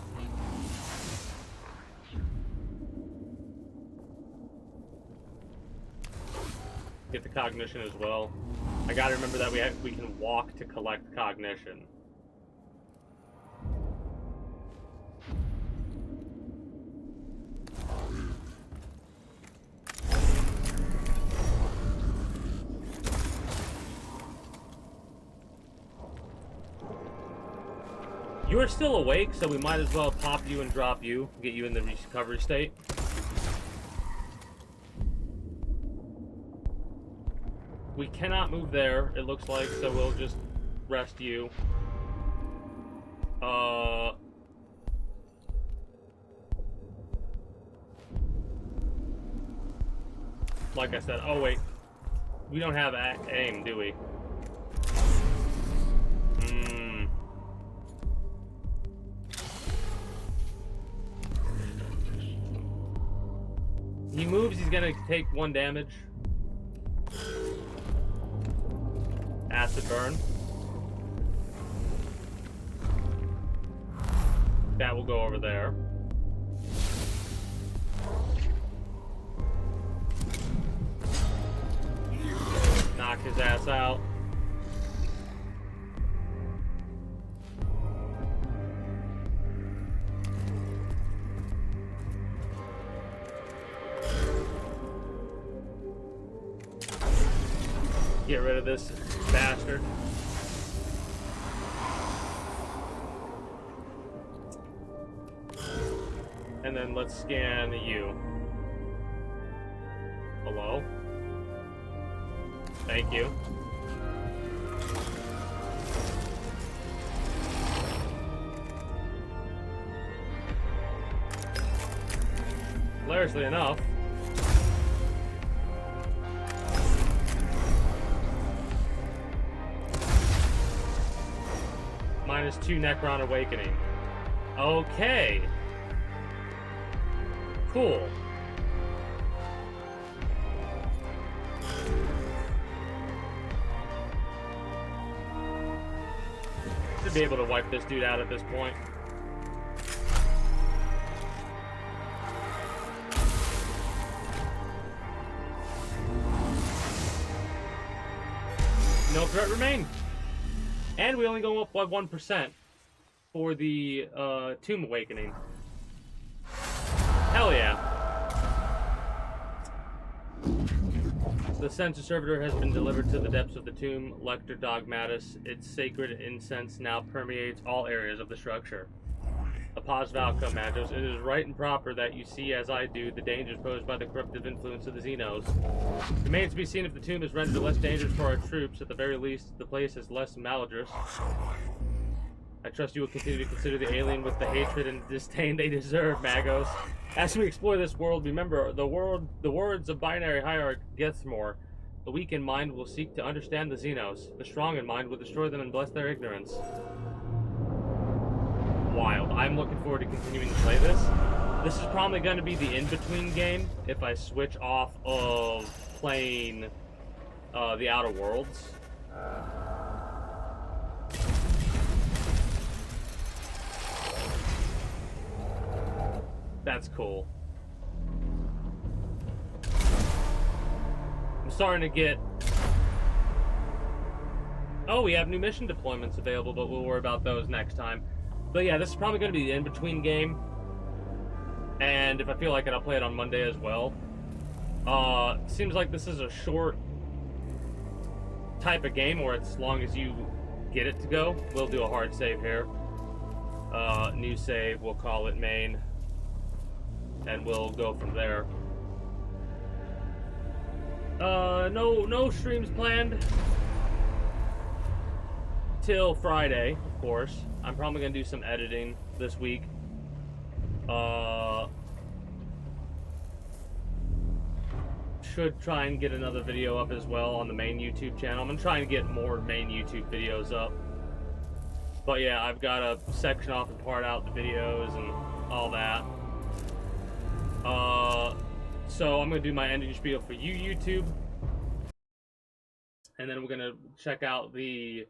Get the cognition as well. I gotta remember that we can walk to collect cognition. You are still awake, so we might as well pop you and drop you, get you in the recovery state. We cannot move there, it looks like, so we'll just rest you. Like I said, oh wait, we don't have aim, do we? He moves, he's gonna take 1 damage. Acid burn. That will go over there. knock his ass out. Get rid of this bastard. And then let's scan you. Hello? Thank you. Hilariously enough, -2 Necron Awakening. Okay. Cool. Should be able to wipe this dude out at this point. No threat remained. And we only go up by 1% for the Tomb Awakening. Hell yeah. The sensor servitor has been delivered to the depths of the tomb, Lector Dogmatis. Its sacred incense now permeates all areas of the structure. A positive outcome, Magos. It is right and proper that you see, as I do, the dangers posed by the corruptive influence of the Xenos. It remains to be seen if the tomb is rendered less dangerous for our troops. At the very least, the place is less malodorous. I trust you will continue to consider the alien with the hatred and disdain they deserve, Magos. As we explore this world, remember the words of binary hierarch Gethmore. The weak in mind will seek to understand the Xenos. The strong in mind will destroy them and bless their ignorance. Wild. I'm looking forward to continuing to play this. This is probably going to be the in-between game if I switch off of playing the Outer Worlds. That's cool. I'm starting to get... Oh, we have new mission deployments available, but we'll worry about those next time. But yeah, this is probably going to be the in-between game. And if I feel like it, I'll play it on Monday as well. Seems like this is a short type of game where it's as long as you get it to go. We'll do a hard save here. New save, we'll call it main. And we'll go from there. No streams planned till Friday, of course. I'm probably gonna do some editing this week. Should try and get another video up as well on the main YouTube channel. I'm gonna try and get more main YouTube videos up. But yeah, I've got to section off and part out the videos and all that. So I'm gonna do my ending spiel for you, YouTube, and then we're gonna check out the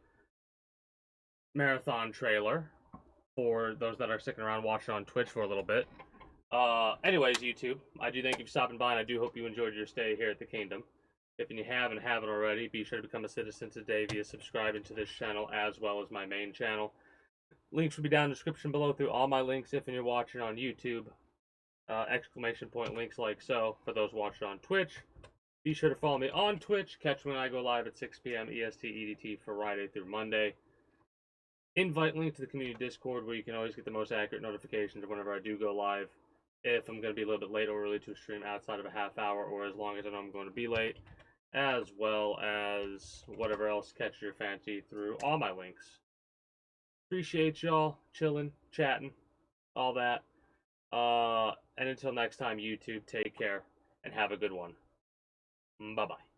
marathon trailer for those that are sticking around watching on Twitch for a little bit. Anyways, YouTube, I do thank you for stopping by, and I do hope you enjoyed your stay here at the Kingdom. If you haven't already, be sure to become a citizen today via subscribing to this channel as well as my main channel. Links will be down in the description below through all my links if you're watching on YouTube. Exclamation point links like so for those watching on Twitch. Be sure to follow me on Twitch. Catch when I go live at 6 p.m. EST EDT for Friday through Monday. Invite link to the community Discord where you can always get the most accurate notifications of whenever I do go live. If I'm going to be a little bit late or early to stream outside of a half hour, or as long as I know I'm going to be late, as well as whatever else catches your fancy through all my links. Appreciate y'all chilling, chatting, all that. And until next time, YouTube, take care and have a good one. Bye-bye.